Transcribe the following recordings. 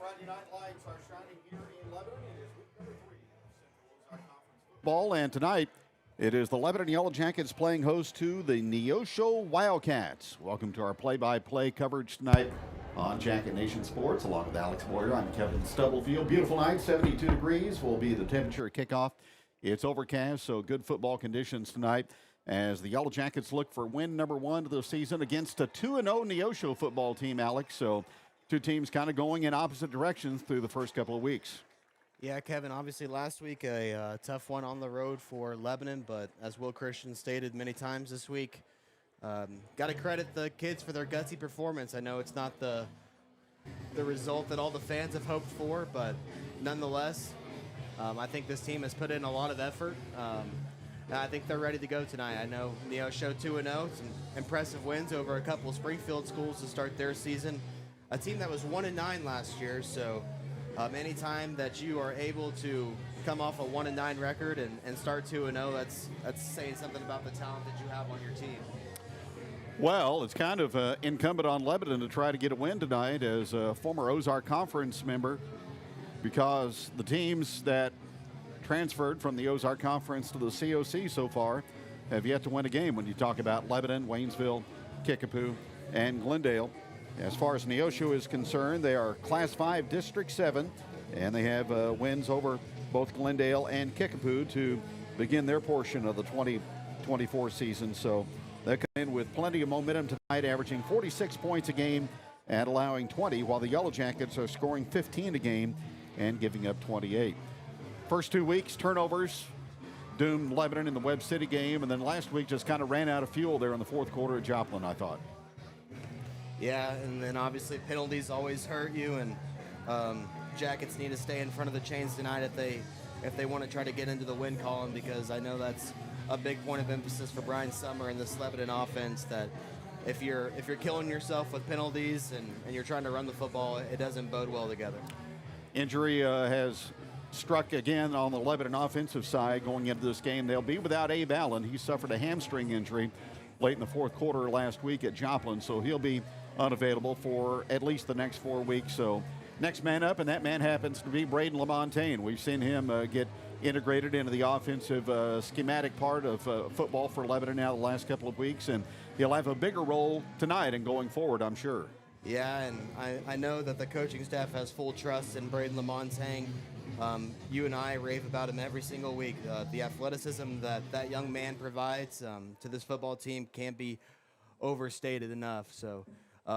Friday night lights are shining here in Lebanon. It is week number 3 of Central Ozark Conference football, and tonight it is the Lebanon Yellow Jackets playing host to the Neosho Wildcats. Welcome to our play-by-play coverage tonight on Jacket Nation Sports, along with Alex Boyer. I'm Kevin Stubblefield. Beautiful night, 72 degrees will be the temperature at kickoff. It's overcast, so good football conditions tonight as the Yellow Jackets look for win number 1 of the season against a 2-0 Neosho football team, Alex. So two teams kind of going in opposite directions through the first couple of weeks. Yeah, Kevin, obviously last week a tough one on the road for Lebanon, but as Will Christian stated many times this week, got to credit the kids for their gutsy performance. I know it's not the result that all the fans have hoped for, but nonetheless, I think this team has put in a lot of effort. And I think they're ready to go tonight. I know Neosho 2-0, some impressive wins over a couple of Springfield schools to start their season. A team that was 1-9 last year, so anytime that you are able to come off a 1-9 record and start 2-0, that's saying something about the talent that you have on your team. Well, it's kind of incumbent on Lebanon to try to get a win tonight as a former Ozark Conference member, because the teams that transferred from the Ozark Conference to the COC so far have yet to win a game when you talk about Lebanon, Waynesville, Kickapoo, and Glendale. As far as Neosho is concerned, they are Class 5 District 7, and they have wins over both Glendale and Kickapoo to begin their portion of the 2024 season. So they come in with plenty of momentum tonight, averaging 46 points a game and allowing 20, while the Yellow Jackets are scoring 15 a game and giving up 28. First 2 weeks, turnovers doomed Lebanon in the Webb City game, and then last week just kind of ran out of fuel there in the fourth quarter at Joplin, I thought. Yeah, and then obviously penalties always hurt you, and Jackets need to stay in front of the chains tonight if they want to try to get into the win column, because I know that's a big point of emphasis for Brian Summer and this Lebanon offense, that if you're killing yourself with penalties and you're trying to run the football, it doesn't bode well together. Injury has struck again on the Lebanon offensive side going into this game. They'll be without Abe Allen. He suffered a hamstring injury late in the fourth quarter last week at Joplin, so he'll be unavailable for at least the next 4 weeks. So next man up, and that man happens to be Braden LaMontagne. We've seen him get integrated into the offensive schematic part of football for Lebanon now the last couple of weeks, and he'll have a bigger role tonight and going forward, I'm sure. Yeah, and I know that the coaching staff has full trust in Braden LaMontagne. You and I rave about him every single week. The athleticism that young man provides to this football team can't be overstated enough. So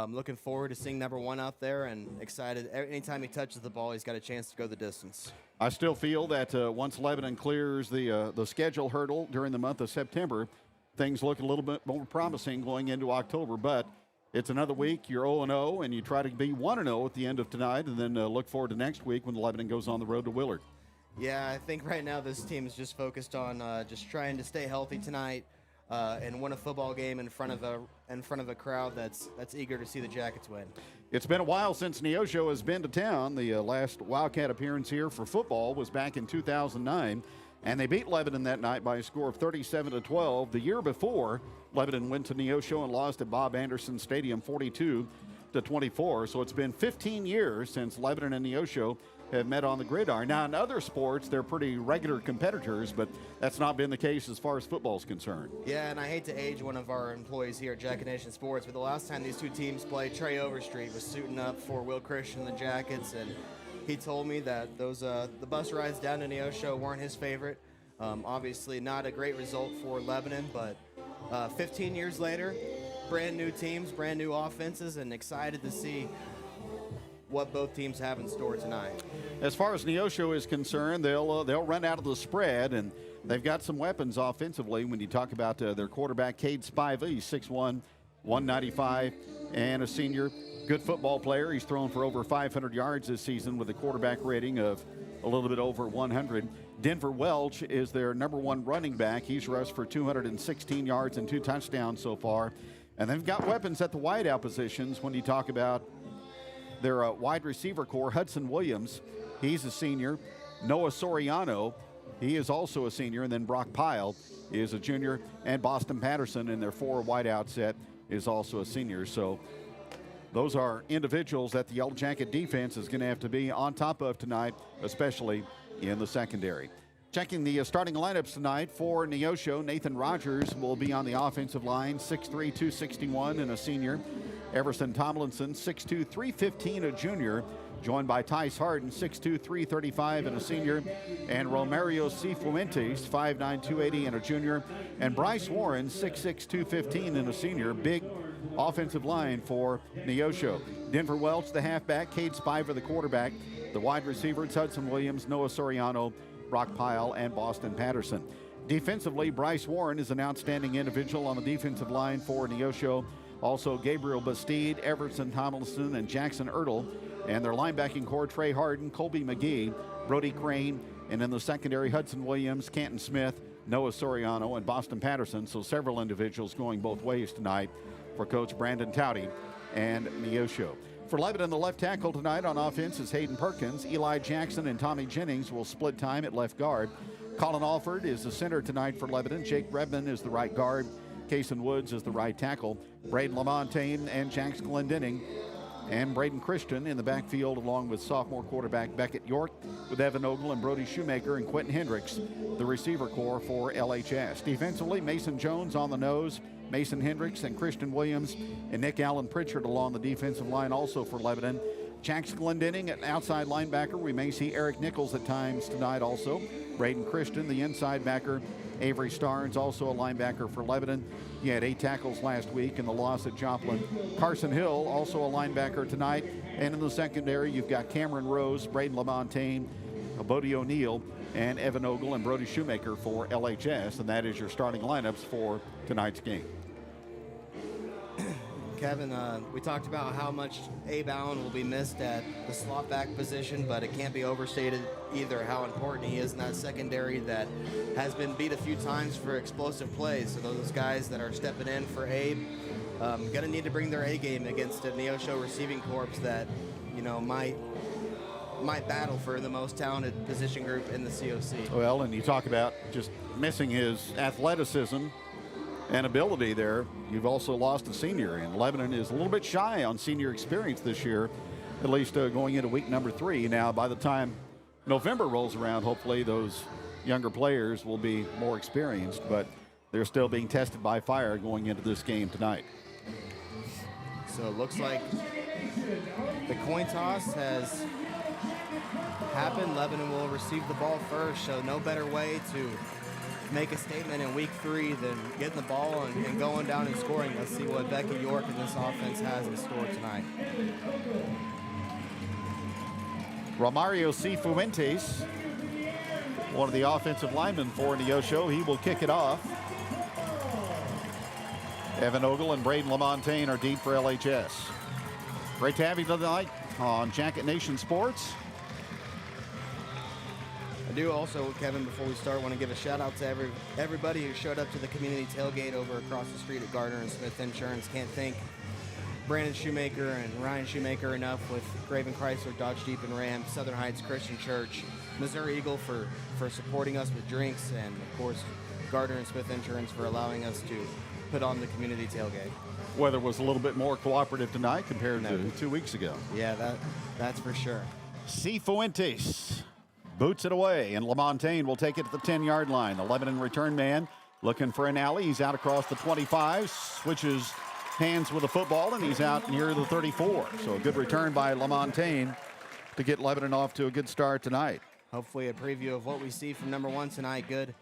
looking forward to seeing number 1 out there, and excited. Anytime he touches the ball, he's got a chance to go the distance. I still feel that once Lebanon clears the schedule hurdle during the month of September, things look a little bit more promising going into October. But it's another week, you're 0-0, and you try to be 1-0 at the end of tonight, and then look forward to next week when Lebanon goes on the road to Willard. Yeah, I think right now this team is just focused on just trying to stay healthy tonight and win a football game in front of a crowd that's eager to see the Jackets win. It's been a while since Neosho has been to town. The last Wildcat appearance here for football was back in 2009. And they beat Lebanon that night by a score of 37-12. The year before, Lebanon went to Neosho and lost at Bob Anderson Stadium 42-24. So it's been 15 years since Lebanon and Neosho have met on the gridiron. Now, in other sports, they're pretty regular competitors, but that's not been the case as far as football is concerned. Yeah, and I hate to age one of our employees here at Jacket Nation Sports, but the last time these two teams played, Trey Overstreet was suiting up for Will Christian and the Jackets, and he told me that those the bus rides down to Neosho weren't his favorite. Obviously not a great result for Lebanon, but 15 years later, brand new teams, brand new offenses, and excited to see what both teams have in store tonight. As far as Neosho is concerned, they'll run out of the spread, and they've got some weapons offensively when you talk about their quarterback, Cade Spivey, 6'1", 195, and a senior. Good football player. He's thrown for over 500 yards this season with a quarterback rating of a little bit over 100. Denver Welch is their number 1 running back. He's rushed for 216 yards and 2 touchdowns so far. And they've got weapons at the wideout positions when you talk about their wide receiver core. Hudson Williams, he's a senior. Noah Soriano, he is also a senior. And then Brock Pyle is a junior. And Boston Patterson in their 4 wideout set is also a senior. So those are individuals that the Yellow Jacket defense is going to have to be on top of tonight, especially in the secondary. Checking the starting lineups tonight for Neosho, Nathan Rogers will be on the offensive line, 6'3", 261, and a senior. Everson Tomlinson, 6'2", 315, a junior, joined by Tice Harden, 6'2", 335, and a senior. And Romario Cifuentes, 5'9", 280, and a junior. And Bryce Warren, 6'6", 215, and a senior. Big offensive line for Neosho. Denver Welch, the halfback. Cade Spiver, the quarterback. The wide receivers, Hudson Williams, Noah Soriano, Brock Pyle, and Boston Patterson. Defensively, Bryce Warren is an outstanding individual on the defensive line for Neosho. Also, Gabriel Bastide, Everson Tomlinson, and Jackson Ertl. And their linebacking core, Trey Harden, Colby McGee, Brody Crane, and in the secondary, Hudson Williams, Canton Smith, Noah Soriano, and Boston Patterson. So several individuals going both ways tonight for Coach Brandon Towdy and Neosho. For Lebanon, the left tackle tonight on offense is Hayden Perkins. Eli Jackson and Tommy Jennings will split time at left guard. Colin Alford is the center tonight for Lebanon. Jake Redmond is the right guard. Kason Woods is the right tackle. Braden Lamontagne and Jax Glendenning and Braden Christian in the backfield, along with sophomore quarterback Beckett York, with Evan Ogle and Brody Shoemaker and Quentin Hendricks, the receiver corps for LHS. Defensively, Mason Jones on the nose, Mason Hendricks and Christian Williams, and Nick Allen Pritchard along the defensive line also for Lebanon. Jax Glendenning, an outside linebacker. We may see Eric Nichols at times tonight also. Braden Christian, the inside backer. Avery Starnes, also a linebacker for Lebanon. He had 8 tackles last week in the loss at Joplin. Carson Hill, also a linebacker tonight. And in the secondary, you've got Cameron Rose, Braden Lamontagne, Bodie O'Neill, and Evan Ogle and Brody Shoemaker for LHS. And that is your starting lineups for tonight's game. Kevin, we talked about how much Abe Allen will be missed at the slot back position, but it can't be overstated either how important he is in that secondary that has been beat a few times for explosive plays. So those guys that are stepping in for Abe, going to need to bring their A game against a Neosho receiving corps that, you know, might battle for the most talented position group in the COC. Well, and you talk about just missing his athleticism and ability there. You've also lost a senior, and Lebanon is a little bit shy on senior experience this year, at least going into week number 3. Now, by the time November rolls around, hopefully those younger players will be more experienced, but they're still being tested by fire going into this game tonight. So it looks like the coin toss has happened. Lebanon will receive the ball first, so no better way to make a statement in week 3 than getting the ball and going down and scoring. Let's see what Becky York and this offense has in store tonight. Romario Cifuentes, one of the offensive linemen for Neosho, he will kick it off. Evan Ogle and Braden Lamontagne are deep for LHS. Great to have you tonight on Jacket Nation Sports. I do also, Kevin, before we start, want to give a shout out to everybody who showed up to the community tailgate over across the street at Gardner and Smith Insurance. Can't thank Brandon Shoemaker and Ryan Shoemaker enough with Graven Chrysler, Dodge Jeep and Ram, Southern Heights Christian Church, Missouri Eagle for supporting us with drinks, and of course Gardner and Smith Insurance for allowing us to put on the community tailgate. Weather was a little bit more cooperative tonight compared to 2 weeks ago. Yeah, that's for sure. Cifuentes boots it away, and Lamontagne will take it to the 10-yard line. The Lebanon return man looking for an alley. He's out across the 25, switches hands with the football, and he's out near the 34. So a good return by Lamontagne to get Lebanon off to a good start tonight. Hopefully a preview of what we see from number 1 tonight. Good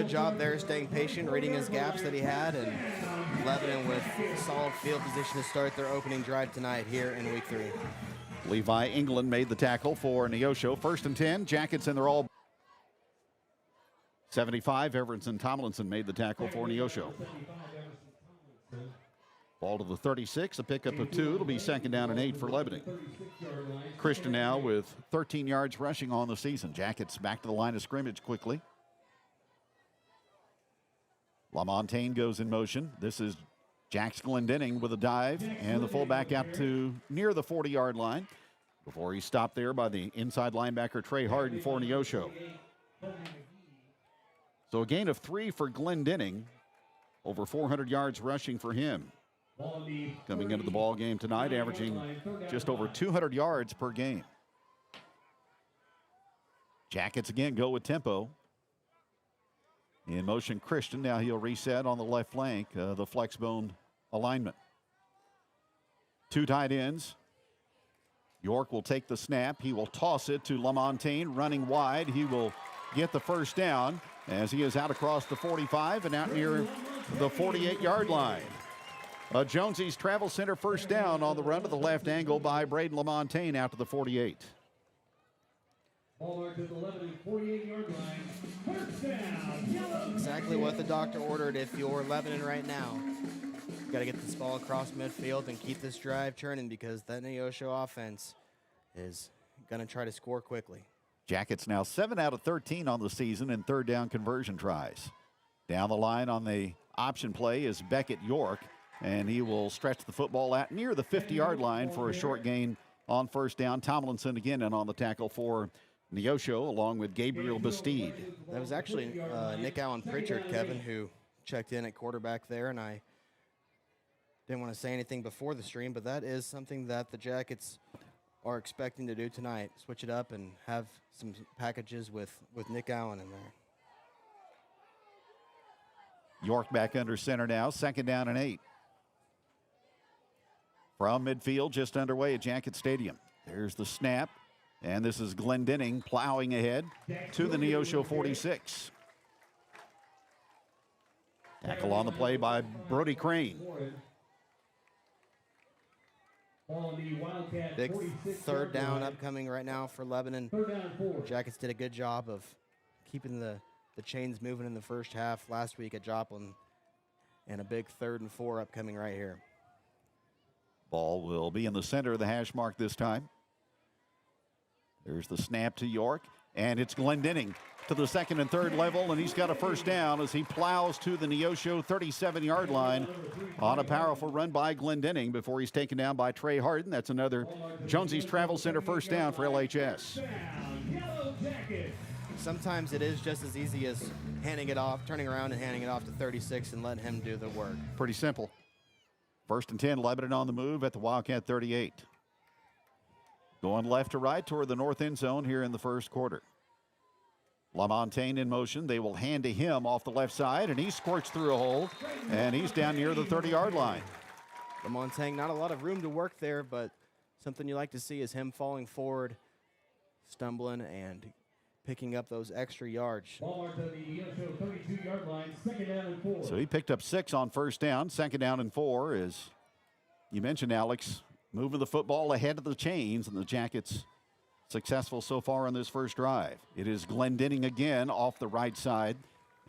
job there, staying patient, reading his gaps that he had, and Lebanon with solid field position to start their opening drive tonight here in week 3. Levi England made the tackle for Neosho. 1st and 10, Jackets in their all. 75, Everson Tomlinson made the tackle for Neosho. Ball to the 36, a pickup of 2. It'll be 2nd down and 8 for Lebanon. Christian now with 13 yards rushing on the season. Jackets back to the line of scrimmage quickly. Lamontagne goes in motion. This is Jax Glendenning with a dive, and the fullback out to near the 40-yard line before he's stopped there by the inside linebacker Trey Harden for Neosho. So a gain of 3 for Glendenning, over 400 yards rushing for him. coming into the ball game tonight, averaging just over 200 yards per game. Jackets again go with tempo. In motion, Christian. Now he'll reset on the left flank, the flex bone alignment. Two tight ends. York will take the snap. He will toss it to LaMontagne, running wide. He will get the first down as he is out across the 45 and out near the 48-yard line. Jonesy's Travel Center first down on the run to the left angle by Braden LaMontagne out to the 48. Ball marked at the 11 and 48-yard line. First down. Exactly what the doctor ordered if you're Lebanon right now. Got to get this ball across midfield and keep this drive churning because that Neosho offense is going to try to score quickly. Jackets now 7 out of 13 on the season in third down conversion tries. Down the line on the option play is Beckett York, and he will stretch the football out near the 50-yard line for a short gain on first down. Tomlinson again in on the tackle for Neosho along with Gabriel Bastide. That was actually Nick Allen Pritchard, Kevin, who checked in at quarterback there, and I didn't want to say anything before the stream, but that is something that the Jackets are expecting to do tonight. Switch it up and have some packages with Nick Allen in there. York back under center now, second down and 8. From midfield, just underway at Jacket Stadium. There's the snap, and this is Glendenning plowing ahead to the Neosho 46. Tackle on the play by Brody Crane. Big third down upcoming right now for Lebanon. Jackets did a good job of keeping the chains moving in the first half last week at Joplin, and a big 3rd and 4 upcoming right here. Ball will be in the center of the hash mark this time. There's the snap to York, and it's Glendenning to the 2nd and 3rd level, and he's got a first down as he plows to the Neosho 37-yard line on a powerful run by Glendenning before he's taken down by Trey Harden. That's another Jonesy's Travel Center first down for LHS. Sometimes it is just as easy as handing it off, turning around and handing it off to 36 and letting him do the work. Pretty simple. 1st and 10, Lebanon on the move at the Wildcat 38. Going left to right toward the north end zone here in the first quarter. LaMontagne in motion. They will hand to him off the left side, and he squirts through a hole, and he's down near the 30-yard line. LaMontagne, not a lot of room to work there, but something you like to see is him falling forward, stumbling, and picking up those extra yards. Ball marked at the Neosho 32-yard line, 2nd down and 4. So he picked up 6 on first down. 2nd down and 4 is, you mentioned, Alex, moving the football ahead of the chains, and the Jackets successful so far on this first drive. It is Glendenning again off the right side,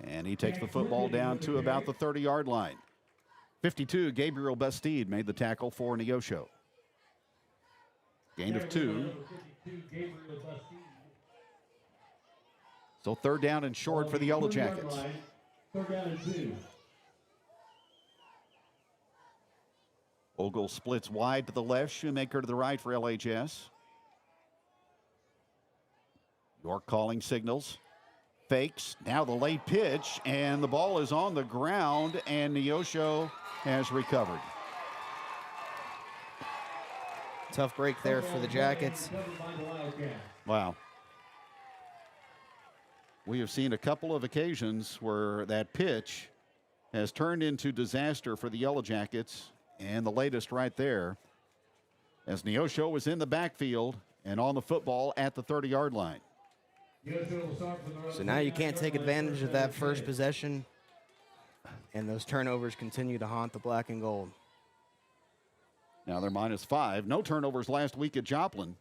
and he takes the football down to about the 30-yard line. 52, Gabriel Bastide made the tackle for Neosho. Gain of 2. So 3rd down and short for the Yellow Jackets. 3rd down and 2. Ogle splits wide to the left, Shoemaker to the right for LHS. York calling signals. Fakes. Now the late pitch, and the ball is on the ground, and Neosho has recovered. Tough break there for the Jackets. Wow. We have seen a couple of occasions where that pitch has turned into disaster for the Yellow Jackets, and the latest right there as Neosho was in the backfield and on the football at the 30-yard line. So now you can't take advantage of that first possession, and those turnovers continue to haunt the black and gold. Now they're -5. No turnovers last week at Joplin,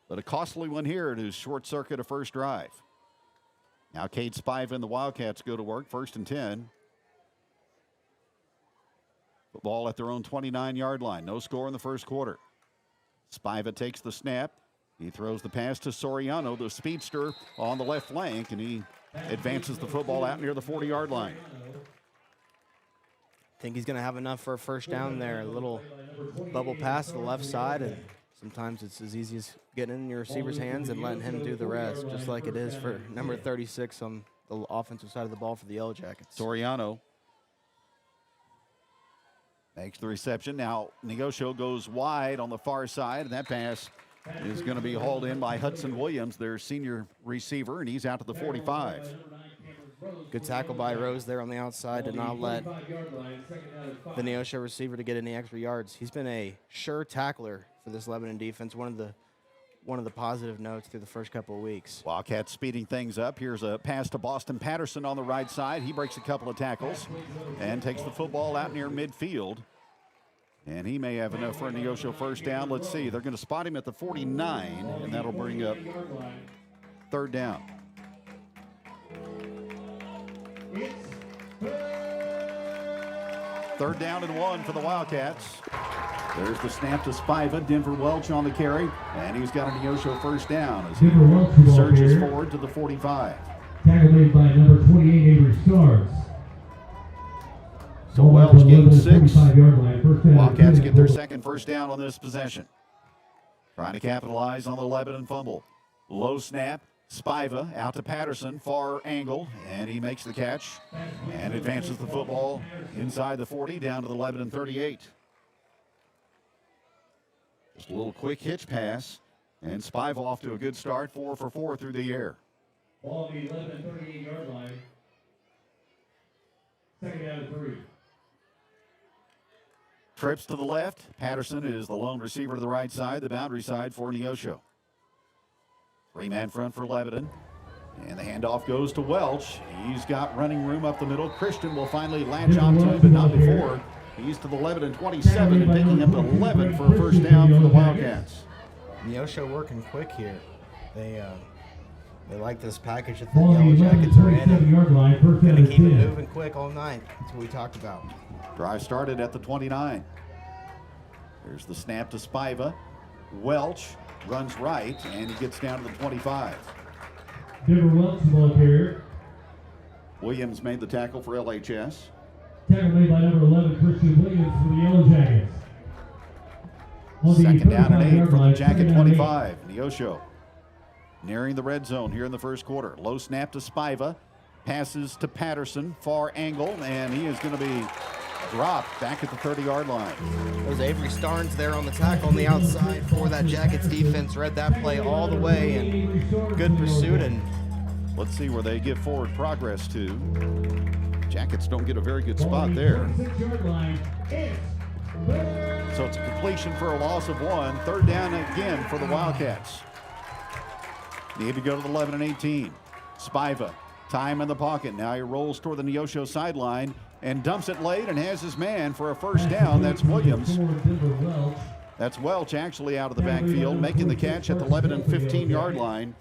but a costly one here to short circuit a first drive. Now Cade Spiva and the Wildcats go to work, 1st and 10. Football at their own 29-yard line. No score in the first quarter. Spiva takes the snap. He throws the pass to Soriano, the speedster, on the left flank, and he advances the football out near the 40-yard line. I think he's going to have enough for a first down there. A little bubble pass to the left side, and sometimes it's as easy as getting in your receiver's hands and letting him do the rest, just like it is for number 36 on the offensive side of the ball for the Yellow Jackets. Soriano Makes the reception. Now Neosho goes wide on the far side, and that pass is going to be hauled in by Hudson Williams, their senior receiver, and he's out to the 45. Good tackle by Rose there on the outside to not let the Neosho receiver to get any extra yards. He's been a sure tackler for this Lebanon defense. One of the positive notes through the first couple of weeks. Wildcats speeding things up. Here's a pass to Boston Patterson on the right side. He breaks a couple of tackles and takes the football out near midfield. And he may have enough for a Neosho first down. Let's see. They're going to spot him at the 49, and that'll bring up third down. Third down and 1 for the Wildcats. There's the snap to Spiva. Denver Welch on the carry, and he's got a Neosho first down as he surges forward to the 45. Tackle made by number 28, Avery Stars. So Welch gains 6. Wildcats get their second first down on this possession. Trying to capitalize on the Lebanon fumble. Low snap. Spiva out to Patterson, far angle, and he makes the catch and advances the football inside the 40 down to the Lebanon 38. Just a little quick hitch pass, and Spiva off to a good start, 4 for 4 through the air. Ball on the 11 38-yard line. Second down and 3. Trips to the left. Patterson is the lone receiver to the right side, the boundary side for Neosho. Three-man front for Lebanon. And the handoff goes to Welch. He's got running room up the middle. Christian will finally latch onto him, but not before. He's to the Lebanon 27 and picking up 11 for a first down for the Wildcats. Neosho working quick here. They like this package that the Yellow Jackets are in. Going to keep it moving quick all night. That's what we talked about. Drive started at the 29. There's the snap to Spiva. Welch runs right, and he gets down to the 25. Denver Welch, the ball carrier. Williams made the tackle for LHS. Tackle made by number 11, Christian Williams for the Yellow Jackets. Second down and 8 from the Jacket 25. Neosho nearing the red zone here in the first quarter. Low snap to Spiva. Passes to Patterson, far angle, and he is going to be dropped back at the 30-yard line. There's Avery Starnes there on the tackle on the outside for that Jackets defense. Read that play all the way, and good pursuit. And let's see where they give forward progress to. Jackets don't get a very good spot there. So it's a completion for a loss of 1. Third down again for the Wildcats. Need to go to the 11 and 18. Spiva, time in the pocket. Now he rolls toward the Neosho sideline and dumps it late and has his man for a first down. That's Williams. That's Welch actually out of the backfield, making the catch at the Lebanon 15-yard line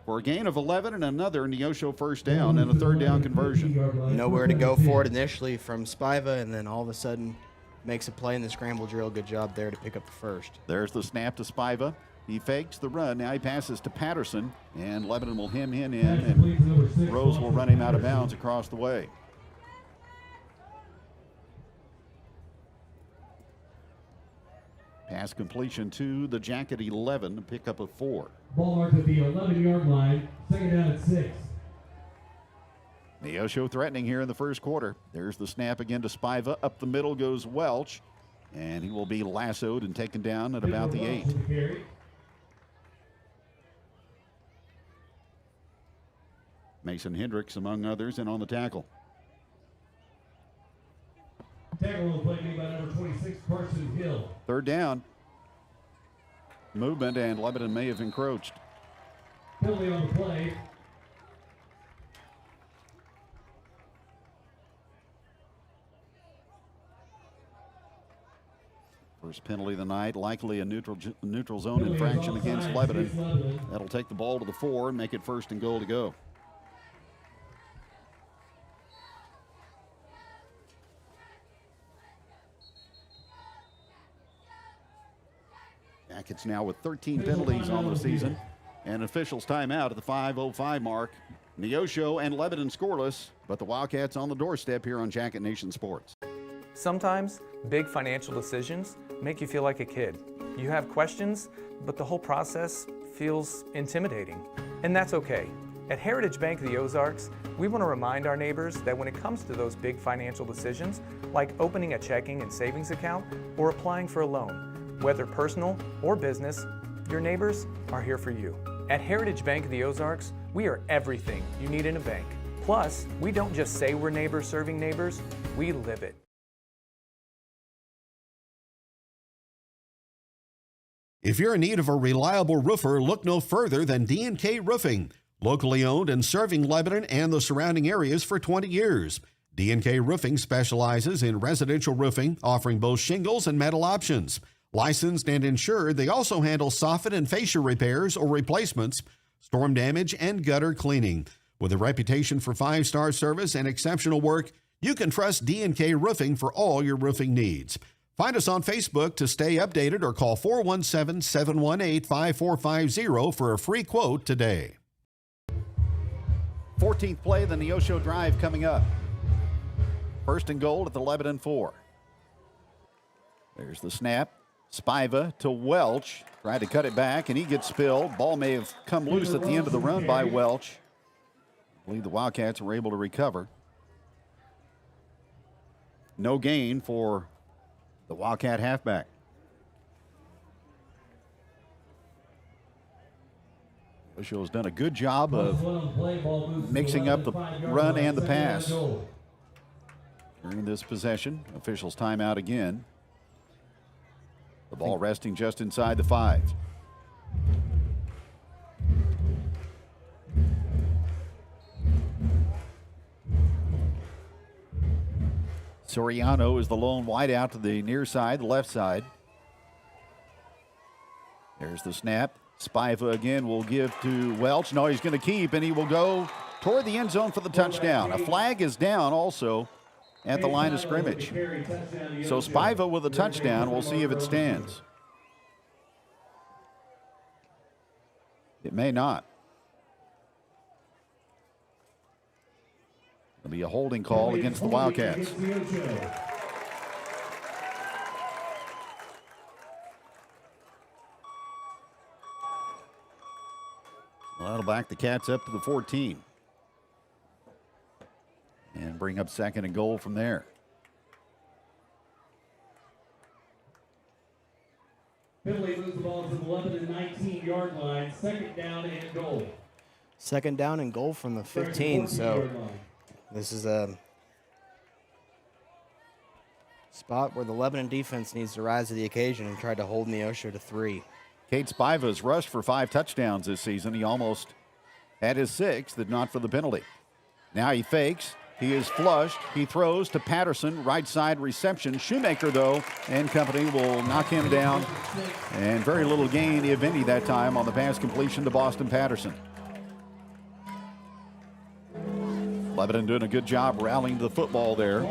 for a gain of 11 and another Neosho first down and a third down conversion. Nowhere to go for it initially from Spiva, and then all of a sudden makes a play in the scramble drill. Good job there to pick up the first. There's the snap to Spiva. He fakes the run. Now he passes to Patterson, and Lebanon will hem him in, and Rose will run him out of bounds across the way. Pass completion to the Jacket 11, pick up of 4. Ball marked at the 11-yard line. Second down and 6. Neosho threatening here in the first quarter. There's the snap again to Spiva. Up the middle goes Welch, and he will be lassoed and taken down at about the 8. Mason Hendricks, among others, and on the tackle. Tackle on the play made by number 26, Carson Hill. Third down. Movement, and Lebanon may have encroached. Penalty on the play. First penalty of the night, likely a neutral zone infraction against Lebanon. That'll take the ball to the 4 and make it first and goal to go. Jackets now with 13 penalties on the season, and officials timeout at the 5:05 mark. Neosho and Lebanon scoreless, but the Wildcats on the doorstep here on Jacket Nation Sports. Sometimes big financial decisions make you feel like a kid. You have questions, but the whole process feels intimidating, and that's okay. At Heritage Bank of the Ozarks, we want to remind our neighbors that when it comes to those big financial decisions, like opening a checking and savings account or applying for a loan, whether personal or business, your neighbors are here for you. At Heritage Bank of the Ozarks, we are everything you need in a bank. Plus, we don't just say we're neighbors serving neighbors, we live it. If you're in need of a reliable roofer, look no further than D&K Roofing. Locally owned and serving Lebanon and the surrounding areas for 20 years. D&K Roofing specializes in residential roofing, offering both shingles and metal options. Licensed and insured, they also handle soffit and fascia repairs or replacements, storm damage, and gutter cleaning. With a reputation for 5-star service and exceptional work, you can trust D&K Roofing for all your roofing needs. Find us on Facebook to stay updated or call 417-718-5450 for a free quote today. 14th play, the Neosho drive coming up. First and goal at the Lebanon 4. There's the snap. Spiva to Welch. Tried to cut it back, and he gets spilled. Ball may have come loose at the end of the run by Welch. I believe the Wildcats were able to recover. No gain for the Wildcat halfback. Neosho has done a good job of mixing up the run and the pass during this possession. Officials timeout again. The ball resting just inside the 5. Soriano is the lone wide out to the near side, the left side. There's the snap. Spiva again will give to Welch. No, he's going to keep, and he will go toward the end zone for the touchdown. A flag is down also at the line of scrimmage. So Spiva with a touchdown. We'll see if it stands. It may not. It'll be a holding call against the Wildcats. Well, that'll back the Cats up to the 14. And bring up second and goal from there. Finley moves the ball to the Lebanon 19-yard line. Second down and goal. Second down and goal from the 15, so this is a spot where the Lebanon defense needs to rise to the occasion and try to hold Neosho to 3. Cade Spiva has rushed for 5 touchdowns this season. He almost had his 6th, if not for the penalty. Now he fakes. He is flushed. He throws to Patterson, right side reception. Shoemaker, though, and company will knock him down. And very little gain, if any, that time on the pass completion to Boston Patterson. Lebanon doing a good job rallying the football there.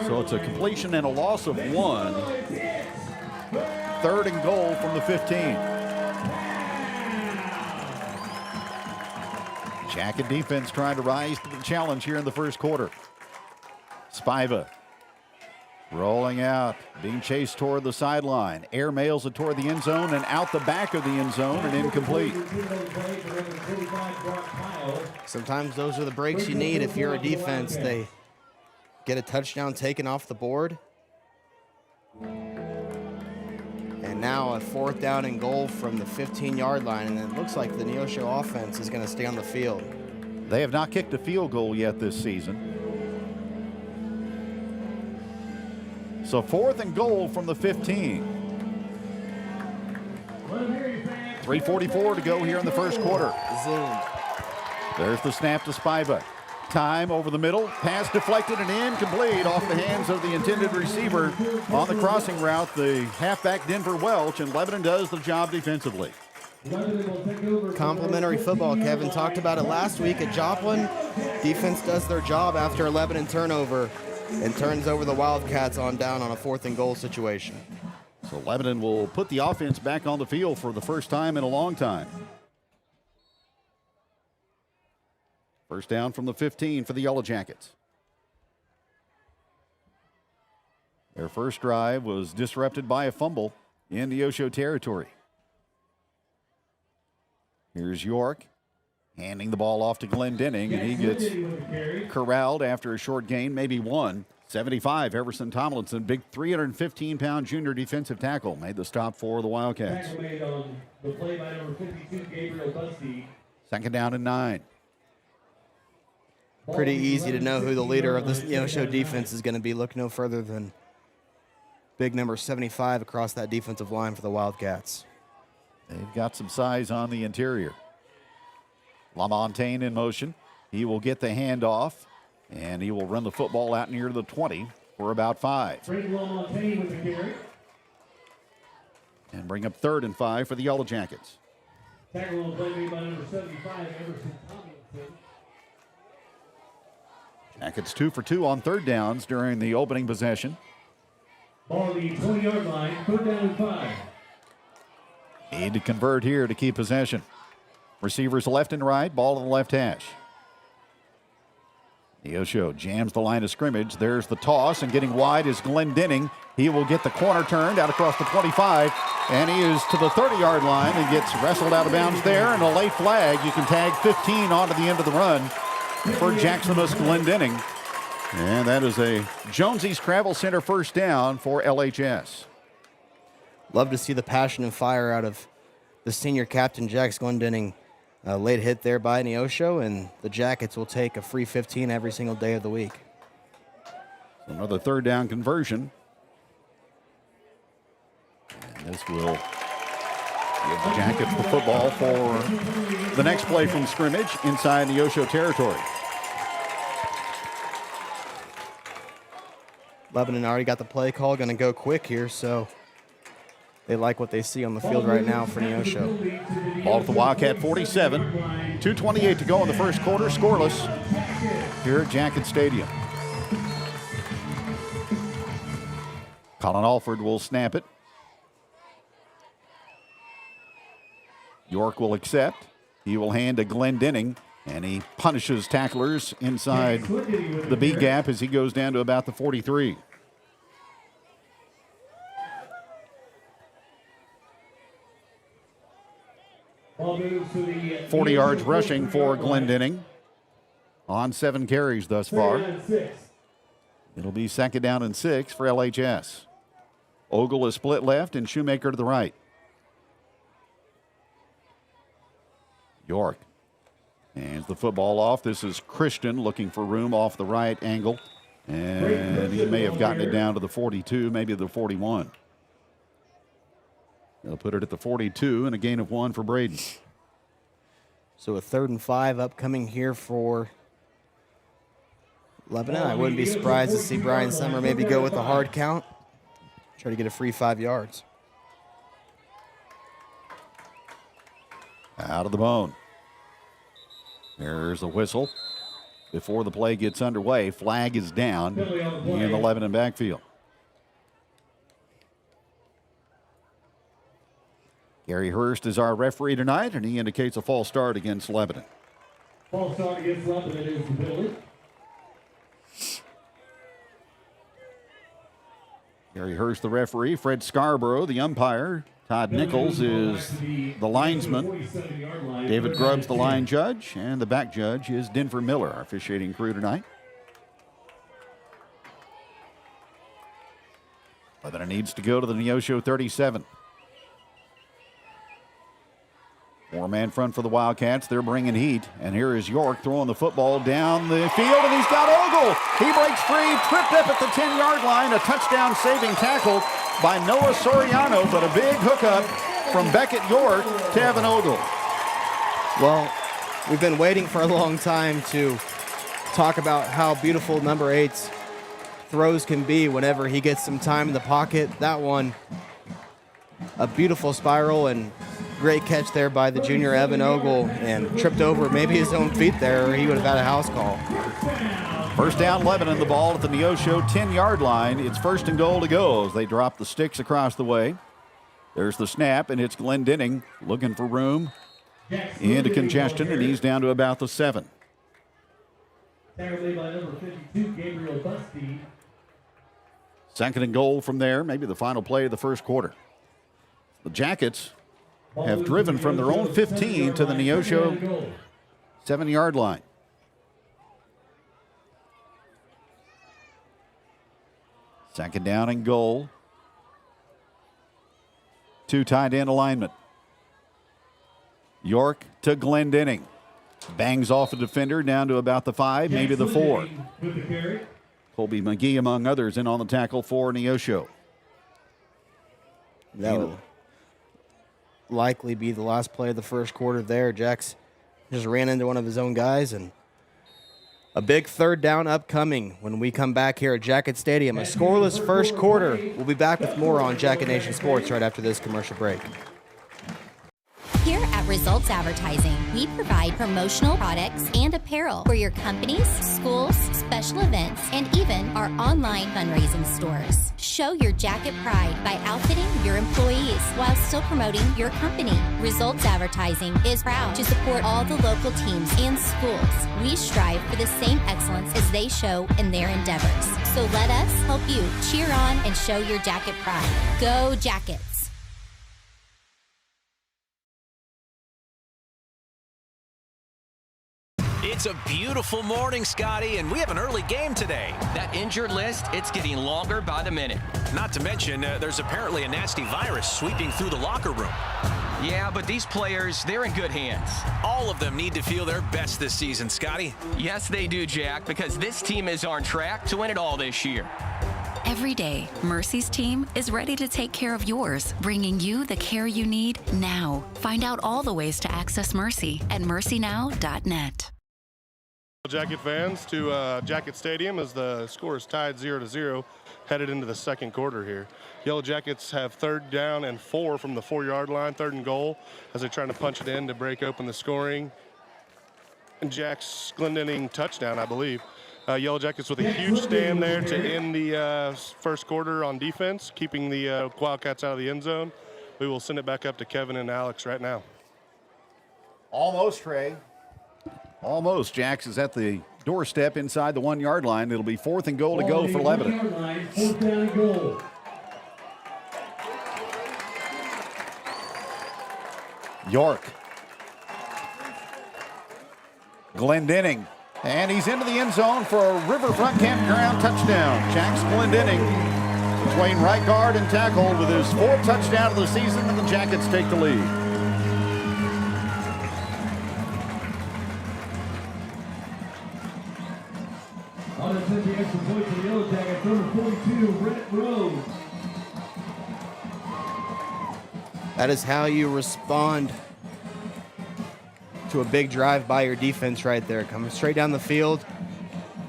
So it's a completion and a loss of 1. Third and goal from the 15. Jacket defense trying to rise to the challenge here in the first quarter. Spiva rolling out, being chased toward the sideline. Air mails it toward the end zone and out the back of the end zone and incomplete. Sometimes those are the breaks you need if you're a defense. They get a touchdown taken off the board. And now a 4th down and goal from the 15-yard line, and it looks like the Neosho offense is going to stay on the field. They have not kicked a field goal yet this season. So 4th and goal from the 15. 3:44 to go here in the first quarter. Zoom. There's the snap to Spiva. Time over the middle. Pass deflected and incomplete off the hands of the intended receiver on the crossing route, the halfback Denver Welch, and Lebanon does the job defensively. Complimentary football. Kevin talked about it last week at Joplin. Defense does their job after a Lebanon turnover and turns over the Wildcats on down on a 4th and goal situation. So Lebanon will put the offense back on the field for the first time in a long time. First down from the 15 for the Yellow Jackets. Their first drive was disrupted by a fumble in Neosho territory. Here's York. Handing the ball off to Glendenning, and he gets corralled after a short gain, maybe one. 75, Everson Tomlinson, big 315-pound junior defensive tackle, made the stop for the Wildcats. Tackle made on the play by number 52, Gabriel Busty. Second down and 9. Pretty easy to know who the leader of this Neosho defense is going to be. Look no further than big number 75 across that defensive line for the Wildcats. They've got some size on the interior. LaMontagne in motion. He will get the handoff, and he will run the football out near the 20 for about 5. Frank LaMontagne with the carry. And bring up 3rd and 5 for the Yellow Jackets. Tackle on play made by number 75, Everson Tomlinson. Jackets 2 for 2 on 3rd downs during the opening possession. Ball on the 20-yard line, 3rd down and 5. Need to convert here to keep possession. Receivers left and right, ball to the left hash. Neosho jams the line of scrimmage. There's the toss, and getting wide is Glendenning. He will get the corner turned out across the 25, and he is to the 30-yard line and gets wrestled out of bounds there, and a late flag. You can tag 15 onto the end of the run for Jackson's Glendenning. And that is a Jonesy's Travel Center first down for LHS. Love to see the passion and fire out of the senior captain, Jax Glendenning. Late hit there by Neosho, and the Jackets will take a free 15 every single day of the week. Another 3rd down conversion. And this will give the Jackets the football for the next play from scrimmage inside Neosho territory. Lebanon already got the play call, going to go quick here, so they like what they see on the field right now for Neosho. Ball at the Wildcat 47. 2:28 to go in the first quarter, scoreless here at Jacket Stadium. Colin Alford will snap it. York will accept. He will hand to Glendenning, and he punishes tacklers inside the B gap as he goes down to about the 43. 40 yards rushing for Glendenning on 7 carries thus far. It'll be 2nd down and 6 for LHS. Ogle is split left and Shoemaker to the right. York hands the football off. This is Christian looking for room off the right angle. And he may have gotten it down to the 42, maybe the 41. They'll put it at the 42 and a gain of 1 for Braden. So a 3rd and 5 upcoming here for Lebanon. I wouldn't be surprised to see Brian Summer maybe go with a hard count. Try to get a free 5 yards. Out of the bone. There's a whistle before the play gets underway. Flag is down in the Lebanon backfield. Gary Hurst is our referee tonight, and he indicates a false start against Lebanon. False start against Lebanon is the penalty. Gary Hurst, the referee. Fred Scarborough, the umpire. Todd Nichols is the linesman. David Grubbs, the line judge. And the back judge is Denver Miller, our officiating crew tonight. Lebanon needs to go to the Neosho 37. 4-man front for the Wildcats. They're bringing heat. And here is York throwing the football down the field, and he's got Ogle. He breaks free, tripped up at the 10-yard line. A touchdown-saving tackle by Noah Soriano, but a big hookup from Beckett York to Evan Ogle. Well, we've been waiting for a long time to talk about how beautiful number 8's throws can be whenever he gets some time in the pocket. That one, a beautiful spiral and great catch there by the junior Evan Ogle, and tripped over maybe his own feet there, or he would have had a house call. First down, Lebanon, the ball at the Neosho 10-yard line. It's 1st and goal to go as they drop the sticks across the way. There's the snap, and it's Glendenning looking for room into congestion, and he's down to about the 7. Tackle made by number 52, Gabriel Busty. 2nd and goal from there, maybe the final play of the first quarter. The Jackets have driven from their own 15 to the Neosho 7-yard line. Second down and goal. 2 tight end alignment. York to Glendenning. Bangs off a defender down to about the 5, maybe the 4. Colby McGee, among others, in on the tackle for Neosho. That will likely be the last play of the first quarter there. Jax just ran into one of his own guys, and a big third down upcoming when we come back here at Jacket Stadium. A scoreless first quarter. We'll be back with more on Jacket Nation Sports right after this commercial break. Here at Results Advertising, we provide promotional products and apparel for your companies, schools, special events, and even our online fundraising stores. Show your jacket pride by outfitting your employees while still promoting your company. Results Advertising is proud to support all the local teams and schools. We strive for the same excellence as they show in their endeavors. So let us help you cheer on and show your jacket pride. Go Jackets! It's a beautiful morning, Scotty, and we have an early game today. That injured list, it's getting longer by the minute. Not to mention, there's apparently a nasty virus sweeping through the locker room. Yeah, but these players, they're in good hands. All of them need to feel their best this season, Scotty. Yes, they do, Jack, because this team is on track to win it all this year. Every day, Mercy's team is ready to take care of yours, bringing you the care you need now. Find out all the ways to access Mercy at mercynow.net. Jacket fans to Jacket Stadium as the score is tied 0-0, headed into the second quarter here. Yellow Jackets have 3rd down and 4 from the 4-yard line, 3rd and goal, as they're trying to punch it in to break open the scoring. And Jack's Glendenning touchdown, I believe. Yellow Jackets with a huge stand there to end the first quarter on defense, keeping the Wildcats out of the end zone. We will send it back up to Kevin and Alex right now. Almost, Trey. Almost. Jax is at the doorstep inside the 1-yard line. It'll be 4th and goal to go for Lebanon. 4th down and goal. York. Glendenning. And he's into the end zone for a Riverfront Campground touchdown. Jax Glendenning between right guard and tackle with his 4th touchdown of the season, and the Jackets take the lead. On the 50 extra point for the Yellow Jackets, number 42, Brent Rhodes. That is how you respond to a big drive by your defense right there. Coming straight down the field.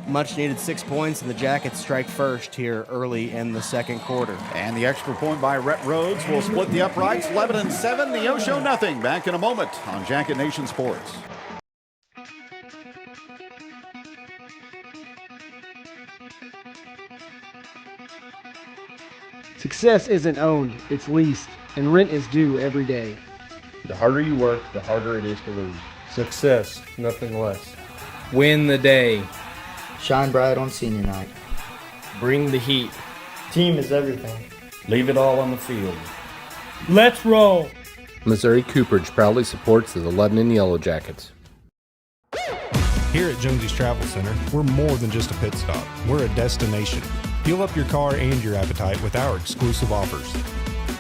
Much needed 6 points, and the Jackets strike first here early in the second quarter. And the extra point by Rhett Rhodes will split the uprights. Lebanon 7, Neosho nothing. Back in a moment on Jacket Nation Sports. Success isn't owned, it's leased, and rent is due every day. The harder you work, the harder it is to lose. Success, nothing less. Win the day. Shine bright on senior night. Bring the heat. Team is everything. Leave it all on the field. Let's roll! Missouri Cooperage proudly supports the Lebanon Yellow Jackets. Here at Jonesy's Travel Center, we're more than just a pit stop. We're a destination. Fuel up your car and your appetite with our exclusive offers.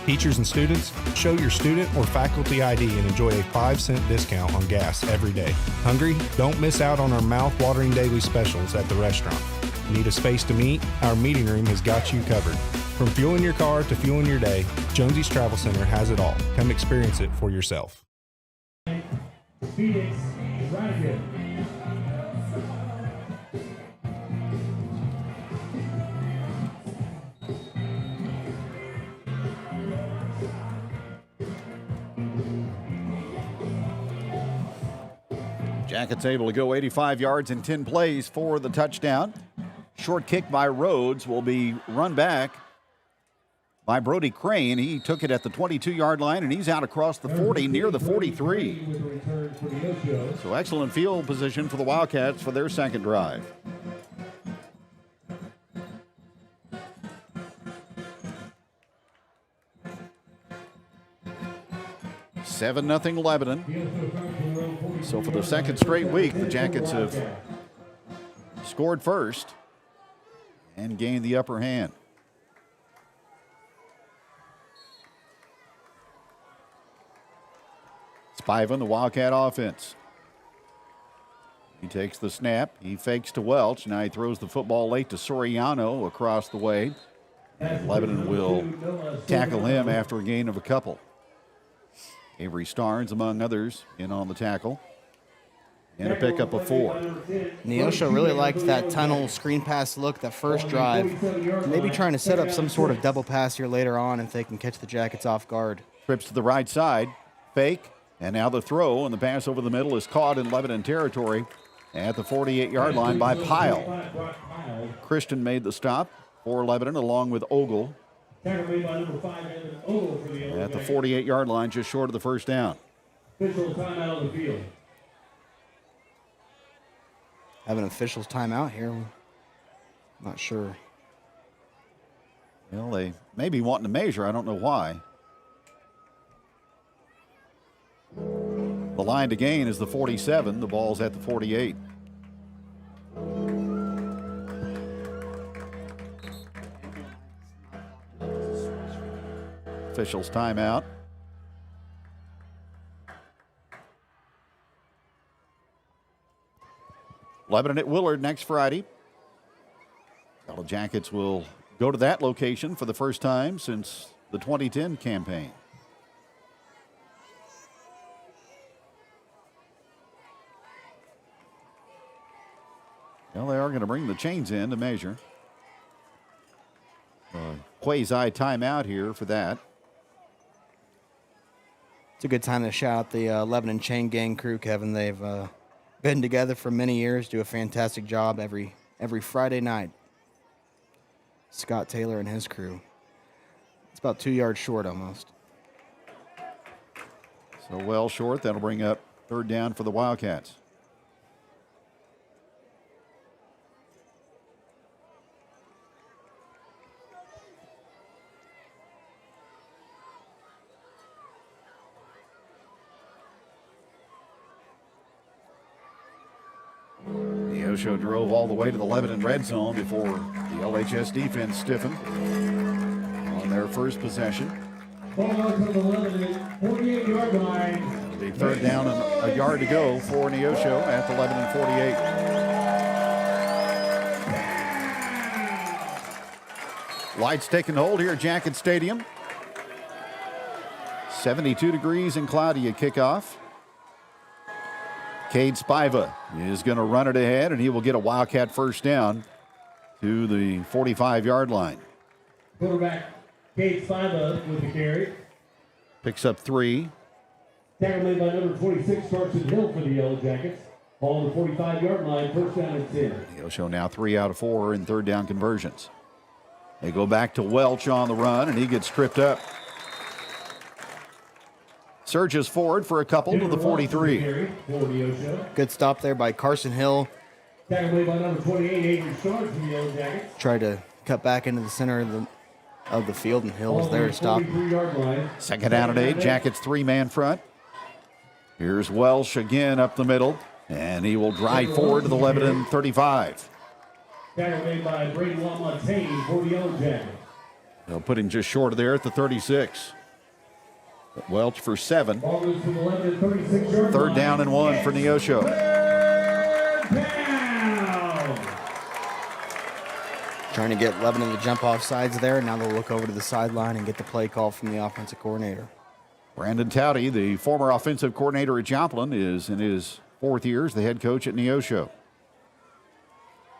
Teachers and students, show your student or faculty ID and enjoy a 5-cent discount on gas every day. Hungry? Don't miss out on our mouth-watering daily specials at the restaurant. Need a space to meet? Our meeting room has got you covered. From fueling your car to fueling your day, Jonesy's Travel Center has it all. Come experience it for yourself. Phoenix, Radigan. Jackets able to go 85 yards in 10 plays for the touchdown. Short kick by Rhodes will be run back by Brody Crane. He took it at the 22-yard line, and he's out across the 40 near the 43. So excellent field position for the Wildcats for their second drive. 7-0 Lebanon. So for the second straight week, the Jackets have scored first and gained the upper hand. Spiva, the Wildcat offense. He takes the snap. He fakes to Welch. Now he throws the football late to Soriano across the way. Lebanon will tackle him after a gain of a couple. Avery Starnes, among others, in on the tackle. And a pickup of 4. Neosho really liked that tunnel screen pass look that first drive. Maybe trying to set up some sort of double pass here later on if they can catch the Jackets off guard. Trips to the right side. Fake. And now the throw, and the pass over the middle is caught in Lebanon territory at the 48-yard line by Pyle. Christian made the stop for Lebanon along with Ogle at the 48-yard line, just short of the first down. Official timeout on the field. Have an official's timeout here. Not sure. Well, they may be wanting to measure. I don't know why. The line to gain is the 47. The ball's at the 48. Officials timeout. Lebanon at Willard next Friday. Yellow Jackets will go to that location for the first time since the 2010 campaign. Well, they are going to bring the chains in to measure. Quasi timeout here for that. It's a good time to shout out the Lebanon Chain Gang crew, Kevin. They've been together for many years, do a fantastic job every Friday night. Scott Taylor and his crew. It's about 2 yards short almost. So well short. That'll bring up third down for the Wildcats. Neosho drove all the way to the Lebanon red zone before the LHS defense stiffened on their first possession. Ball to the Lebanon 48-yard line. It'll be third down and a yard to go for Neosho at the Lebanon 48. Lights taking hold here at Jacket Stadium. 72 degrees and cloudy at kickoff. Cade Spiva is going to run it ahead, and he will get a Wildcat first down to the 45-yard line. Quarterback Cade Spiva with the carry. Picks up 3. Tackle made by number 26, Carson Hill for the Yellow Jackets. Ball on the 45-yard line, first down and 10. Neosho now 3 out of 4 in third down conversions. They go back to Welch on the run, and he gets tripped up. Surges forward for a couple to the 43. Good stop there by Carson Hill. Tackle made by number 28, Avery Starnes for the Yellow Jackets. Tried to cut back into the center of the field, and Hill was there to stop. Second down and 8. Jackets 3-man front. Here's Welsh again up the middle, and he will drive forward to the Lebanon 35. Tackle made by Brady LaMontagne for the Yellow Jackets. They'll put him just short of there at the 36. Welch for 7. Third down and 1 for Neosho. Trying to get Lebanon to jump off sides there. Now they'll look over to the sideline and get the play call from the offensive coordinator. Brandon Towdy, the former offensive coordinator at Joplin, is in his 4th year as the head coach at Neosho.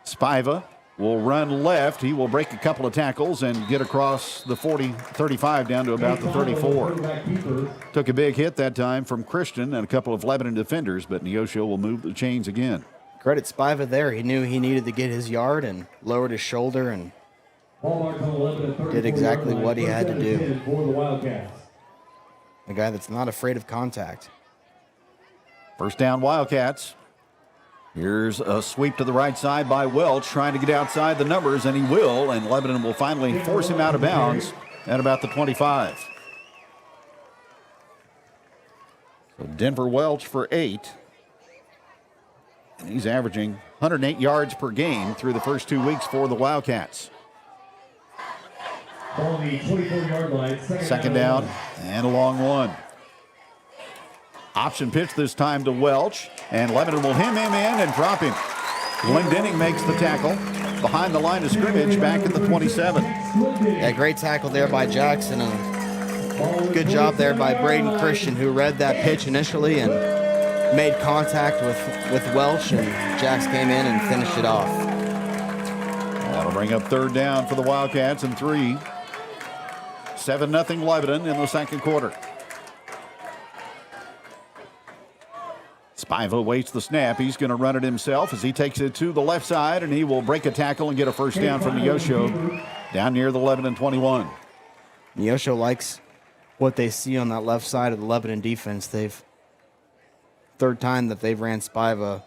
Spiva will run left. He will break a couple of tackles and get across the 35 down to about the 34. Took a big hit that time from Christian and a couple of Lebanon defenders, but Neosho will move the chains again. Credit Spiva there. He knew he needed to get his yard and lowered his shoulder and did exactly what he had to do. A guy that's not afraid of contact. First down, Wildcats. Here's a sweep to the right side by Welch, trying to get outside the numbers, and he will, and Lebanon will finally force him out of bounds at about the 25. So Denver Welch for 8. And he's averaging 108 yards per game through the first 2 weeks for the Wildcats. On the 24-yard line, Second down and a long one. Option pitch this time to Welch, and Lebanon will hem him in and drop him. Glendenning makes the tackle behind the line of scrimmage back at the 27. Yeah, great tackle there by Jackson, and good job there by Braden Christian, who read that pitch initially and made contact with Welch, and Jax came in and finished it off. That'll bring up third down for the Wildcats and 3. 7-0 Lebanon in the second quarter. Spiva waits the snap. He's going to run it himself as he takes it to the left side, and he will break a tackle and get a first down from Neosho down near the Lebanon 21. Neosho likes what they see on that left side of the Lebanon defense. Third time that they've ran Spiva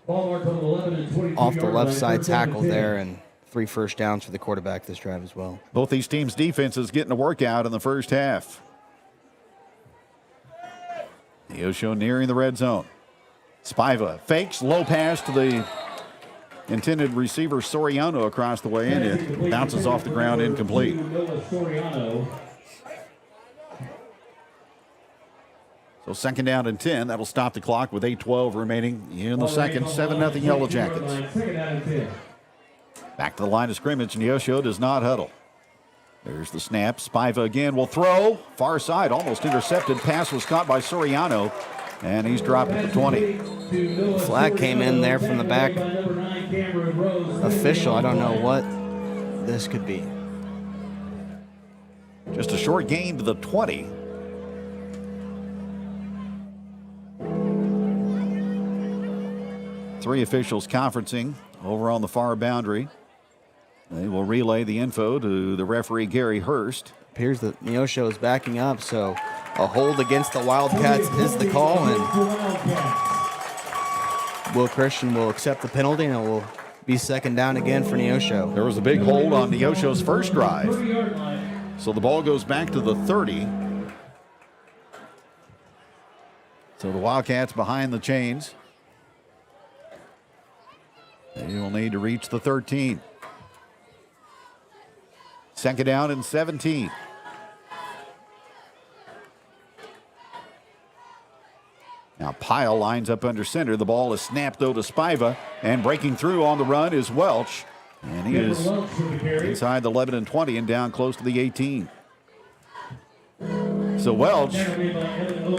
off the left side tackle there, and 3 first downs for the quarterback this drive as well. Both these teams' defenses getting a workout in the first half. Neosho nearing the red zone. Spiva fakes, low pass to the intended receiver Soriano across the way, and it bounces off the ground incomplete. So second down and 10. That'll stop the clock with 8:12 remaining in the second. 7-0 Yellow Jackets. Back to the line of scrimmage. Neosho does not huddle. There's the snap. Spiva again will throw. Far side, almost intercepted. Pass was caught by Soriano, and he's dropped at the 20. Flag came in there from the back official. I don't know what this could be. Just a short gain to the 20. Three officials conferencing over on the far boundary. They will relay the info to the referee, Gary Hurst. Appears that Neosho is backing up, so a hold against the Wildcats is the call, and Will Christian will accept the penalty, and it will be second down again for Neosho. There was a big hold on Neosho's first drive, so the ball goes back to the 30. So the Wildcats behind the chains. They will need to reach the 13. Second down and 17. Now Pyle lines up under center. The ball is snapped though to Spiva, and breaking through on the run is Welch. And he is inside the Lebanon 20 and down close to the 18. So Welch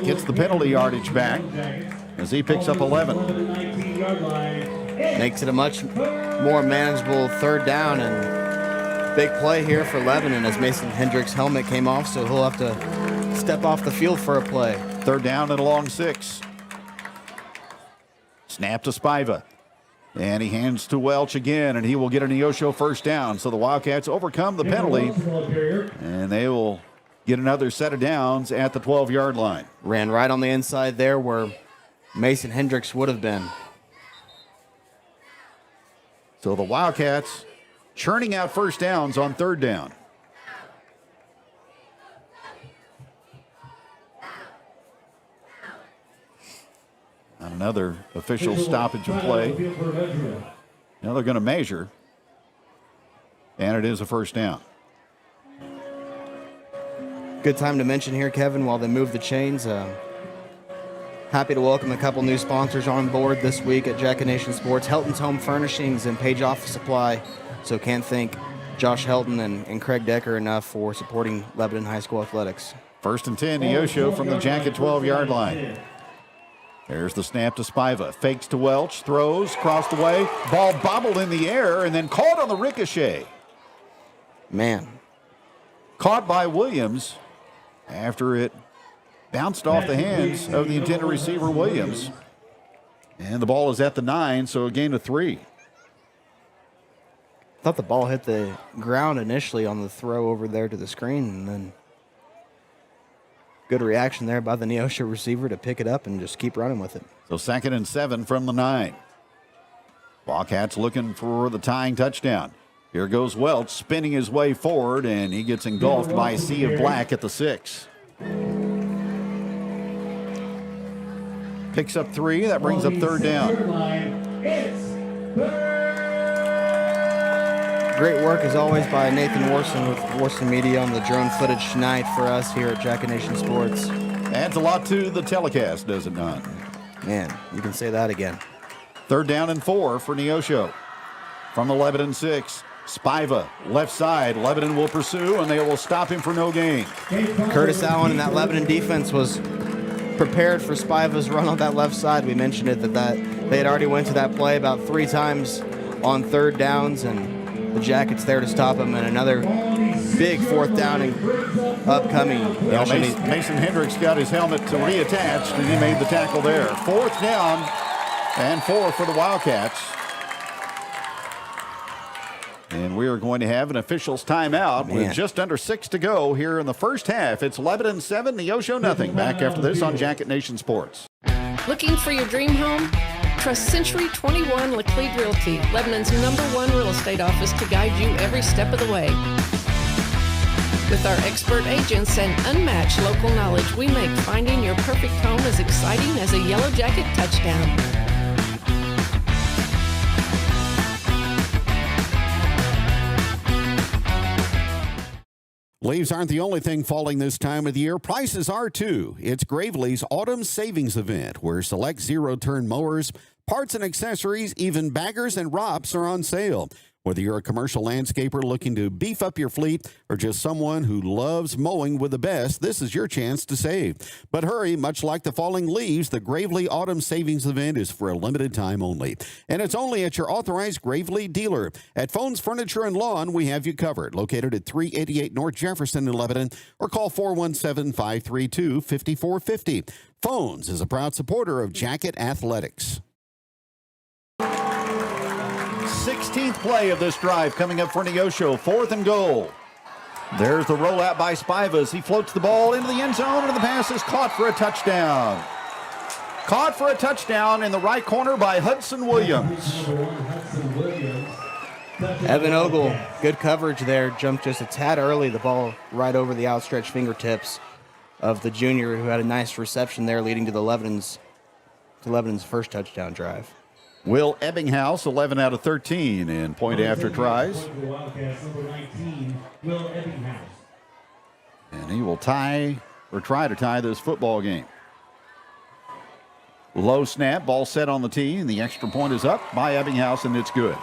gets the penalty yardage back as he picks up 11. Makes it a much more manageable third down, and big play here for Lebanon as Mason Hendricks' helmet came off, so he'll have to step off the field for a play. Third down and a long 6. Snap to Spiva. And he hands to Welch again, and he will get a Neosho first down. So the Wildcats overcome the penalty, and they will get another set of downs at the 12-yard line. Ran right on the inside there where Mason Hendricks would have been. So the Wildcats churning out first downs on third down. Another official stoppage of play. Now they're going to measure, and it is a first down. Good time to mention here, Kevin, while they move the chains. Happy to welcome a couple new sponsors on board this week at Jack Nation Sports. Helton's Home Furnishings and Page Office Supply. So can't thank Josh Helton and Craig Decker enough for supporting Lebanon High School athletics. First and 10, Neosho from the Jacket 12-yard line. There's the snap to Spiva. Fakes to Welch, throws, crossed away. Ball bobbled in the air and then caught on the ricochet. Man. Caught by Williams after it bounced off the hands of the intended receiver, Williams. And the ball is at the 9, so a gain of 3. Thought the ball hit the ground initially on the throw over there to the screen, and then good reaction there by the Neosho receiver to pick it up and just keep running with it. So second and 7 from the 9. Wildcats looking for the tying touchdown. Here goes Welch spinning his way forward, and he gets engulfed by a sea of black at the 6. Picks up 3. That brings up third down. Great work, as always, by Nathan Warson with Warson Media on the drone footage tonight for us here at Jacket Nation Sports. Adds a lot to the telecast, does it not? Man, you can say that again. Third down and 4 for Neosho. From the Lebanon 6, Spiva, left side. Lebanon will pursue, and they will stop him for no gain. Curtis Allen and that Lebanon defense was prepared for Spiva's run on that left side. We mentioned it that they had already went to that play about 3 times on third downs, and the Jackets there to stop him, and another big fourth down and upcoming. Well, Mason Hendricks got his helmet reattached, and he made the tackle there. Fourth down and 4 for the Wildcats. And we are going to have an officials timeout with just under 6 to go here in the first half. It's Lebanon 7, Neosho nothing. Back after this on Jacket Nation Sports. Looking for your dream home? Trust Century 21 Laclede Realty, Lebanon's #1 real estate office, to guide you every step of the way. With our expert agents and unmatched local knowledge, we make finding your perfect home as exciting as a Yellow Jacket touchdown. Leaves aren't the only thing falling this time of the year. Prices are too. It's Gravely's Autumn Savings Event, where select zero-turn mowers, parts and accessories, even baggers and rops are on sale. Whether you're a commercial landscaper looking to beef up your fleet or just someone who loves mowing with the best, this is your chance to save. But hurry, much like the falling leaves, the Gravely Autumn Savings Event is for a limited time only. And it's only at your authorized Gravely dealer. At Phones Furniture and Lawn, we have you covered. Located at 388 North Jefferson in Lebanon, or call 417-532-5450. Phones is a proud supporter of Jacket Athletics. 16th play of this drive coming up for Neosho. 4th and goal. There's the rollout by Spiva as he floats the ball into the end zone, and the pass is caught for a touchdown. Caught for a touchdown in the right corner by Hudson Williams. Evan Ogle, good coverage there. Jumped just a tad early. The ball right over the outstretched fingertips of the junior, who had a nice reception there, leading to Lebanon's first touchdown drive. Will Ebbinghaus, 11 out of 13 in point after tries. And he will tie or try to tie this football game. Low snap, ball set on the tee, and the extra point is up by Ebbinghaus, and it's good.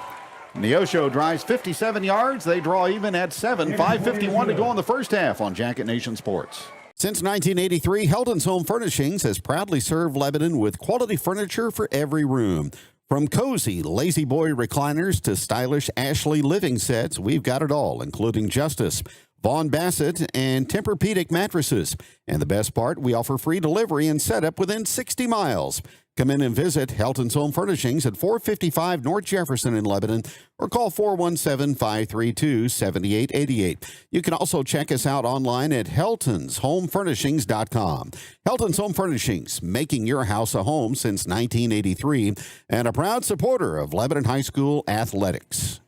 Neosho drives 57 yards. They draw even at 7. 5:51 to go in the first half on Jacket Nation Sports. Since 1983, Helton's Home Furnishings has proudly served Lebanon with quality furniture for every room. From cozy Lazy Boy recliners to stylish Ashley living sets, we've got it all, including Justice, Vaughn Bassett, and Tempur-Pedic mattresses. And the best part, we offer free delivery and setup within 60 miles. Come in and visit Helton's Home Furnishings at 455 North Jefferson in Lebanon, or call 417-532-7888. You can also check us out online at heltonshomefurnishings.com. Helton's Home Furnishings, making your house a home since 1983, and a proud supporter of Lebanon High School athletics.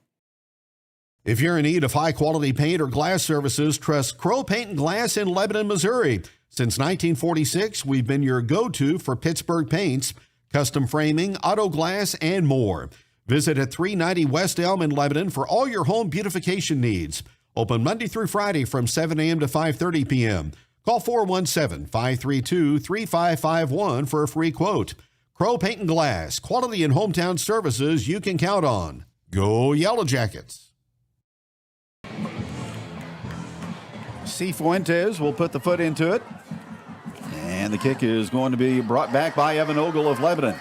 If you're in need of high-quality paint or glass services, trust Crow Paint and Glass in Lebanon, Missouri. Since 1946, we've been your go-to for Pittsburgh paints, custom framing, auto glass, and more. Visit at 390 West Elm in Lebanon for all your home beautification needs. Open Monday through Friday from 7 a.m. to 5:30 p.m. Call 417-532-3551 for a free quote. Crow Paint and Glass, quality and hometown services you can count on. Go Yellow Jackets! Cifuentes will put the foot into it. And the kick is going to be brought back by Evan Ogle of Lebanon.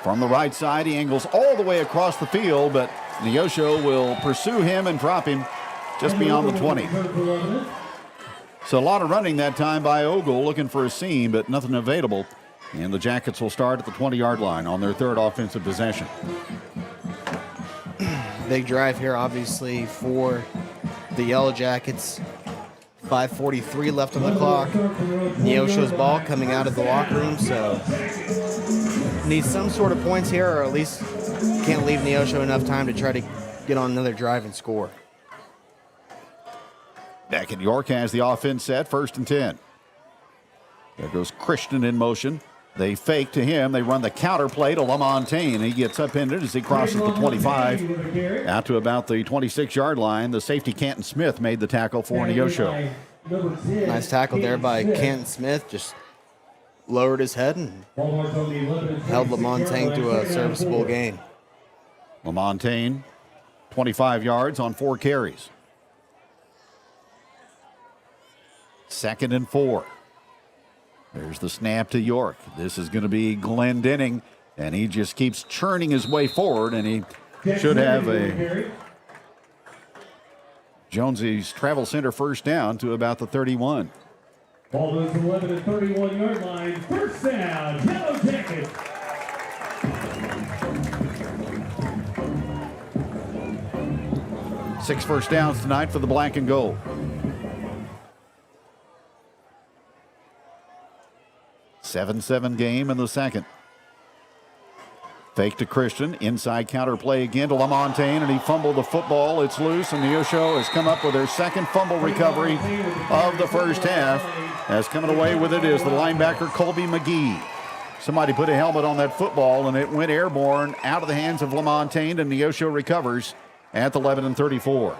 From the right side, he angles all the way across the field, but Neosho will pursue him and drop him just beyond the 20. So a lot of running that time by Ogle, looking for a seam, but nothing available. And the Jackets will start at the 20-yard line on their third offensive possession. Big drive here, obviously, for the Yellow Jackets. 5:43 left on the clock. Neosho's ball coming out of the locker room, so needs some sort of points here, or at least can't leave Neosho enough time to try to get on another drive and score. Back at York has the offense set, 1st and 10. There goes Christian in motion. They fake to him. They run the counter play to LaMontagne. He gets upended as he crosses the 25 out to about the 26-yard line. The safety, Canton Smith, made the tackle for Neosho. Nice tackle there by Canton Smith. Just lowered his head and held LaMontagne to a serviceable gain. LaMontagne, 25 yards on 4 carries. 2nd and 4. There's the snap to York. This is going to be Glendenning, and he just keeps churning his way forward, and he should have a Jonesy's Travel Center first down to about the 31. Ball moves 11 and 31-yard line. First down, Yellow Jackets. Six first downs tonight for the black and gold. Seven game in the second. Fake to Christian. Inside counter play again to LaMontagne, and he fumbled the football. It's loose, and Neosho has come up with their second fumble recovery of the first half. As coming away with it is the linebacker Colby McGee. Somebody put a helmet on that football, and it went airborne out of the hands of LaMontagne, and Neosho recovers at the 11 and 34.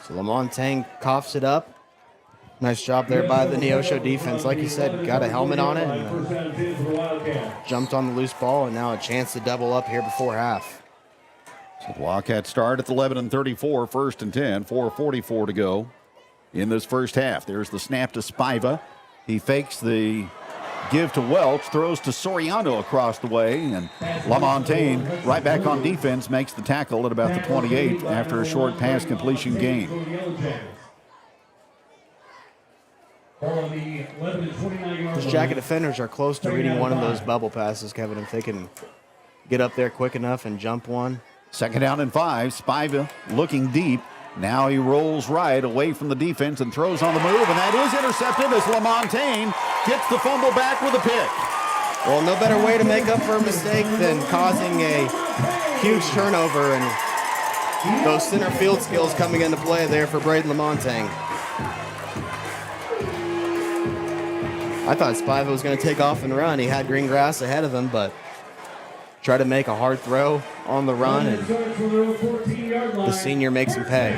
So LaMontagne coughs it up. Nice job there by the Neosho defense. Like you said, got a helmet on it and jumped on the loose ball, and now a chance to double up here before half. So the Wildcats start at the 11 and 34, 1st and 10, 4:44 to go in this first half. There's the snap to Spiva. He fakes the give to Welch, throws to Soriano across the way, and LaMontagne right back on defense makes the tackle at about the 28 after a short pass completion gain. Those Jacket defenders are close to reading one of those bubble passes, Kevin, if they can get up there quick enough and jump one. 2nd down and 5. Spiva looking deep. Now he rolls right away from the defense and throws on the move, and that is intercepted as LaMontagne gets the fumble back with a pick. Well, no better way to make up for a mistake than causing a huge turnover, and those center field skills coming into play there for Braden LaMontagne. I thought Spiva was going to take off and run. He had green grass ahead of him, but tried to make a hard throw on the run, and the senior makes him pay.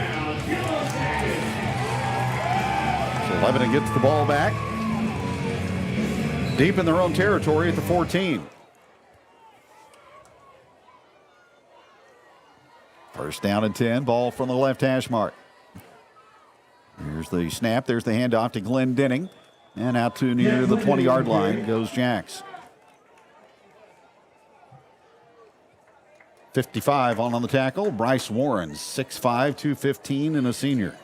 So Lebanon gets the ball back deep in their own territory at the 14. First down and 10, ball from the left hash mark. Here's the snap, there's the handoff to Glendenning, and out to near the 20-yard line goes Jacks. 55 on the tackle. Bryce Warren, 6'5", 215, and a senior.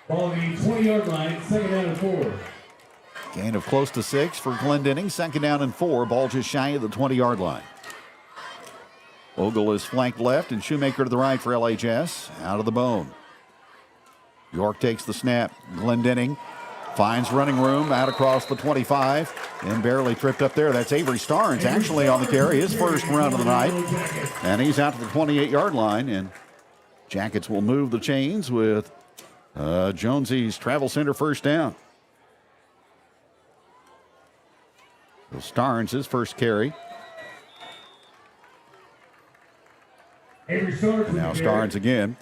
Ball on the 20-yard line, 2nd down and 4. Gain of close to 6 for Glendenning. 2nd down and 4. Ball just shy of the 20-yard line. Ogle is flanked left and Shoemaker to the right for LHS. Out of the bone. York takes the snap. Glendenning finds running room out across the 25 and barely tripped up there. That's Avery Starnes actually on the carry, his first run of the night. And he's out to the 28-yard line, and Jackets will move the chains with Jonesy's Travel Center first down. So Starnes, his first carry. Now Starnes again,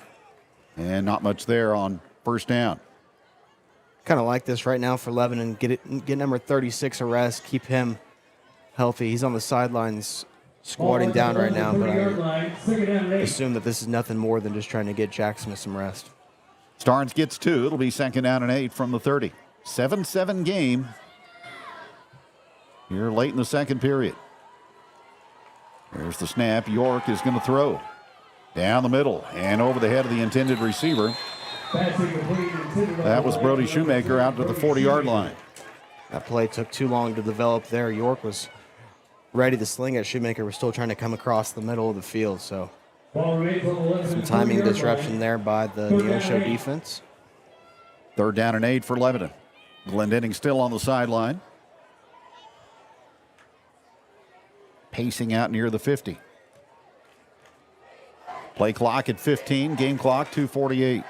and not much there on first down. Kind of like this right now for Lebanon. Get number 36 a rest, keep him healthy. He's on the sidelines squatting down right now, but I assume that this is nothing more than just trying to get Jack Smith some rest. Starnes gets 2. It'll be 2nd down and 8 from the 30. 7-7 game here late in the second period. There's the snap. York is going to throw. Down the middle and over the head of the intended receiver. That was Brody Shoemaker out to the 40-yard line. That play took too long to develop there. York was ready to sling it. Shoemaker was still trying to come across the middle of the field. So some timing disruption there by the Neosho defense. 3rd down and 8 for Lebanon. Glendenning still on the sideline. Pacing out near the 50. Play clock at 15, game clock 2:48.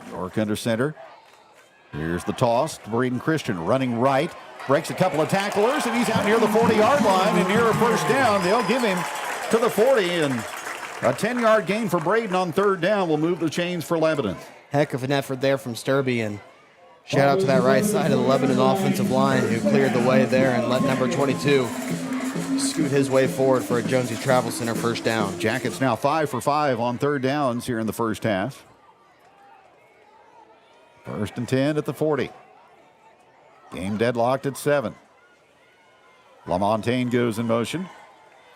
York under center. Here's the toss to Braden Christian, running right. Breaks a couple of tacklers, and he's out near the 40-yard line and near a first down. They'll give him to the 40, and a 10-yard gain for Braden on third down will move the chains for Lebanon. Heck of an effort there from Sturby, and shout out to that right side of the Lebanon offensive line who cleared the way there and let number 22 scoot his way forward for a Jonesy Travel Center first down. Jackets now 5 for 5 on third downs here in the first half. First and 10 at the 40. Game deadlocked at 7. LaMontagne goes in motion.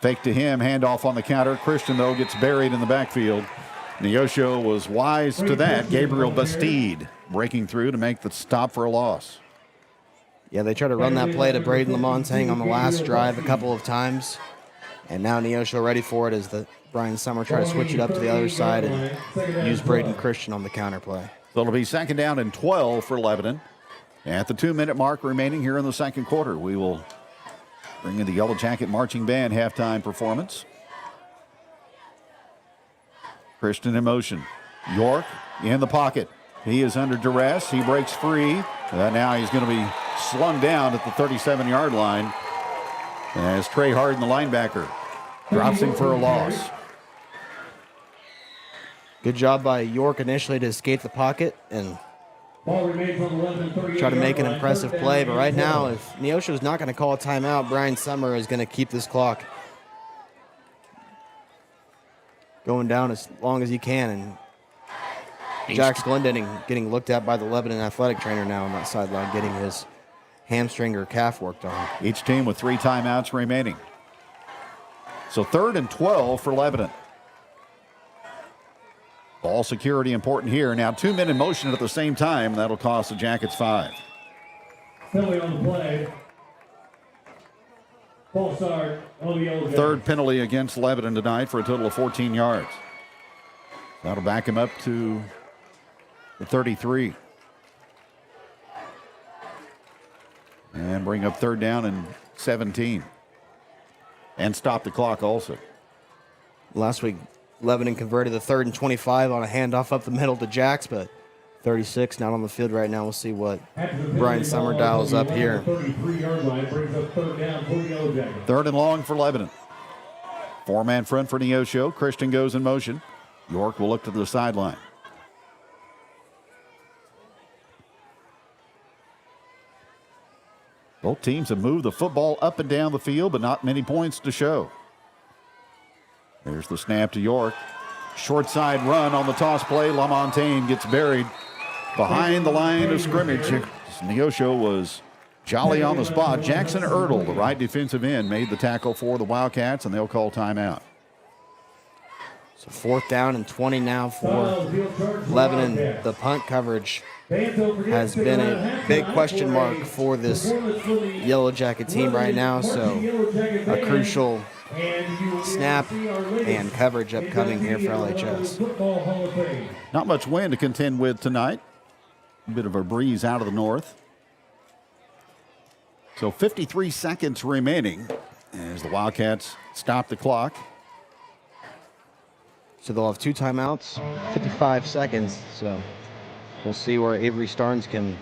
Fake to him, handoff on the counter. Christian, though, gets buried in the backfield. Neosho was wise to that. Gabriel Bastide breaking through to make the stop for a loss. Yeah, they tried to run that play to Braden LaMontagne on the last drive a couple of times. And now Neosho ready for it as the Brian Summer try to switch it up to the other side and use Braden Christian on the counter play. So it'll be second down and 12 for Lebanon. At the 2-minute mark remaining here in the second quarter, we will bring in the Yellow Jacket Marching Band halftime performance. Christian in motion. York in the pocket. He is under duress. He breaks free. Now he's going to be slung down at the 37-yard line as Trey Harden, the linebacker, drops him for a loss. Good job by York initially to escape the pocket and try to make an impressive play. But right now, if Neosho is not going to call a timeout, Brian Summer is going to keep this clock going down as long as he can. And Jax Glendenning getting looked at by the Lebanon athletic trainer now on that sideline, getting his hamstring or calf worked on. Each team with 3 timeouts remaining. So third and 12 for Lebanon. Ball security important here. Now 2 men in motion at the same time. That'll cost the Jackets 5. Penalty on the play. False start on the Yellow Jackets. Third penalty against Lebanon tonight for a total of 14 yards. That'll back him up to the 33. And bring up third down and 17. And stop the clock also. Last week, Lebanon converted the 3rd and 25 on a handoff up the middle to Jax, but 36 not on the field right now. We'll see what Brian Summer dials up here. 33-yard line brings up third down for the Yellow Jackets. Third and long for Lebanon. 4-man front for Neosho. Christian goes in motion. York will look to the sideline. Both teams have moved the football up and down the field, but not many points to show. There's the snap to York. Short side run on the toss play. LaMontagne gets buried behind the line of scrimmage. Neosho was jolly on the spot. Jackson Ertl, the right defensive end, made the tackle for the Wildcats, and they'll call timeout. So 4th down and 20 now for Lebanon. The punt coverage has been a big question mark for this Yellow Jacket team right now, so a crucial snap and coverage upcoming here for LHS. Not much wind to contend with tonight. A bit of a breeze out of the north. So 53 seconds remaining as the Wildcats stop the clock. So they'll have 2 timeouts, 55 seconds. So we'll see where Avery Starnes can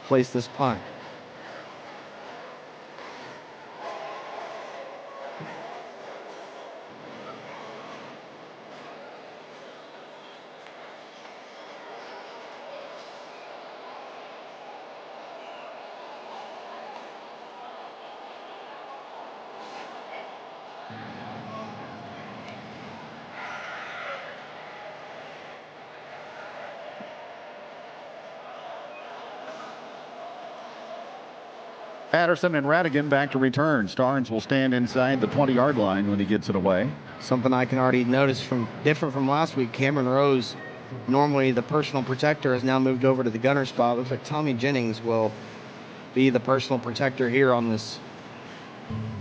place this punt. Patterson and Radigan back to return. Starnes will stand inside the 20-yard line when he gets it away. Something I can already notice different from last week. Cameron Rose, normally the personal protector, has now moved over to the gunner spot. Looks like Tommy Jennings will be the personal protector here on this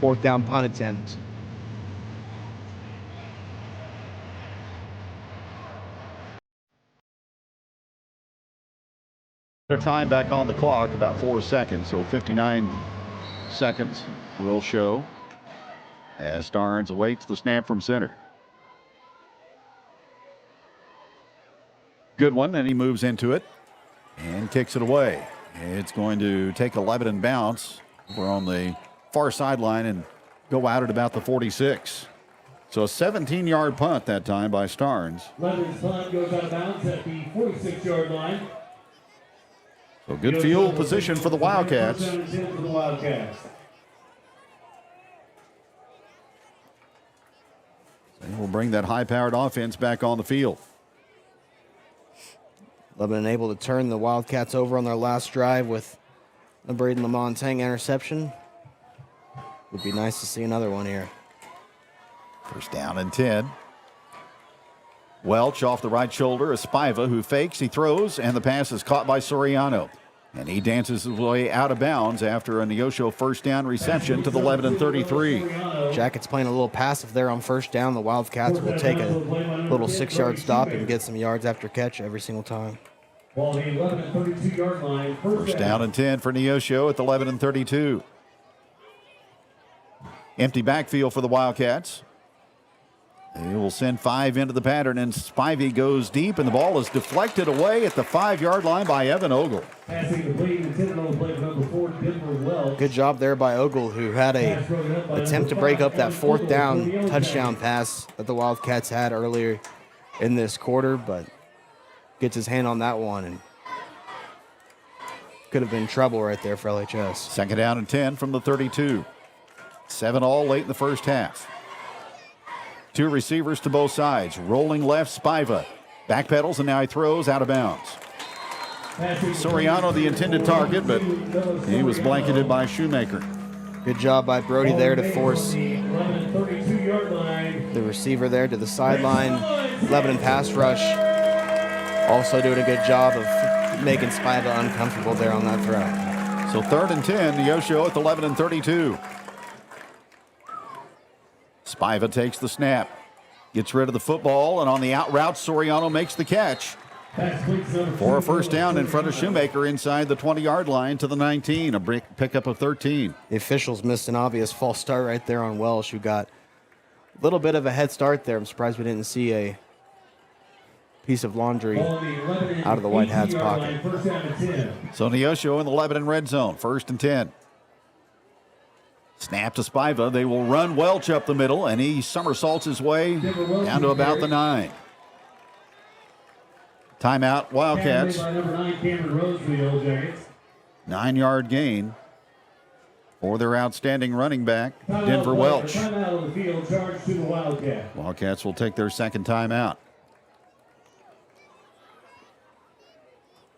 4th down punt attempt. Their time back on the clock, about 4 seconds, so 59 seconds will show as Starnes awaits the snap from center. Good one, and he moves into it and kicks it away. It's going to take a Lebanon bounce. We're on the far sideline and go out at about the 46. So a 17-yard punt that time by Starnes. Lebanon's punt goes out of bounds at the 46-yard line. So good field position for the Wildcats. First down and 10 for the Wildcats. They will bring that high-powered offense back on the field. Lebanon able to turn the Wildcats over on their last drive with a Braden Lamontang interception. Would be nice to see another one here. First down and 10. Welch off the right shoulder. Espaiva, who fakes, he throws, and the pass is caught by Soriano. And he dances his way out of bounds after a Neosho first down reception to the Lebanon 33. Jackets playing a little passive there on first down. The Wildcats will take a little 6-yard stop and get some yards after catch every single time. Ball the Lebanon 32-yard line. First down and 10 for Neosho at the Lebanon 32. Empty backfield for the Wildcats. They will send 5 into the pattern, and Spivey goes deep, and the ball is deflected away at the 5-yard line by Evan Ogle. Good job there by Ogle, who had a attempt to break up that fourth down touchdown pass that the Wildcats had earlier in this quarter, but gets his hand on that one, and could have been trouble right there for LHS. Second down and 10 from the 32. 7 all late in the first half. 2 receivers to both sides. Rolling left, Spaiva. Backpedals, and now he throws out of bounds. Soriano the intended target, but he was blanketed by Shoemaker. Good job by Brody there to force the receiver there to the sideline. Lebanon pass rush also doing a good job of making Spaiva uncomfortable there on that throw. So third and 10, Neosho at the Lebanon 32. Spaiva takes the snap, gets rid of the football, and on the out route, Soriano makes the catch for a first down in front of Shoemaker inside the 20-yard line to the 19, a pickup of 13. The officials missed an obvious false start right there on Welsh, who got a little bit of a head start there. I'm surprised we didn't see a piece of laundry out of the White Hats' pocket. So Neosho in the Lebanon red zone, first and 10. Snap to Spaiva. They will run Welch up the middle, and he somersaults his way down to about the 9. Timeout, Wildcats. 9-yard gain for their outstanding running back, Denver Welch. Wildcats will take their second timeout.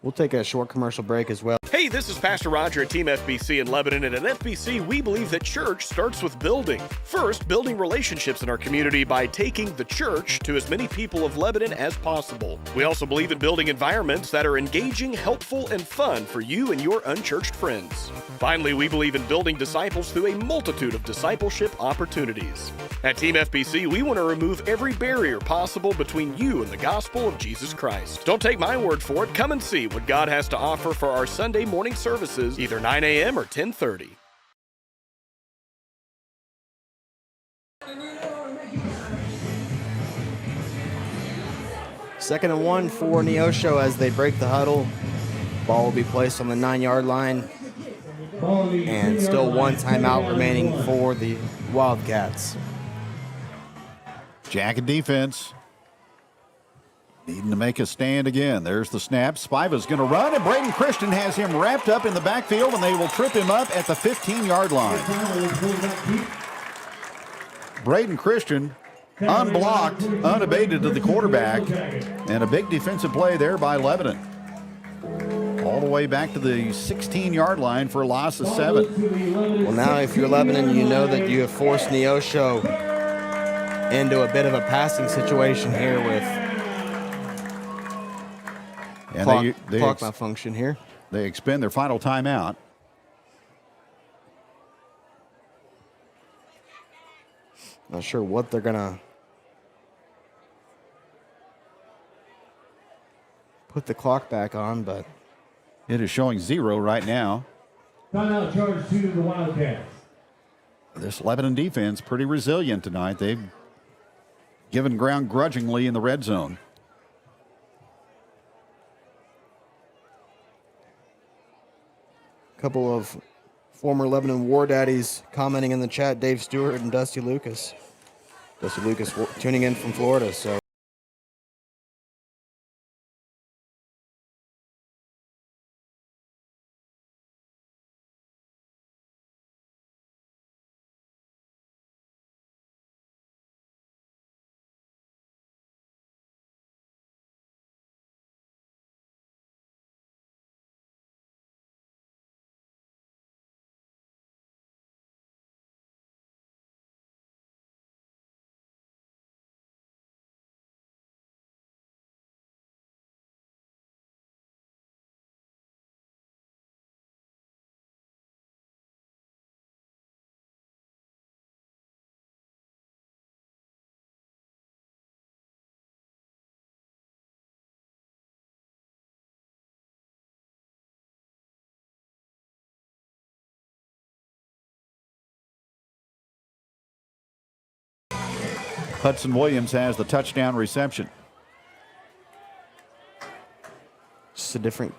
We'll take a short commercial break as well. Hey, this is Pastor Roger at Team FBC in Lebanon, and at FBC, we believe that church starts with building. First, building relationships in our community by taking the church to as many people of Lebanon as possible. We also believe in building environments that are engaging, helpful, and fun for you and your unchurched friends. Finally, we believe in building disciples through a multitude of discipleship opportunities. At Team FBC, we want to remove every barrier possible between you and the gospel of Jesus Christ. Don't take my word for it. Come and see what God has to offer for our Sunday morning services, either 9 a.m. or 10:30. Second and 1 for Neosho as they break the huddle. Ball will be placed on the 9-yard line. And still one timeout remaining for the Wildcats. Jacket defense needing to make a stand again. There's the snap. Spaiva's going to run, and Braden Christian has him wrapped up in the backfield, and they will trip him up at the 15-yard line. Braden Christian unblocked, unabated to the quarterback, and a big defensive play there by Lebanon. All the way back to the 16-yard line for a loss of 7. Well, now if you're Lebanon, you know that you have forced Neosho into a bit of a passing situation here with clock malfunction here. They expend their final timeout. Not sure what they're going to put the clock back on, but It is showing 0 right now. Timeout charge to the Wildcats. This Lebanon defense pretty resilient tonight. They've given ground grudgingly in the red zone. A couple of former Lebanon War Daddies commenting in the chat, Dave Stewart and Dusty Lucas. Dusty Lucas tuning in from Florida, so. Hudson Williams has the touchdown reception. Just a different.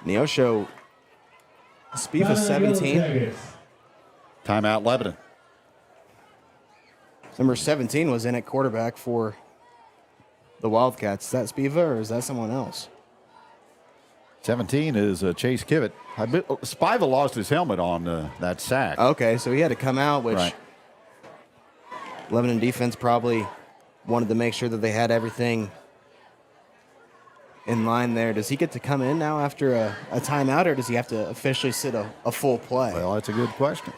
Neosho. Spiva 17. Timeout Lebanon. Number 17 was in at quarterback for the Wildcats. Is that Spiva or is that someone else? 17 is Chase Kivett. Spiva lost his helmet on that sack. Okay, so he had to come out, which right. Lebanon defense probably wanted to make sure that they had everything in line there. Does he get to come in now after a timeout, or does he have to officially sit a full play? Well, that's a good question.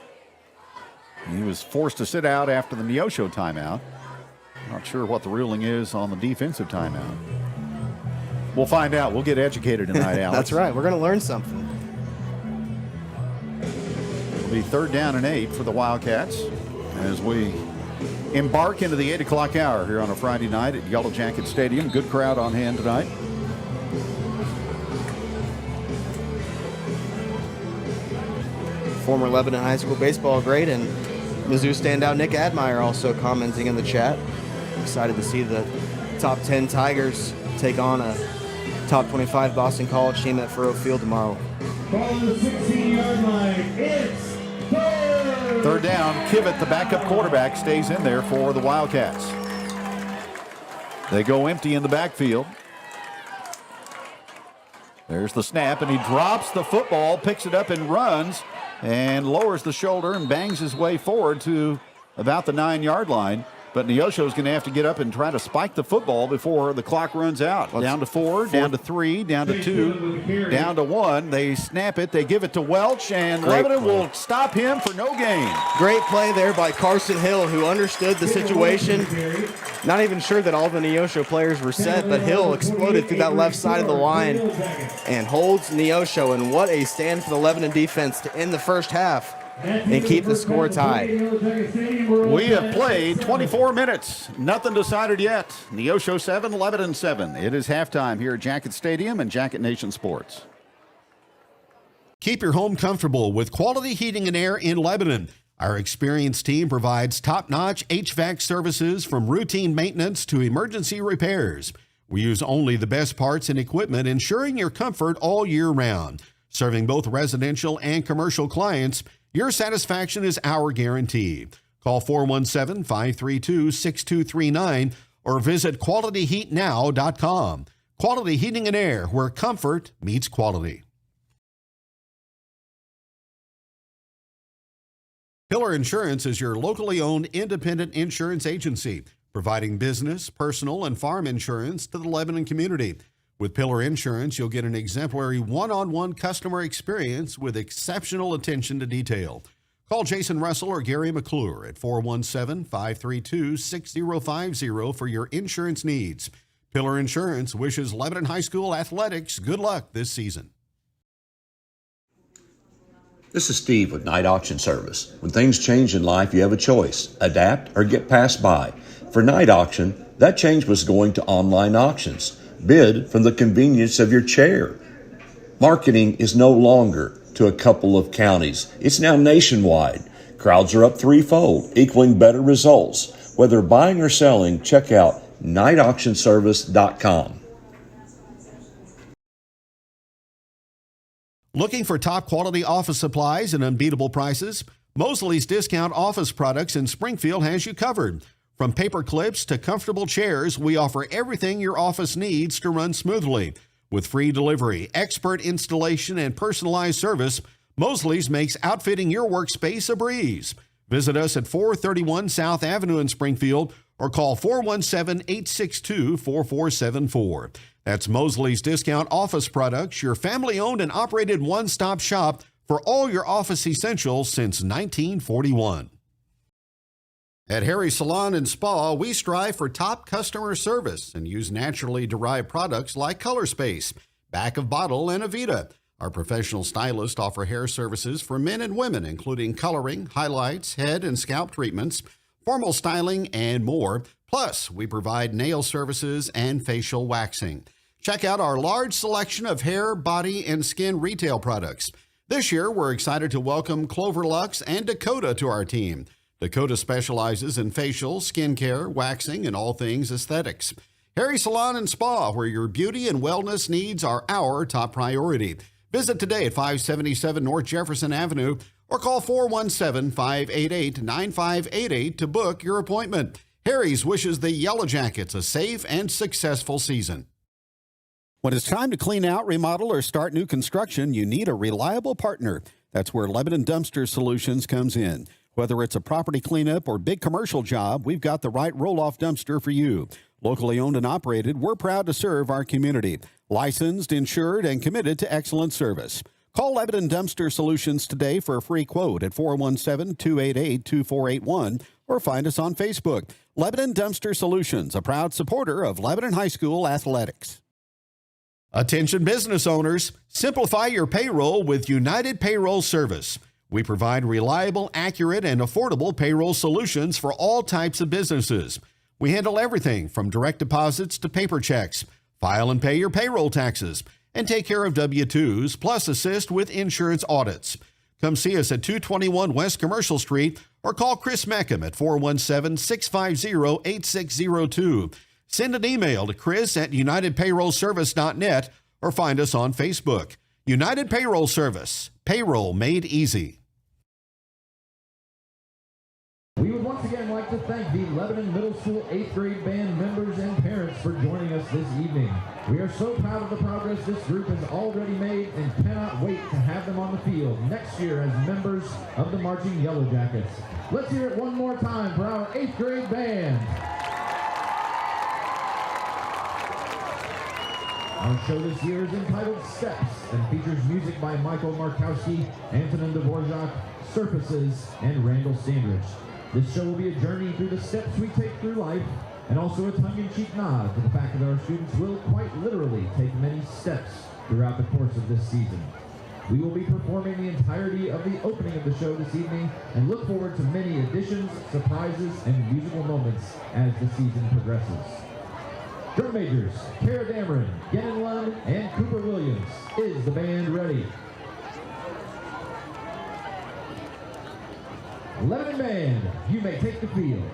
He was forced to sit out after the Neosho timeout. Not sure what the ruling is on the defensive timeout. We'll find out. We'll get educated tonight, Alex. That's right. We're going to learn something. It'll be 3rd down and 8 for the Wildcats as we embark into the 8 o'clock hour here on a Friday night at Yellow Jacket Stadium. Good crowd on hand tonight. Former Lebanon High School baseball great and Mizzou standout Nick Admire also commenting in the chat. Excited to see the top 10 Tigers take on a top 25 Boston College team at Furrow Field tomorrow. Ball the 16-yard line. It's 3rd down. Kivett, the backup quarterback, stays in there for the Wildcats. They go empty in the backfield. There's the snap, and he drops the football, picks it up and runs, and lowers the shoulder and bangs his way forward to about the 9-yard line. But Neosho's going to have to get up and try to spike the football before the clock runs out. Down to 4, down to 3, down to 2, down to 1. They snap it. They give it to Welch, and Lebanon will stop him for no gain. Great play there by Carson Hill, who understood the situation. Not even sure that all the Neosho players were set, but Hill exploded through that left side of the line and holds Neosho. And what a stand for the Lebanon defense to end the first half and keep the score tied. We have played 24 minutes. Nothing decided yet. Neosho 7, Lebanon 7. It is halftime here at Jacket Stadium and Jacket Nation Sports. Keep your home comfortable with Quality Heating and Air in Lebanon. Our experienced team provides top-notch HVAC services from routine maintenance to emergency repairs. We use only the best parts and equipment, ensuring your comfort all year round. Serving both residential and commercial clients, your satisfaction is our guarantee. Call 417-532-6239 or visit qualityheatnow.com. Quality Heating and Air, where comfort meets quality. Pillar Insurance is your locally owned independent insurance agency, providing business, personal, and farm insurance to the Lebanon community. With Pillar Insurance, you'll get an exemplary one-on-one customer experience with exceptional attention to detail. Call Jason Russell or Gary McClure at 417-532-6050 for your insurance needs. Pillar Insurance wishes Lebanon High School athletics good luck this season. This is Steve with Night Auction Service. When things change in life, you have a choice: adapt or get passed by. For Night Auction, That change was going to online auctions. Bid from the convenience of your chair. Marketing is no longer to a couple of counties. It's now nationwide. Crowds are up threefold, equaling better results. Whether buying or selling, check out nightauctionservice.com. Looking for top quality office supplies and unbeatable prices? Mosley's Discount Office Products in Springfield has you covered. From paper clips to comfortable chairs, we offer everything your office needs to run smoothly. With free delivery, expert installation, and personalized service, Mosley's makes outfitting your workspace a breeze. Visit us at 431 South Avenue in Springfield or call 417-862-4474. That's Mosley's Discount Office Products, your family-owned and operated one-stop shop for all your office essentials since 1941. At Harry's Salon and Spa, we strive for top customer service and use naturally derived products like Color Space, Back of Bottle, and Avita. Our professional stylists offer hair services for men and women, including coloring, highlights, head and scalp treatments, formal styling, and more. Plus, we provide nail services and facial waxing. Check out our large selection of hair, body, and skin retail products. This year, we're excited to welcome Clover Lux and Dakota to our team. Dakota specializes in facial, skincare, waxing, and all things aesthetics. Harry Salon and Spa, where your beauty and wellness needs are our top priority. Visit today at 577 North Jefferson Avenue or call 417-588-9588 to book your appointment. Harry's wishes the Yellow Jackets a safe and successful season. When it's time to clean out, remodel, or start new construction, you need a reliable partner. That's where Lebanon Dumpster Solutions comes in. Whether it's a property cleanup or big commercial job, we've got the right roll-off dumpster for you. Locally owned and operated, we're proud to serve our community. Licensed, insured, and committed to excellent service. Call Lebanon Dumpster Solutions today for a free quote at 417-288-2481 or find us on Facebook. Lebanon Dumpster Solutions, a proud supporter of Lebanon High School athletics. Attention business owners, simplify your payroll with United Payroll Service. We provide reliable, accurate, and affordable payroll solutions for all types of businesses. We handle everything from direct deposits to paper checks, file and pay your payroll taxes, and take care of W-2s, plus assist with insurance audits. Come see us at 221 West Commercial Street or call Chris Meckham at 417-650-8602. Send an email to chris@unitedpayrollservice.net or find us on Facebook. United Payroll Service, payroll made easy. We would once again like to thank the Lebanon Middle School 8th grade band members and parents for joining us this evening. We are so proud of the progress this group has already made and cannot wait to have them on the field next year as members of the Marching Yellow Jackets. Let's hear it one more time for our 8th grade band. Our show this year is entitled Steps and features music by Michael Markowski, Antonin Dvorak, Surfaces, and Randall Sandridge. This show will be a journey through the steps we take through life, and also a tongue-in-cheek nod to the fact that our students will quite literally take many steps throughout the course of this season. We will be performing the entirety of the opening of the show this evening and look forward to many additions, surprises, and musical moments as the season progresses. Drum majors, Kara Dameron, Gannon Lund, and Cooper Williams. Is the band ready? Lebanon Band, you may take the field.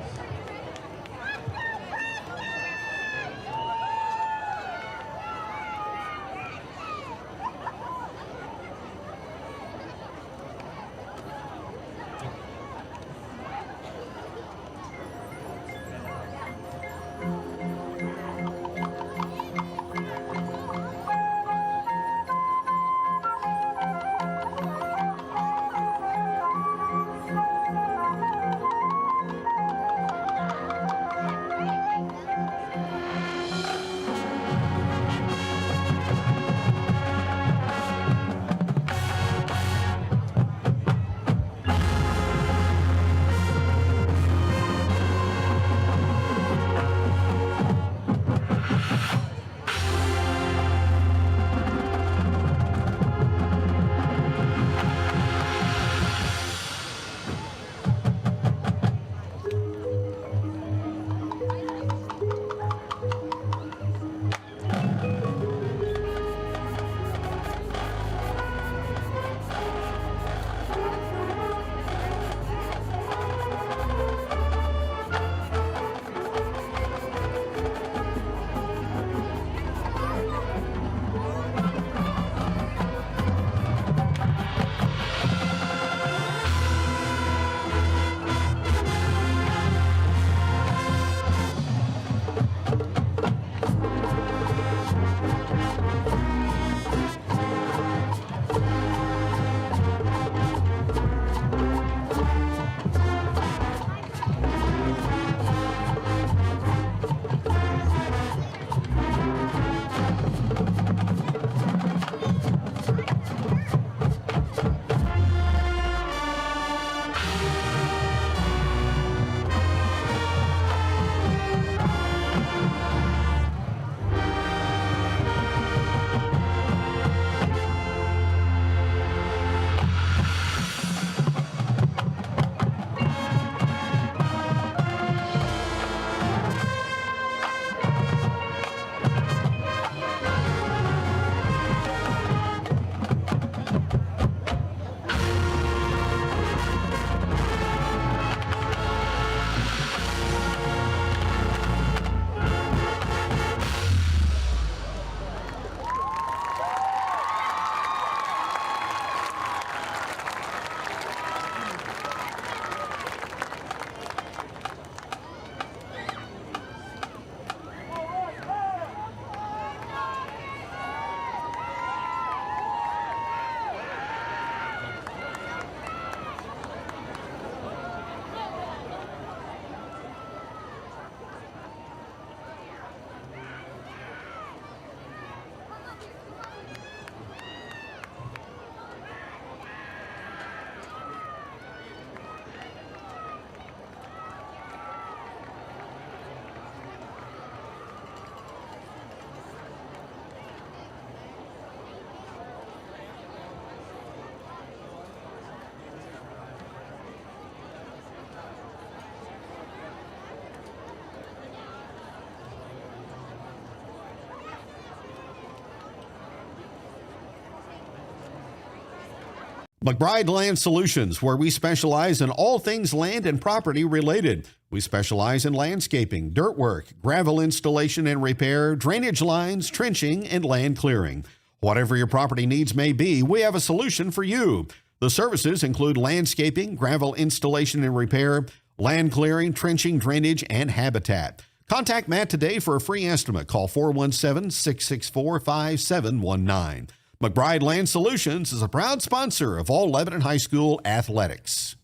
McBride Land Solutions, where we specialize in all things land and property related. We specialize in landscaping, dirt work, gravel installation and repair, drainage lines, trenching, and land clearing. Whatever your property needs may be, we have a solution for you. The services include landscaping, gravel installation and repair, land clearing, trenching, drainage, and habitat. Contact Matt today for a free estimate. Call 417-664-5719. McBride Land Solutions is a proud sponsor of all Lebanon High School athletics.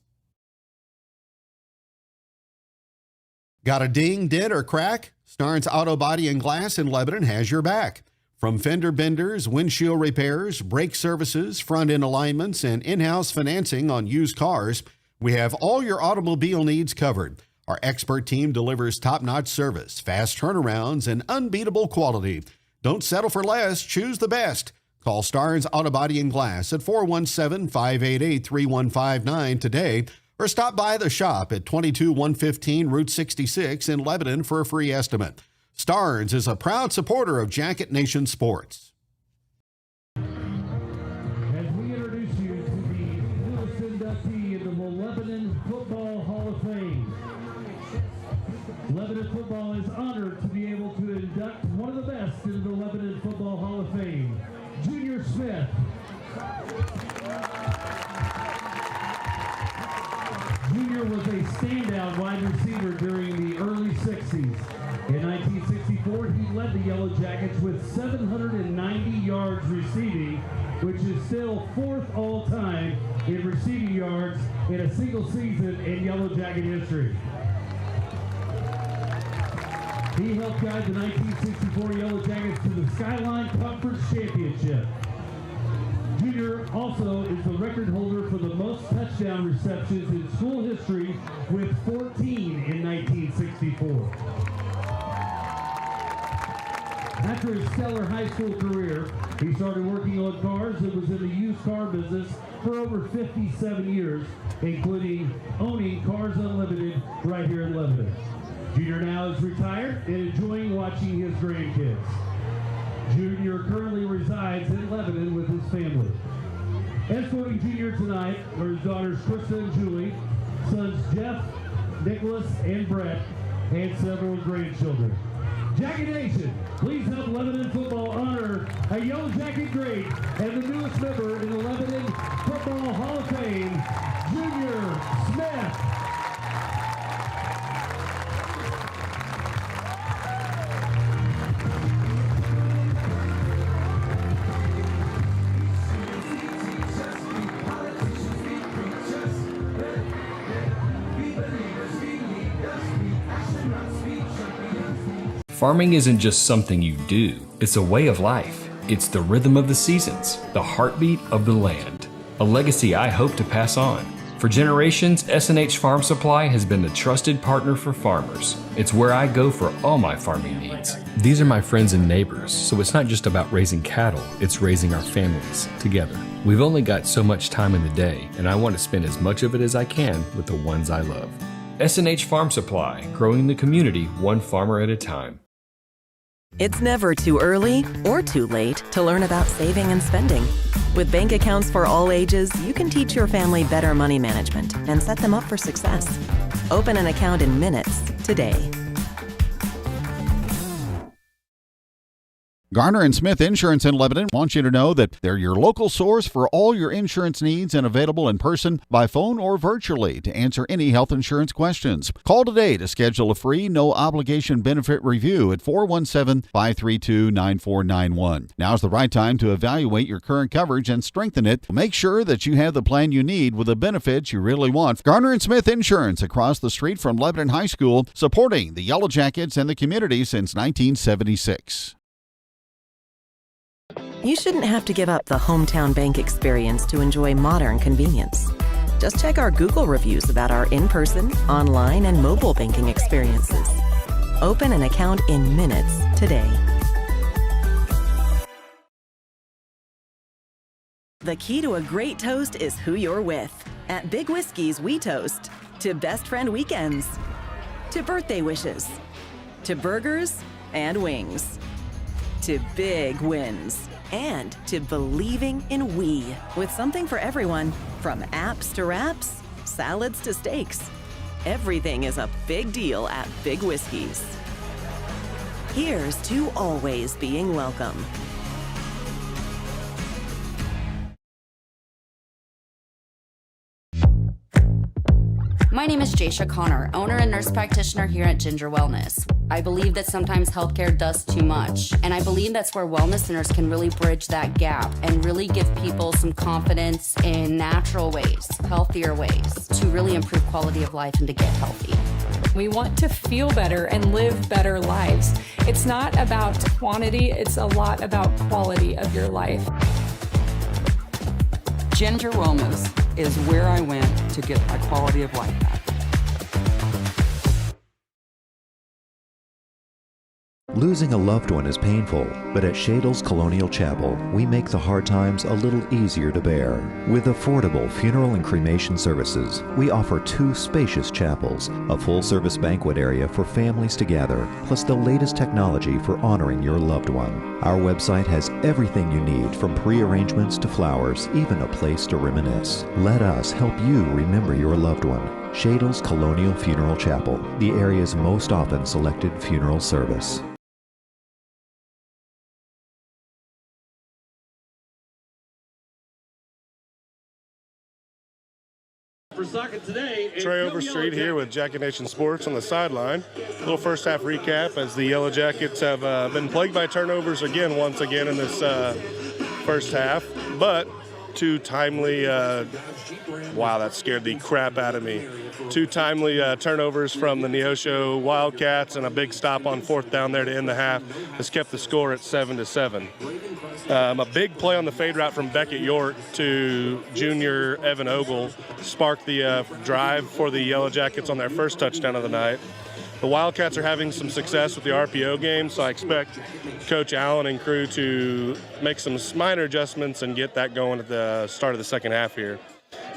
Got a ding, dent, or crack? Starnes Auto Body and Glass in Lebanon has your back. From fender benders, windshield repairs, brake services, front-end alignments, and in-house financing on used cars, we have all your automobile needs covered. Our expert team delivers top-notch service, fast turnarounds, and unbeatable quality. Don't settle for less. Choose the best. Call Starnes Auto Body and Glass at 417-588-3159 today, or stop by the shop at 22115 Route 66 in Lebanon for a free estimate. Starnes is a proud supporter of Jacket Nation Sports. As we introduce you to the newest inductee into the Lebanon Football Hall of Fame. Lebanon football is honored to be able to induct one of the best into the Lebanon Football Hall of Fame, Junior Smith. Junior was a standout wide receiver during the early 60s. In 1964, he led the Yellow Jackets with 790 yards receiving, which is still fourth all-time in receiving yards in a single season in Yellow Jacket history. He helped guide the 1964 Yellow Jackets to the Skyline Conference Championship. Junior also is the record holder for the most touchdown receptions in school history with 14 in 1964. After his stellar high school career, he started working on cars and was in the used car business for over 57 years, including owning Cars Unlimited right here in Lebanon. Junior now is retired and enjoying watching his grandkids. Junior currently resides in Lebanon with his family. Escorting Junior tonight are his daughters Krista and Julie, sons Jeff, Nicholas, and Brett, and several grandchildren. Jacket Nation, please help Lebanon football honor a Yellow Jacket great and the newest member in the Lebanon Football Hall of Fame, Junior Smith. Farming isn't just something you do, it's a way of life. It's the rhythm of the seasons, the heartbeat of the land. A legacy I hope to pass on. For generations, S&H Farm Supply has been the trusted partner for farmers. It's where I go for all my farming needs. These are my friends and neighbors, so it's not just about raising cattle, it's raising our families together. We've only got so much time in the day, and I want to spend as much of it as I can with the ones I love. S&H Farm Supply, growing the community one farmer at a time. It's never too early or too late to learn about saving and spending. With bank accounts for all ages, you can teach your family better money management and set them up for success. Open an account in minutes today. Garner and Smith Insurance in Lebanon wants you to know that they're your local source for all your insurance needs and available in person, by phone, or virtually to answer any health insurance questions. Call today to schedule a free, no-obligation benefit review at 417-532-9491. Now's the right time to evaluate your current coverage and strengthen it. Make sure that you have the plan you need with the benefits you really want. Garner and Smith Insurance, across the street from Lebanon High School, supporting the Yellow Jackets and the community since 1976. You shouldn't have to give up the hometown bank experience to enjoy modern convenience. Just check our Google reviews about our in-person, online, and mobile banking experiences. Open an account in minutes today. The key to a great toast is who you're with. At Big Whiskey's, we toast to best friend weekends, to birthday wishes, to burgers and wings, to big wins. and to believing in we, with something for everyone, from apps to wraps, salads to steaks. Everything is a big deal at Big Whiskey's. Here's to always being welcome. My name is Jaysha Connor, owner and nurse practitioner here at Ginger Wellness. I believe that sometimes healthcare does too much, and I believe that's where wellness centers can really bridge that gap and really give people some confidence in natural ways, healthier ways, to really improve quality of life and to get healthy. We want to feel better and live better lives. It's not about quantity, it's a lot about quality of your life. Ginger Wellness is where I went to get my quality of life back. Losing a loved one is painful, but at Shadle's Colonial Chapel, we make the hard times a little easier to bear. With affordable funeral and cremation services, we offer 2 spacious chapels, a full-service banquet area for families to gather, plus the latest technology for honoring your loved one. Our website has everything you need, from pre-arrangements to flowers, even a place to reminisce. Let us help you remember your loved one. Shadle's Colonial Funeral Chapel, the area's most often selected funeral service. Trey Overstreet here with Jacket Nation Sports on the sideline. A little first half recap as the Yellow Jackets have been plagued by turnovers once again in this first half, but 2 timely, wow, that scared the crap out of me. 2 timely turnovers from the Neosho Wildcats and a big stop on 4th down there to end the half has kept the score at 7-7. A big play on the fade route from Beckett York to junior Evan Ogle sparked the drive for the Yellow Jackets on their first touchdown of the night. The Wildcats are having some success with the RPO game, so I expect Coach Allen and crew to make some minor adjustments and get that going at the start of the second half here.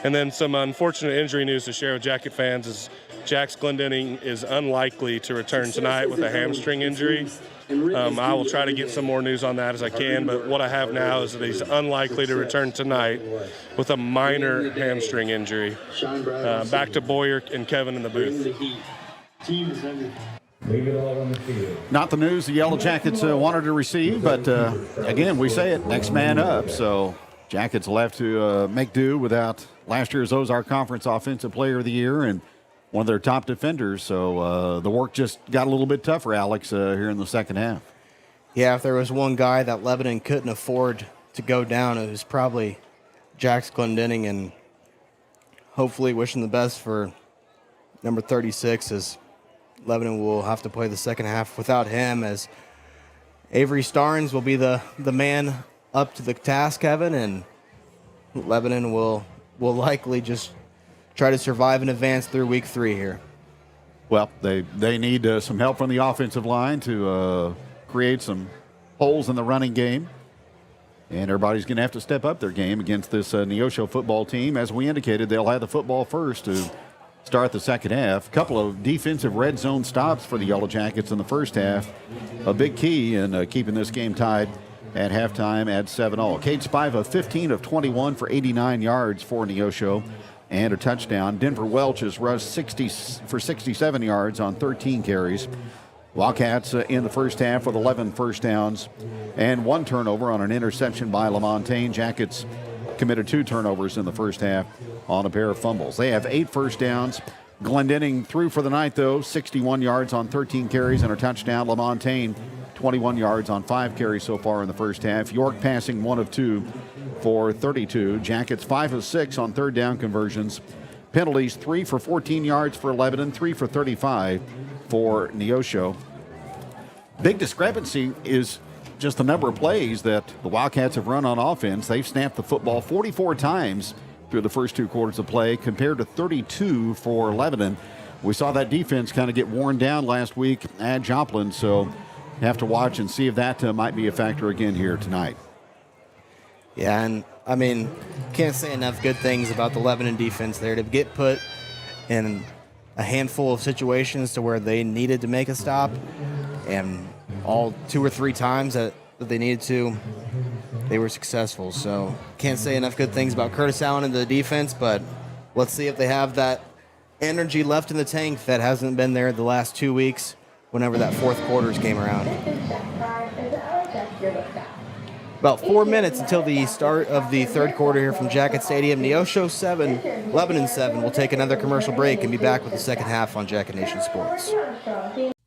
And then some unfortunate injury news to share with Jacket fans is Jax Glendenning is unlikely to return tonight with a hamstring injury. I will try to get some more news on that as I can, but what I have now is that he's unlikely to return tonight with a minor hamstring injury. Back to Boyer and Kevin in the booth. Leave it all on the field. Not the news the Yellow Jackets wanted to receive, but again, we say it, next man up. So Jackets left to make do without last year's Ozark Conference Offensive Player of the Year and one of their top defenders. So the work just got a little bit tougher, Alex, here in the second half. Yeah, if there was one guy that Lebanon couldn't afford to go down, it was probably Jax Glendenning, and hopefully wishing the best for number 36 as Lebanon will have to play the second half without him, as Avery Starnes will be the man up to the task, Kevin, and Lebanon will likely just try to survive and advance through week 3 here. Well, they need some help from the offensive line to create some holes in the running game. And everybody's going to have to step up their game against this Neosho football team. As we indicated, they'll have the football first to start the second half. A couple of defensive red zone stops for the Yellow Jackets in the first half. A big key in keeping this game tied at halftime at 7-all. Cade Spiva, 15 of 21 for 89 yards for Neosho and a touchdown. Denver Welch has rushed 67 yards on 13 carries. Wildcats in the first half with 11 first downs and 1 turnover on an interception by LaMontagne. Jackets committed 2 turnovers in the first half on a pair of fumbles. They have 8 first downs. Glendenning threw for the night, though, 61 yards on 13 carries and a touchdown. LaMontagne, 21 yards on 5 carries so far in the first half. York passing 1 of 2 for 32. Jackets 5 of 6 on third down conversions. Penalties, 3 for 14 yards for Lebanon, 3 for 35 for Neosho. Big discrepancy is just the number of plays that the Wildcats have run on offense. They've snapped the football 44 times through the first 2 quarters of play compared to 32 for Lebanon. We saw that defense kind of get worn down last week at Joplin, so have to watch and see if that might be a factor again here tonight. Yeah, and I mean, can't say enough good things about the Lebanon defense there to get put in a handful of situations to where they needed to make a stop, and all 2 or 3 times that they needed to, they were successful. So can't say enough good things about Curtis Allen and the defense, but let's see if they have that energy left in the tank that hasn't been there the last 2 weeks whenever that fourth quarters came around. About 4 minutes until the start of the third quarter here from Jacket Stadium. Neosho 7, Lebanon 7. We'll take another commercial break and be back with the second half on Jacket Nation Sports.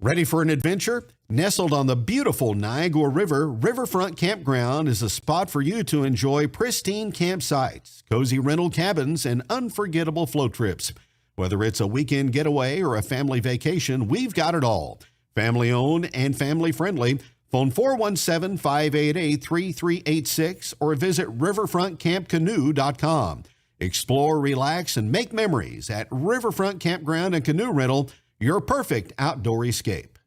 Ready for an adventure? Nestled on the beautiful Niagara River, Riverfront Campground is a spot for you to enjoy pristine campsites, cozy rental cabins, and unforgettable float trips. Whether it's a weekend getaway or a family vacation, we've got it all. Family owned and family friendly. Phone 417-588-3386 or visit riverfrontcampcanoe.com. Explore, relax, and make memories at Riverfront Campground and Canoe Rental, your perfect outdoor escape.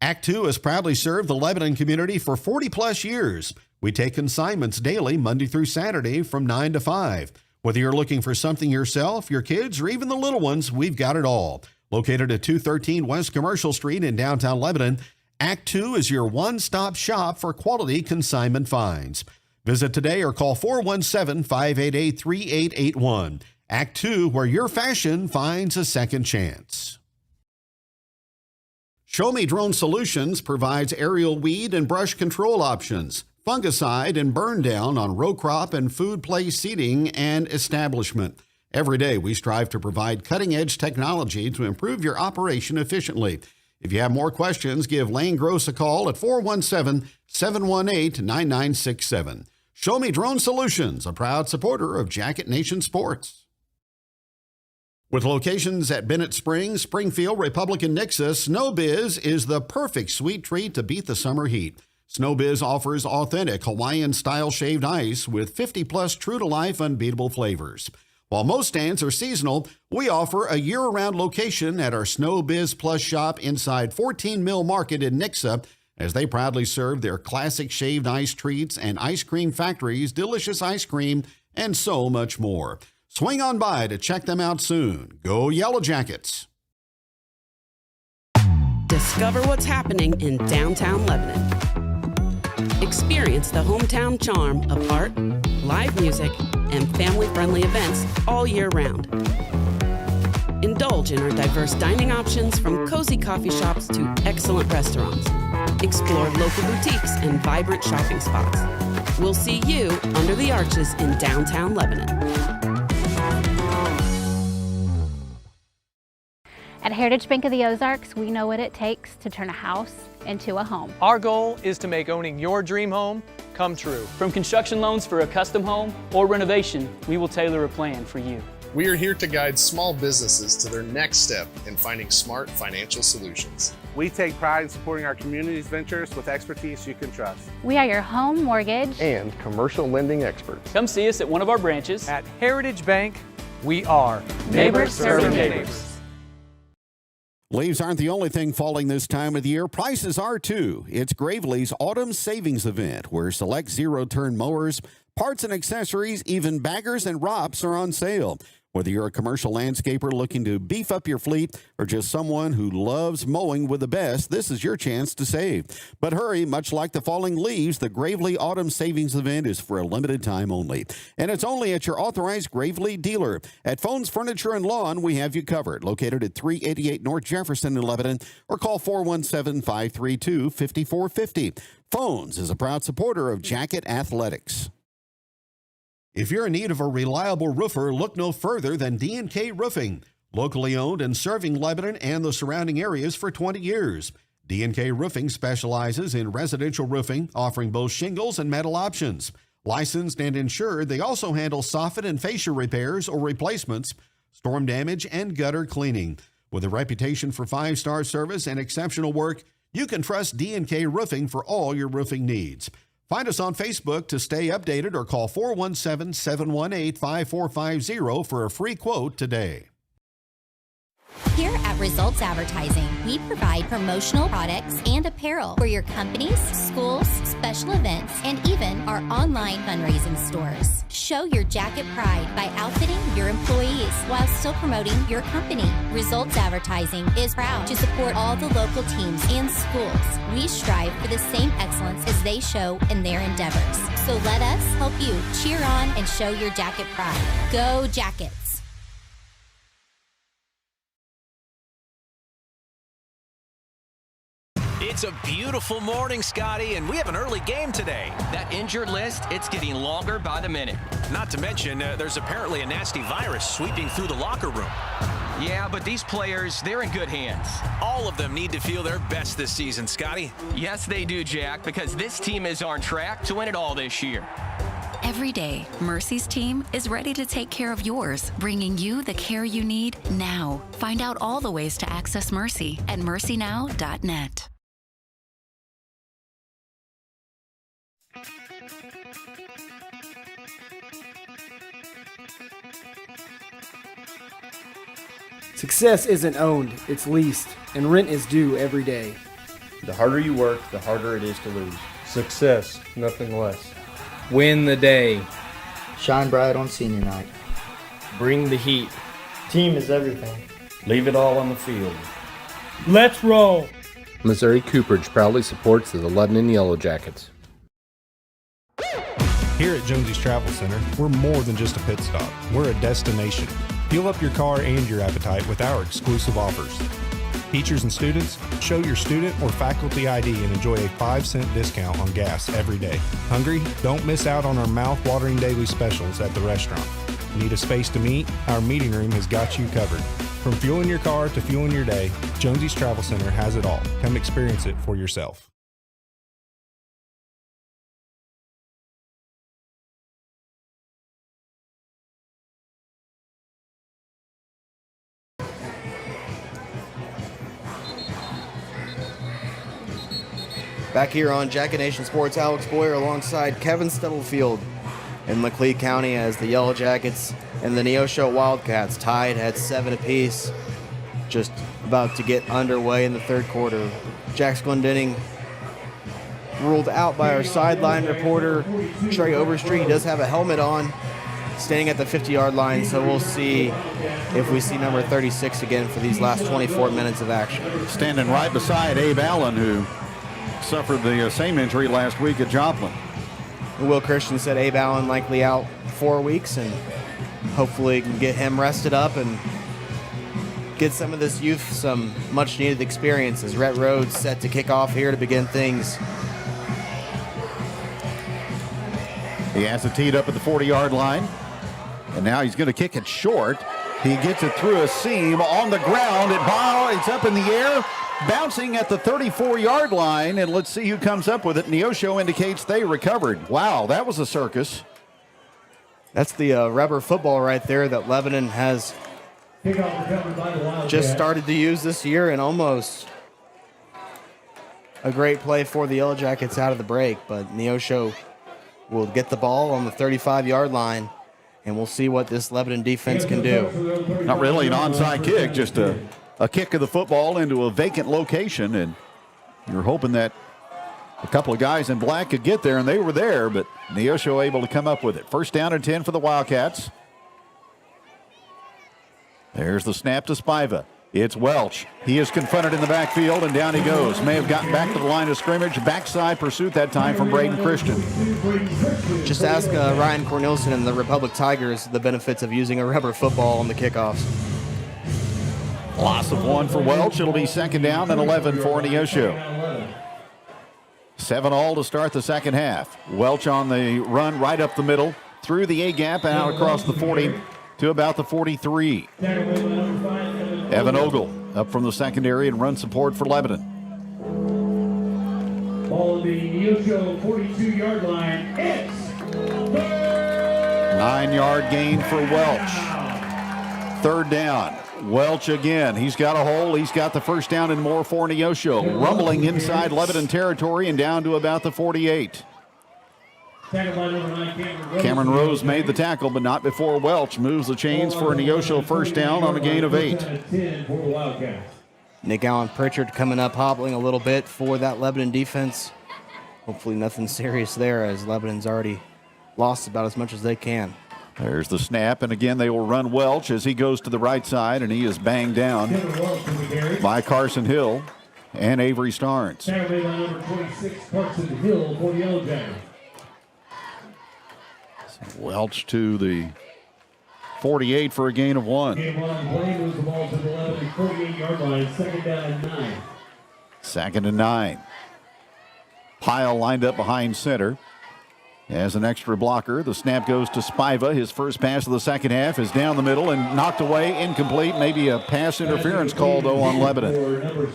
Act 2 has proudly served the Lebanon community for 40-plus years. We take consignments daily, Monday through Saturday from 9 to 5. Whether you're looking for something yourself, your kids, or even the little ones, we've got it all. Located at 213 West Commercial Street in downtown Lebanon, Act 2 is your one-stop shop for quality consignment finds. Visit today or call 417-588-3881. Act 2, where your fashion finds a second chance. Show Me Drone Solutions provides aerial weed and brush control options, fungicide and burn down on row crop and food place seeding and establishment. Every day we strive to provide cutting-edge technology to improve your operation efficiently. If you have more questions, give Lane Gross a call at 417-718-9967. Show Me Drone Solutions, a proud supporter of Jacket Nation Sports. With locations at Bennett Springs, Springfield, Republic, and Nixa, SnowBiz is the perfect sweet treat to beat the summer heat. SnowBiz offers authentic Hawaiian-style shaved ice with 50-plus true-to-life unbeatable flavors. While most stands are seasonal, we offer a year-round location at our SnowBiz Plus shop inside 14 Mill Market in Nixa, as they proudly serve their classic shaved ice treats and ice cream factories, delicious ice cream, and so much more. Swing on by to check them out soon. Go Yellow Jackets! Discover what's happening in downtown Lebanon. Experience the hometown charm of art, live music, and family-friendly events all year round. Indulge in our diverse dining options from cozy coffee shops to excellent restaurants. Explore local boutiques and vibrant shopping spots. We'll see you under the arches in downtown Lebanon. At Heritage Bank of the Ozarks, we know what it takes to turn a house into a home. Our goal is to make owning your dream home come true. From construction loans for a custom home or renovation, we will tailor a plan for you. We are here to guide small businesses to their next step in finding smart financial solutions. We take pride in supporting our community's ventures with expertise you can trust. We are your home mortgage and commercial lending experts. Come see us at one of our branches. At Heritage Bank, we are neighbors serving neighbors. Leaves aren't the only thing falling this time of the year. Prices are too. It's Gravely's Autumn Savings Event, where select zero-turn mowers, parts and accessories, even baggers and rops are on sale. Whether you're a commercial landscaper looking to beef up your fleet or just someone who loves mowing with the best, this is your chance to save. But hurry, much like the falling leaves, the Gravely Autumn Savings Event is for a limited time only. And it's only at your authorized Gravely dealer. At Phones Furniture and Lawn, we have you covered. Located at 388 North Jefferson in Lebanon, or call 417-532-5450. Phones is a proud supporter of Jacket Athletics. If you're in need of a reliable roofer, look no further than D&K Roofing. Locally owned and serving Lebanon and the surrounding areas for 20 years. D&K Roofing specializes in residential roofing, offering both shingles and metal options. Licensed and insured, they also handle soffit and fascia repairs or replacements, storm damage, and gutter cleaning. With a reputation for 5-star service and exceptional work, you can trust D&K Roofing for all your roofing needs. Find us on Facebook to stay updated or call 417-718-5450 for a free quote today. Here Here at Results Advertising, we provide promotional products and apparel for your companies, schools, special events, and even our online fundraising stores. Show your jacket pride by outfitting your employees while still promoting your company. Results Advertising is proud to support all the local teams and schools. We strive for the same excellence as they show in their endeavors. So let us help you cheer on and show your jacket pride. Go Jackets! It's a beautiful morning, Scotty, and we have an early game today. That injured list, it's getting longer by the minute. Not to mention, there's apparently a nasty virus sweeping through the locker room. Yeah, but these players, they're in good hands. All of them need to feel their best this season, Scotty. Yes, they do, Jack, because this team is on track to win it all this year. Every day, Mercy's team is ready to take care of yours, bringing you the care you need now. Find out all the ways to access Mercy at mercynow.net. Success isn't owned, it's leased, and rent is due every day. The harder you work, the harder it is to lose. Success, nothing less. Win the day. Shine bright on senior night. Bring the heat. Team is everything. Leave it all on the field. Let's roll! Missouri Cooperage proudly supports the Lebanon Yellow Jackets. Here at Jonesy's Travel Center, we're more than just a pit stop. We're a destination. Fuel up your car and your appetite with our exclusive offers. Teachers and students, show your student or faculty ID and enjoy a 5-cent discount on gas every day. Hungry? Don't miss out on our mouth-watering daily specials at the restaurant. Need a space to meet? Our meeting room has got you covered. From fueling your car to fueling your day, Jonesy's Travel Center has it all. Come experience it for yourself. Back here on Jacket Nation Sports, Alex Boyer alongside Kevin Stubblefield in Laclede County as the Yellow Jackets and the Neosho Wildcats tied at 7 apiece. Just about to get underway in the third quarter. Jax Glendenning ruled out by our sideline reporter, Trey Overstreet. He does have a helmet on, standing at the 50-yard line, so we'll see if we see number 36 again for these last 24 minutes of action. Standing right beside Abe Allen, who suffered the same injury last week at Joplin. Will Christian said Abe Allen likely out 4 weeks, and hopefully can get him rested up and get some of this youth some much-needed experience as Rhett Rhodes set to kick off here to begin things. He has it teed up at the 40-yard line, and now he's going to kick it short. He gets it through a seam on the ground. It's up in the air, bouncing at the 34-yard line, and let's see who comes up with it. Neosho indicates they recovered. Wow, that was a circus. That's the rubber football right there that Lebanon has just started to use this year, and almost a great play for the Yellow Jackets out of the break, but Neosho will get the ball on the 35-yard line, and we'll see what this Lebanon defense can do. Not really an onside kick, just a kick of the football into a vacant location, and you're hoping that a couple of guys in black could get there, and they were there, but Neosho able to come up with it. First down and 10 for the Wildcats. There's the snap to Spiva. It's Welch. He is confronted in the backfield, and down he goes. May have gotten back to the line of scrimmage. Backside pursuit that time from Braden Christian. Just ask Ryan Cornelison and the Republic Tigers the benefits of using a rubber football on the kickoffs. Loss of 1 for Welch. It'll be second down and 11 for Neosho. 7-all to start the second half. Welch on the run right up the middle, through the A-gap and out across the 40 to about the 43. Evan Ogle up from the secondary and run support for Lebanon. Ball on the Neosho 42-yard line. It's 9-yard gain for Welch. Third down. Welch again. He's got a hole. He's got the first down and more for Neosho. Rumbling inside Lebanon territory and down to about the 48. Cameron Rose made the tackle, but not before Welch moves the chains for a Neosho first down on a gain of 8. Nick Allen Pritchard coming up, hobbling a little bit for that Lebanon defense. Hopefully nothing serious there, as Lebanon's already lost about as much as they can. There's the snap, and again they will run Welch as he goes to the right side, and he is banged down by Carson Hill and Avery Starnes. Number 26, Carson Hill for the Yellow Jackets. Welch to the 48 for a gain of 1. Game on play, moves the ball to the 11 48-yard line, 2nd down and 9. 2nd and 9. Pyle lined up behind center. As an extra blocker, the snap goes to Spiva. His first pass of the second half is down the middle and knocked away, incomplete. Maybe a pass interference call, though, on Lebanon.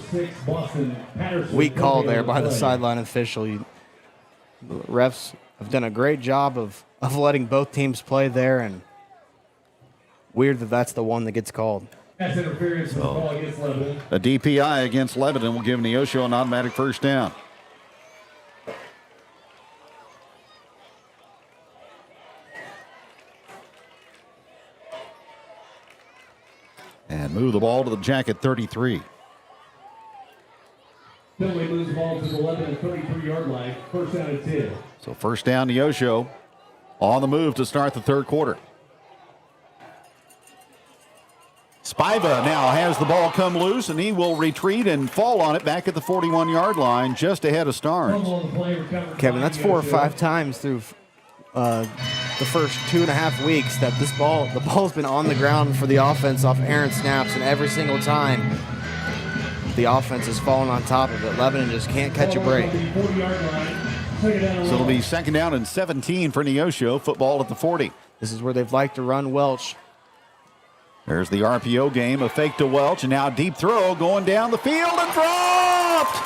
Weak call there by the sideline official. Refs have done a great job of letting both teams play there, and weird that that's the one that gets called. That's interference for the ball against Lebanon. A DPI against Lebanon will give Neosho an automatic first down. And move the ball to the Jacket 33. Finley moves the ball to the 11 and 33-yard line. First down and 10. So first down, Neosho on the move to start the third quarter. Spiva now has the ball come loose, and he will retreat and fall on it back at the 41-yard line, just ahead of Starnes. Kevin, that's 4 or 5 times through the first 2.5 weeks that the ball's been on the ground for the offense off errant snaps, and every single time the offense has fallen on top of it. Lebanon just can't catch a break. So it'll be 2nd down and 17 for Neosho. Football at the 40. This is where they've liked to run Welch. There's the RPO game, a fake to Welch, and now a deep throw going down the field and dropped!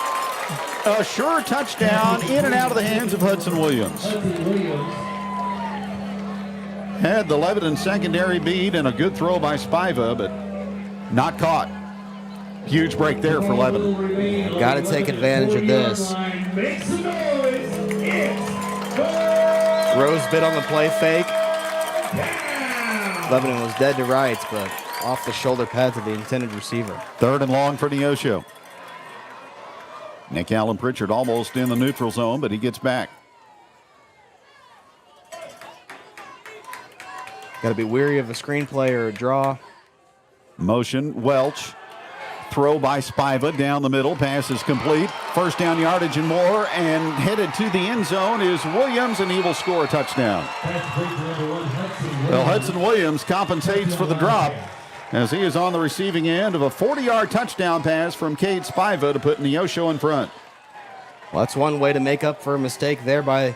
A sure touchdown in and out of the hands of Hudson Williams. Had the Lebanon secondary beat and a good throw by Spiva, but not caught. Huge break there for Lebanon. Got to take advantage of this. Rose bit on the play fake. Lebanon was dead to rights, but off the shoulder pads of the intended receiver. 3rd and long for Neosho. Nick Allen Pritchard almost in the neutral zone, but he gets back. Got to be weary of a screenplay or a draw. Motion, Welch. Throw by Spiva down the middle. Pass is complete. First down yardage and more. And headed to the end zone is Williams, and he will score a touchdown. Well, Hudson Williams compensates for the drop as he is on the receiving end of a 40-yard touchdown pass from Cade Spiva to put Neosho in front. Well, that's one way to make up for a mistake there by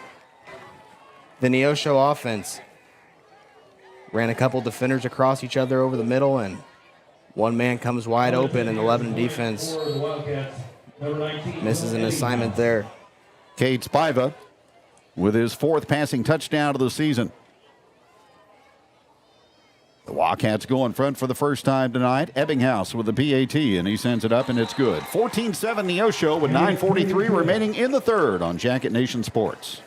the Neosho offense. Ran a couple defenders across each other over the middle, and one man comes wide open, and the Lebanon defense misses an assignment there. Cade Spiva with his 4th passing touchdown of the season. The Wildcats go in front for the first time tonight. Ebbinghaus with the PAT, and he sends it up, and it's good. 14-7 Neosho with 9:43 remaining in the third on Jacket Nation Sports.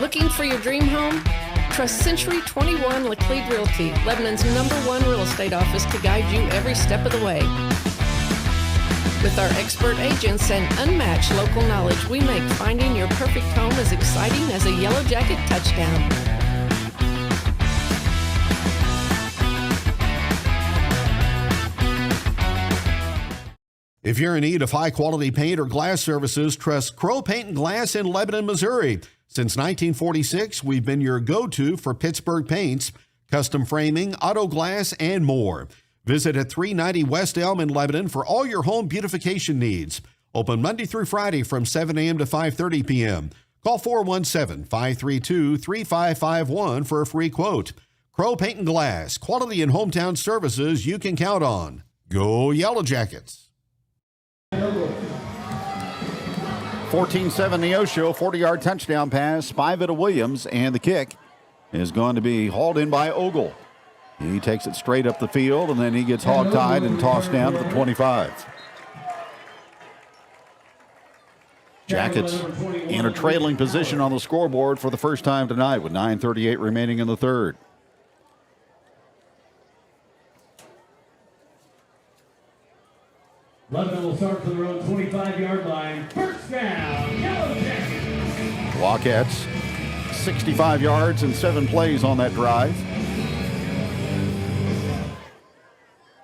Looking for your dream home? Trust Century 21 Laclede Realty, Lebanon's #1 real estate office, to guide you every step of the way. With our expert agents and unmatched local knowledge, we make finding your perfect home as exciting as a Yellow Jacket touchdown. If you're in need of high-quality paint or glass services, trust Crow Paint and Glass in Lebanon, Missouri. Since 1946, we've been your go-to for Pittsburgh paints, custom framing, auto glass, and more. Visit at 390 West Elm in Lebanon for all your home beautification needs. Open Monday through Friday from 7 a.m. to 5:30 p.m. Call 417-532-3551 for a free quote. Crow Paint and Glass, quality and hometown services you can count on. Go Yellow Jackets! 14-7 Neosho, 40-yard touchdown pass, Spiva to Williams, and the kick is going to be hauled in by Ogle. He takes it straight up the field, and then he gets hog-tied and tossed down to the 25. Jackets in a trailing position on the scoreboard for the first time tonight with 9:38 remaining in the third. Lebanon will start from their own 25-yard line. First down, Yellow Jackets. Wildcats, 65 yards and 7 plays on that drive.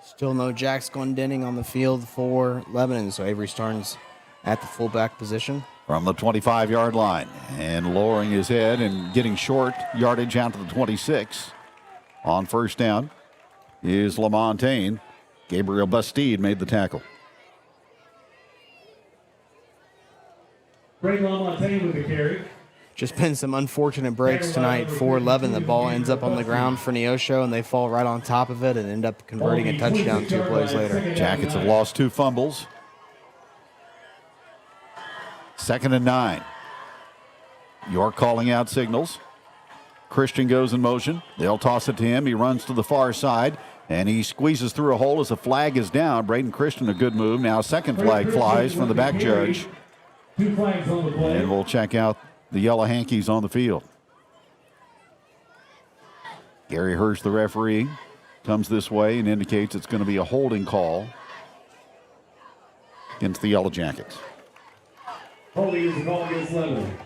Still no Jax Glendenning on the field for Lebanon, so Avery Starnes at the fullback position. From the 25-yard line and lowering his head and getting short yardage out to the 26. On first down is LaMontagne. Gabriel Bastide made the tackle. Greg LaMontagne with the carry. Just been some unfortunate breaks tonight for Lebanon. The ball ends up on the ground for Neosho, and they fall right on top of it and end up converting a touchdown 2 plays later. Jackets have lost 2 fumbles. 2nd and 9. York calling out signals. Christian goes in motion. They'll toss it to him. He runs to the far side, and he squeezes through a hole as the flag is down. Braden Christian, a good move. Now second flag flies from the back judge. 2 flags on the play. And we'll check out the Yellow Hankies on the field. Gary Hirsch, the referee, comes this way and indicates it's going to be a holding call against the Yellow Jackets. Holding is the call against Lebanon.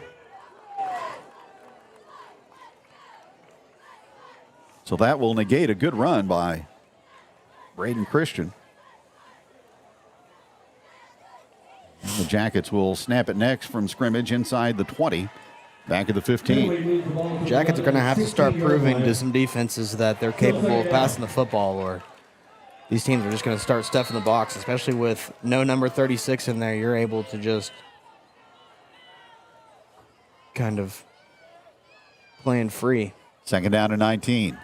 So that will negate a good run by Braden Christian. And the Jackets will snap it next from scrimmage inside the 20, back at the 15. Jackets are going to have to start proving to some defenses that they're capable of passing the football, or these teams are just going to start stuffing the box, especially with no number 36 in there. You're able to just kind of playing free. 2nd down and 19.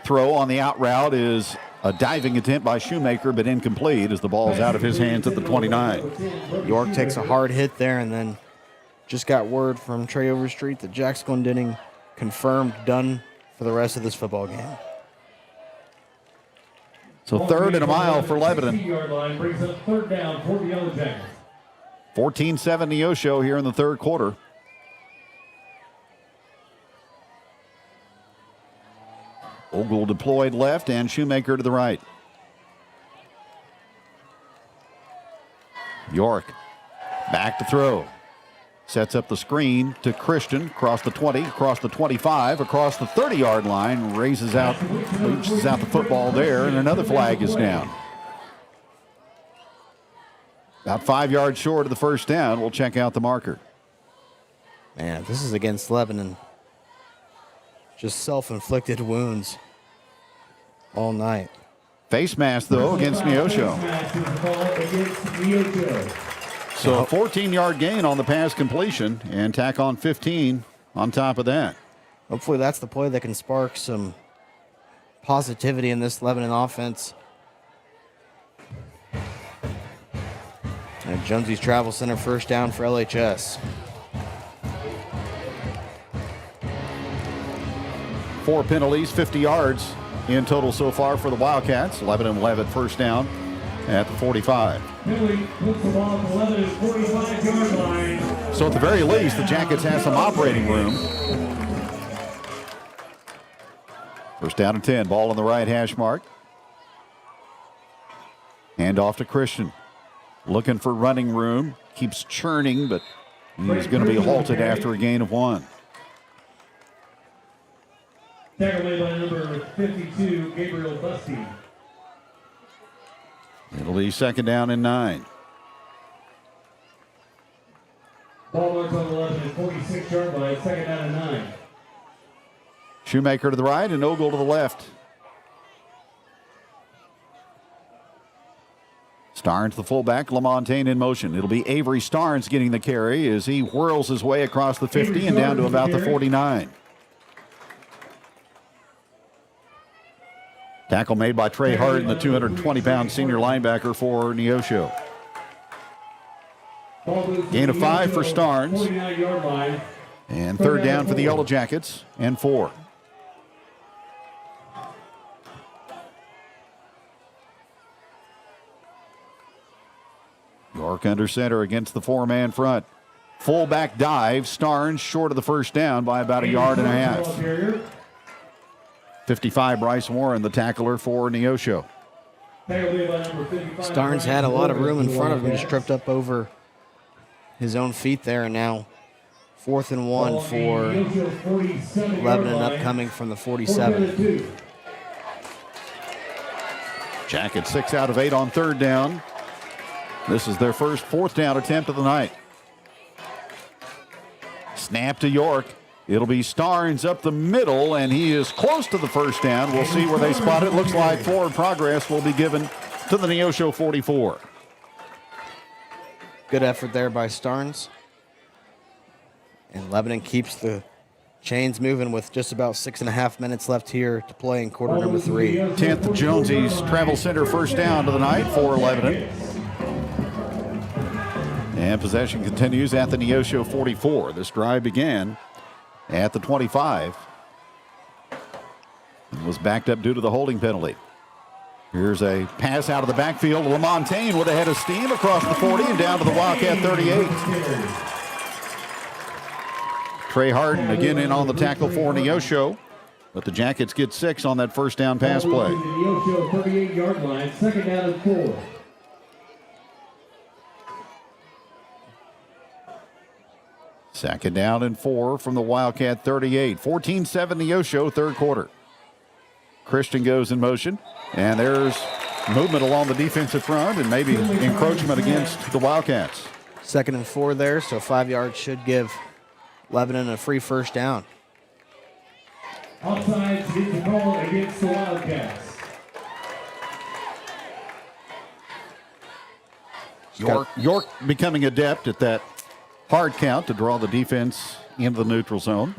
Throw on the out route is a diving attempt by Shoemaker, but incomplete as the ball's out of his hands at the 29. York takes a hard hit there, and then just got word from Trey Overstreet that Jax Glendenning confirmed done for the rest of this football game. So 3rd and a mile for Lebanon. 3rd down for the Yellow Jackets. 14-7 Neosho here in the 3rd quarter. Ogle deployed left and Shoemaker to the right. York back to throw. Sets up the screen to Christian, across the 20, across the 25, across the 30-yard line, reaches out the football there, and another flag is down. About 5 yards short of the first down. We'll check out the marker. Man, if this is against Lebanon, just self-inflicted wounds all night. Face mask, though, against Neosho. So a 14-yard gain on the pass completion and tack on 15 on top of that. Hopefully that's the play that can spark some positivity in this Lebanon offense. And Jonesy's Travel Center first down for LHS. 4 penalties, 50 yards in total so far for the Wildcats. Lebanon will have it first down at the 45. Penalty puts the ball at the Lebanon 45-yard line. So at the very least, the Jackets have some operating room. First down and 10, ball on the right hash mark. Hand off to Christian. Looking for running room, keeps churning, but he's going to be halted after a gain of 1. Tackle made by number 52, Gabriel Bastide. It'll be 2nd down and 9. Ball marks on the left at 46-yard line, 2nd down and 9. Shoemaker to the right and Ogle to the left. Starnes, the fullback, LaMontagne in motion. It'll be Avery Starnes getting the carry as he whirls his way across the 50 and down to about the 49. Tackle made by Trey Harden, the 220-pound senior linebacker for Neosho. Gain of 5 for Starnes. And 3rd down for the Yellow Jackets and 4. York under center against the four-man front. Fullback dive. Starnes short of the first down by about a yard and a half. 55, Bryce Warren, the tackler for Neosho. Starnes had a lot of room in front of him, just tripped up over his own feet there, and now 4th and 1 for Lebanon, upcoming from the 47. Jackets 6 out of 8 on third down. This is their first 4th down attempt of the night. Snap to York. It'll be Starnes up the middle, and he is close to the first down. We'll see where they spot it. Looks like forward progress will be given to the Neosho 44. Good effort there by Starnes. And Lebanon keeps the chains moving with just about 6.5 minutes left here to play in quarter number 3. 10th Jonesy's Travel Center first down to the night for Lebanon. And possession continues at the Neosho 44. This drive began at the 25. It was backed up due to the holding penalty. Here's a pass out of the backfield. LaMontagne with a head of steam across the 40 and down to the Wildcat 38. Trey Harden again in on the tackle for Neosho, but the Jackets get 6 on that first down pass play. Neosho 38-yard line, 2nd down and 4. Second down and 4 from the Wildcat 38. 14-7 Neosho, third quarter. Christian goes in motion, and there's movement along the defensive front and maybe encroachment against the Wildcats. 2nd and 4 there, so 5 yards should give Lebanon a free first down. Offsides get the call against the Wildcats. York becoming adept at that hard count to draw the defense into the neutral zone.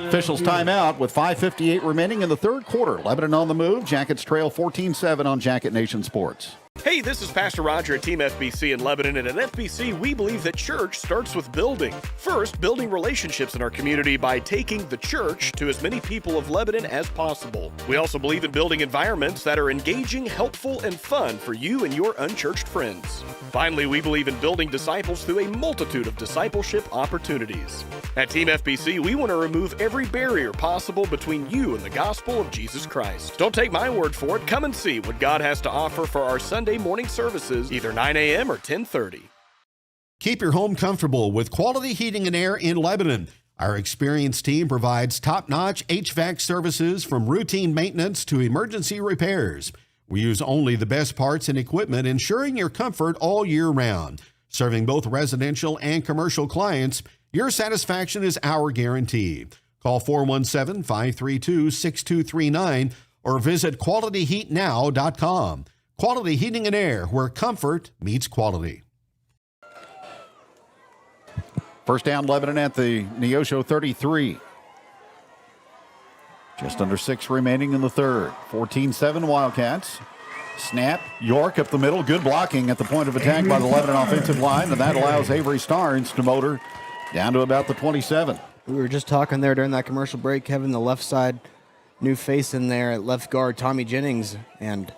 Officials timeout with 5:58 remaining in the third quarter. Lebanon on the move. Jackets trail 14-7 on Jacket Nation Sports. Hey, this is Pastor Roger at Team FBC in Lebanon, and at FBC, we believe that church starts with building. First, building relationships in our community by taking the church to as many people of Lebanon as possible. We also believe in building environments that are engaging, helpful, and fun for you and your unchurched friends. Finally, we believe in building disciples through a multitude of discipleship opportunities. At Team FBC, we want to remove every barrier possible between you and the gospel of Jesus Christ. Don't take my word for it. Come and see what God has to offer for our Sunday morning services, either 9 a.m. or 10:30. Keep your home comfortable with Quality Heating and Air in Lebanon. Our experienced team provides top-notch HVAC services from routine maintenance to emergency repairs. We use only the best parts and equipment, ensuring your comfort all year round. Serving both residential and commercial clients, your satisfaction is our guarantee. Call 417-532-6239 or visit qualityheatnow.com. Quality Heating and Air, where comfort meets quality. First down, Lebanon at the Neosho 33. Just under 6 remaining in the third. 14-7 Wildcats. Snap, York up the middle. Good blocking at the point of attack by the Lebanon offensive line, and that allows Avery Starnes to motor down to about the 27. We were just talking there during that commercial break, Kevin, the left side, new face in there at left guard, Tommy Jennings, and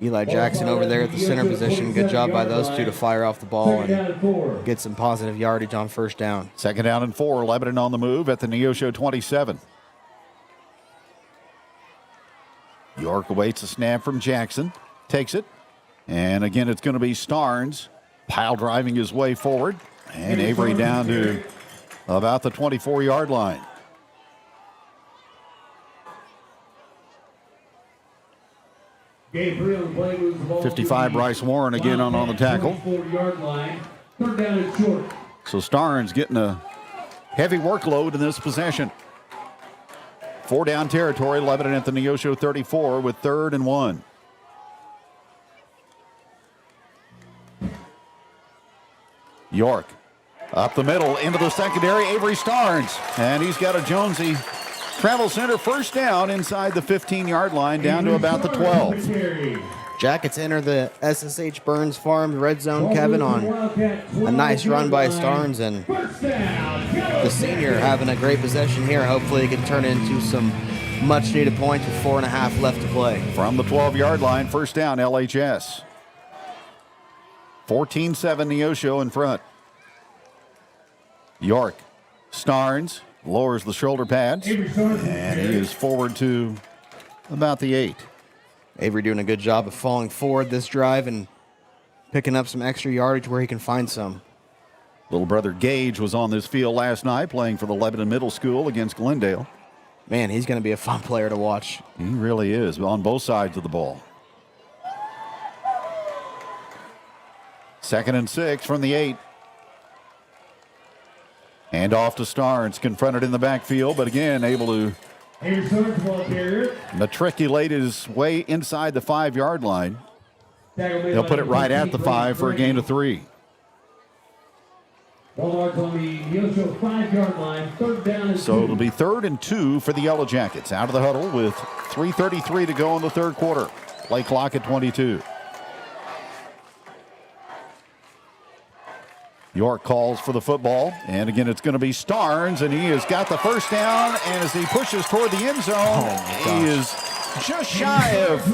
Eli Jackson over there at the center position. Good job by those two to fire off the ball and get some positive yardage on first down. 2nd down and 4, Lebanon on the move at the Neosho 27. York awaits a snap from Jackson, takes it, and again it's going to be Starnes pile driving his way forward, and Avery down to about the 24-yard line. Gabriel play moves the ball 55, Bryce Warren again on the tackle. 24-yard line. 3rd down and short. So Starnes getting a heavy workload in this possession. 4 down territory, Lebanon at the Neosho 34 with 3rd and 1. York up the middle into the secondary, Avery Starnes, and he's got a Jonesy Travel Center first down inside the 15-yard line down to about the 12. Jackets enter the SSH Burns Farms red zone, Kevin, on a nice run by Starnes, and the senior having a great possession here. Hopefully it can turn into some much-needed points with 4.5 left to play. From the 12-yard line, first down, LHS. 14-7 Neosho in front. York. Starnes lowers the shoulder pads, and he is forward to about the 8. Avery doing a good job of falling forward this drive and picking up some extra yardage where he can find some. Little brother Gage was on this field last night playing for the Lebanon Middle School against Glendale. Man, he's going to be a fun player to watch. He really is, on both sides of the ball. 2nd and 6 from the 8. And off to Starnes, confronted in the backfield, but again able to matriculate his way inside the 5-yard line. They'll put it right at the 5 for a gain of 3. Bulldogs on the Neosho 5-yard line, 3rd down and 2. So it'll be 3rd and 2 for the Yellow Jackets. Out of the huddle with 3:33 to go in the 3rd quarter. Play clock at 22. York calls for the football, and again it's going to be Starnes, and he has got the first down, and as he pushes toward the end zone, he is just shy of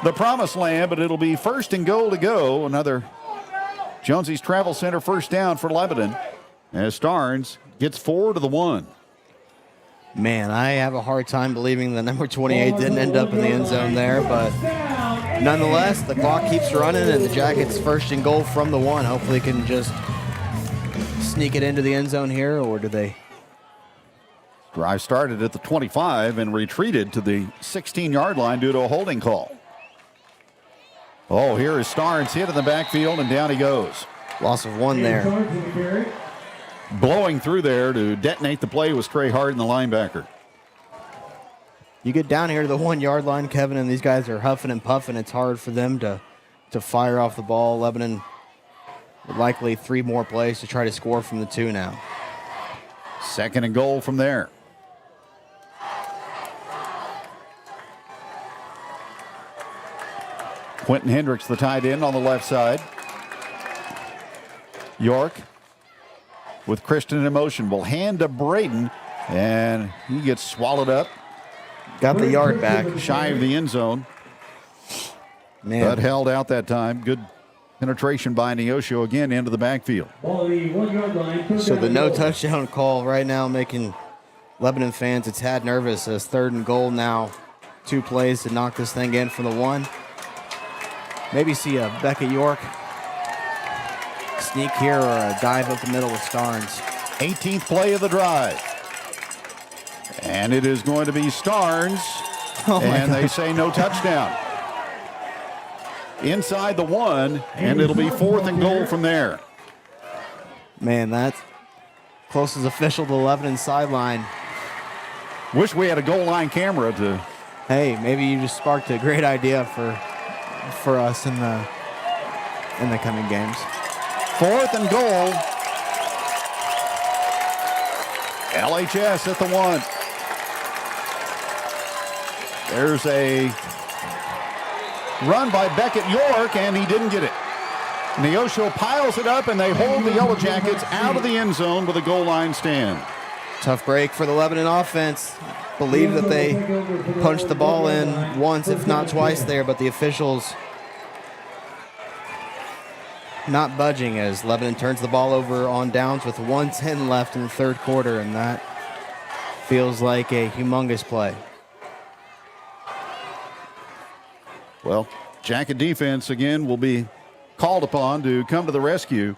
the promised land, but it'll be 1st and goal to go. Another Jonesy's Travel Center first down for Lebanon as Starnes gets forward to the 1. Man, I have a hard time believing the number 28 didn't end up in the end zone there, but nonetheless, the clock keeps running and the Jackets 1st and goal from the 1. Hopefully can just sneak it into the end zone here, or do they? Drive started at the 25 and retreated to the 16-yard line due to a holding call. Oh, here is Starnes hit in the backfield, and down he goes. Loss of 1 there. Blowing through there to detonate the play was Trey Harden, the linebacker. You get down here to the 1-yard line, Kevin, and these guys are huffing and puffing. It's hard for them to fire off the ball. Lebanon would likely 3 more plays to try to score from the 2 now. 2nd and goal from there. Quentin Hendricks, the tight end, on the left side. York with Christian in motion will hand to Braden, and he gets swallowed up. Got the yard back. Shy of the end zone. Man. But held out that time. Good penetration by Neosho again into the backfield. So the no touchdown call right now making Lebanon fans a tad nervous as 3rd and goal now. 2 plays to knock this thing in from the 1. Maybe see a Beckett York sneak here or a dive up the middle with Starnes. 18th play of the drive. And it is going to be Starnes. And they say no touchdown. Inside the 1, and it'll be 4th and goal from there. Man, that's closest official to the Lebanon sideline. Wish we had a goal line camera to. Hey, maybe you just sparked a great idea for us in the coming games. 4th and goal. LHS at the 1. There's a run by Beckett York, and he didn't get it. Neosho piles it up, and they hold the Yellow Jackets out of the end zone with a goal line stand. Tough break for the Lebanon offense. Believe that they punched the ball in once, if not twice there, but the officials not budging as Lebanon turns the ball over on downs with 1:10 left in the 3rd quarter, and that feels like a humongous play. Well, Jacket defense again will be called upon to come to the rescue.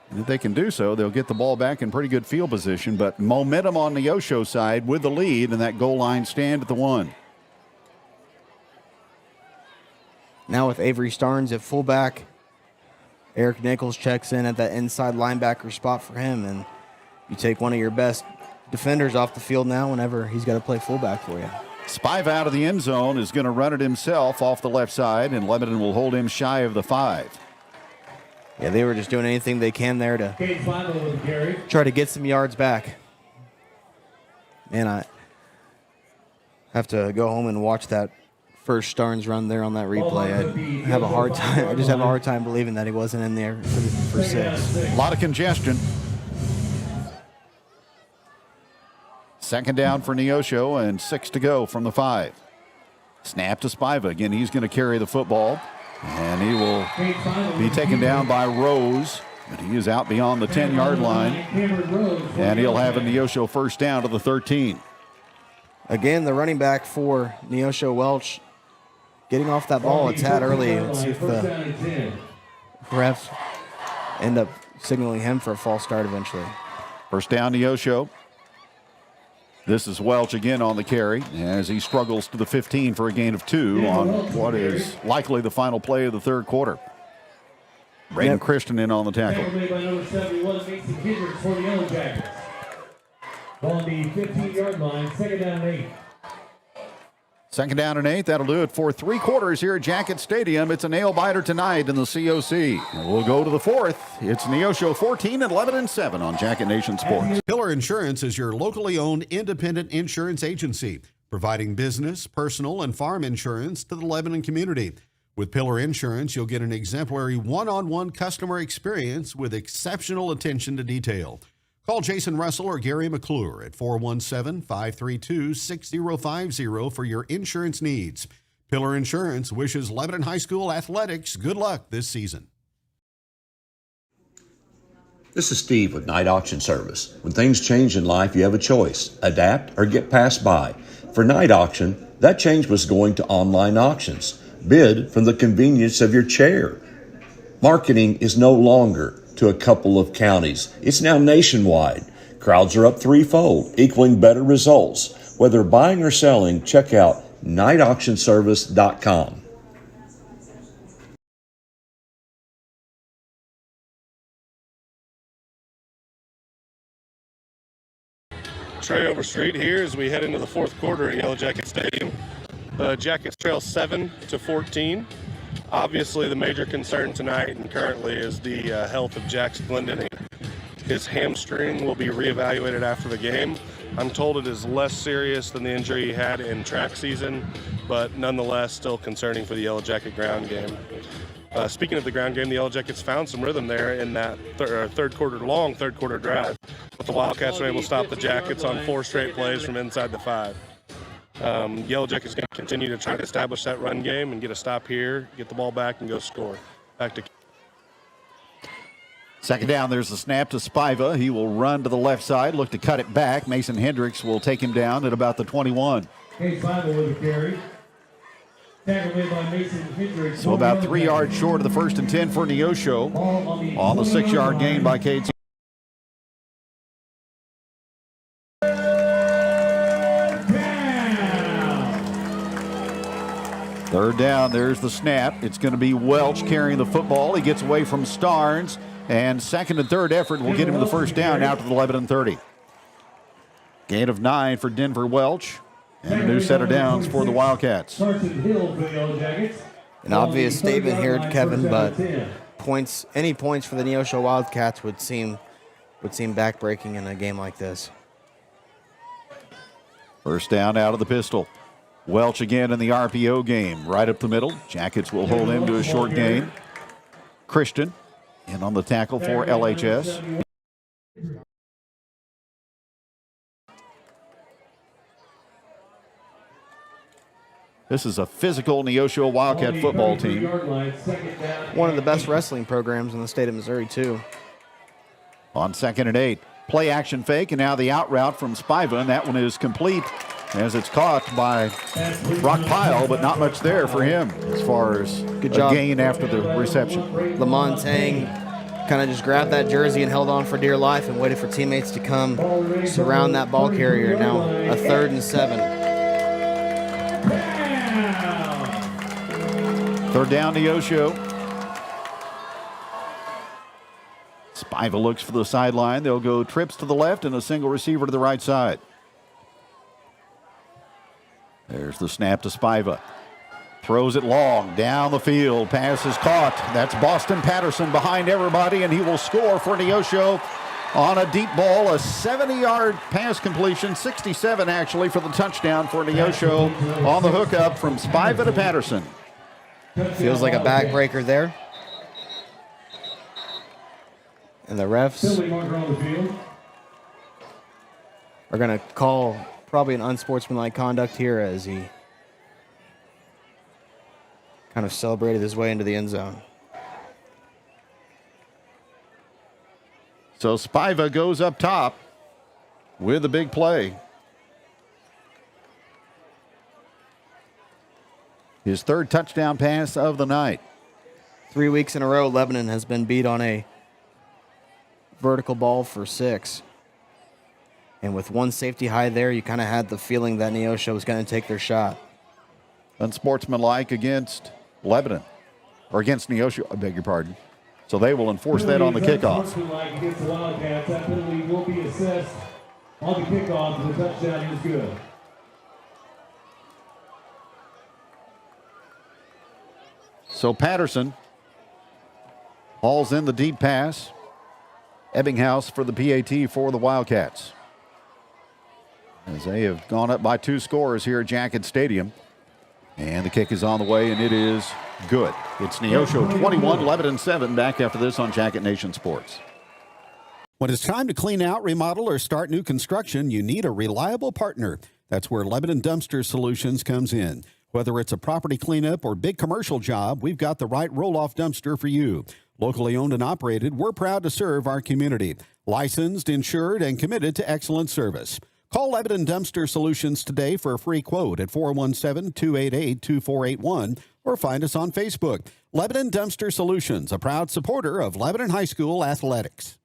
And if they can do so, they'll get the ball back in pretty good field position, but momentum on the Neosho side with the lead and that goal line stand at the 1. Now with Avery Starnes at fullback, Eric Nichols checks in at that inside linebacker spot for him, and you take one of your best defenders off the field now whenever he's got to play fullback for you. Spive out of the end zone is going to run it himself off the left side, and Lebanon will hold him shy of the 5. Yeah, they were just doing anything they can there to try to get some yards back. Man, I have to go home and watch that first Starnes run there on that replay. I have a hard time. I just have a hard time believing that he wasn't in there for 6. A lot of congestion. 2nd down for Neosho and 6 to go from the 5. Snap to Spiva. Again, he's going to carry the football. And he will be taken down by Rose. But he is out beyond the 10-yard line. And he'll have a Neosho first down to the 13. Again, the running back for Neosho Welch getting off that ball a tad early. Let's see if the refs end up signaling him for a false start eventually. First down, Neosho. This is Welch again on the carry as he struggles to the 15 for a gain of 2 on what is likely the final play of the third quarter. Braden Christian in on the tackle. Made by number 71, Mason Hendricks for the Yellow Jackets. On the 15-yard line, second down and 8. Second down and 8. That'll do it for 3 quarters here at Jacket Stadium. It's a nail-biter tonight in the COC. And we'll go to the fourth. It's Neosho 14 and Lebanon 7 on Jacket Nation Sports. Pillar Insurance is your locally owned independent insurance agency, providing business, personal, and farm insurance to the Lebanon community. With Pillar Insurance, you'll get an exemplary one-on-one customer experience with exceptional attention to detail. Call Jason Russell or Gary McClure at 417-532-6050 for your insurance needs. Pillar Insurance wishes Lebanon High School athletics good luck this season. This is Steve with Night Auction Service. When things change in life, you have a choice: adapt or get passed by. For Night Auction, that change was going to online auctions. Bid from the convenience of your chair. Marketing is no longer to a couple of counties. It's now nationwide. Crowds are up threefold, equaling better results. Whether buying or selling, check out nightauctionservice.com. Trey Overstreet here as we head into the fourth quarter at Yellow Jacket Stadium. Jackets trail 7-14. Obviously, the major concern tonight and currently is the health of Jackson Glendinning. His hamstring will be reevaluated after the game. I'm told it is less serious than the injury he had in track season, but nonetheless still concerning for the Yellow Jacket ground game. Speaking of the ground game, the Yellow Jackets found some rhythm there in that third quarter drive. But the Wildcats were able to stop the Jackets on 4 straight plays from inside the 5. Yellow Jackets going to continue to try to establish that run game and get a stop here, get the ball back, and go score. Back to second down, there's the snap to Spiva. He will run to the left side, look to cut it back. Mason Hendricks will take him down at about the 21. Hey, Spiva with a carry. Tackled made by Mason Hendricks. So about 3 yards short of the 1st and 10 for Neosho on the 6-yard gain by KT. Third down, there's the snap. It's going to be Welch carrying the football. He gets away from Starnes, and second and third effort will get him the first down out to the Lebanon 30. Gain of 9 for Denver Welch, and a new set of downs for the Wildcats. An obvious statement here, Kevin, but any points for the Neosho Wildcats would seem backbreaking in a game like this. First down out of the pistol. Welch again in the RPO game, right up the middle. Jackets will hold him to a short gain. Christian in on the tackle for LHS. This is a physical Neosho Wildcat football team. One of the best wrestling programs in the state of Missouri, too. On 2nd and 8. Play action fake, and now the out route from Spiva, and that one is complete as it's caught by Brock Pyle, but not much there for him as far as good job. Gain after the reception. Lamont Tang kind of just grabbed that jersey and held on for dear life and waited for teammates to come surround that ball carrier. Now a 3rd and 7. Third down to Neosho. Spiva looks for the sideline. They'll go trips to the left and a single receiver to the right side. There's the snap to Spiva. Throws it long, down the field. Pass is caught. That's Boston Patterson behind everybody, and he will score for Neosho on a deep ball. A 70-yard pass completion, 67 actually for the touchdown for Neosho on the hookup from Spiva to Patterson. Feels like a backbreaker there. And the refs are going to call probably an unsportsmanlike conduct here as he kind of celebrated his way into the end zone. So Spiva goes up top with a big play. His third touchdown pass of the night. 3 weeks in a row, Lebanon has been beat on a vertical ball for 6. And with one safety high there, you kind of had the feeling that Neosho was going to take their shot. Unsportsmanlike against Lebanon, or against Neosho, I beg your pardon. So they will enforce that on the kickoff. Unsportsmanlike against the Wildcats. That penalty will be assessed on the kickoff. The touchdown is good. So Patterson hauls in the deep pass. Ebbinghaus for the PAT for the Wildcats, as they have gone up by 2 scores here at Jacket Stadium. And the kick is on the way, and it is good. It's Neosho 21, Lebanon 7. Back after this on Jacket Nation Sports. When it's time to clean out, remodel, or start new construction, you need a reliable partner. That's where Lebanon Dumpster Solutions comes in. Whether it's a property cleanup or big commercial job, we've got the right roll-off dumpster for you. Locally owned and operated, we're proud to serve our community. Licensed, insured, and committed to excellent service. Call Lebanon Dumpster Solutions today for a free quote at 417-288-2481 or find us on Facebook. Lebanon Dumpster Solutions, a proud supporter of Lebanon High School athletics.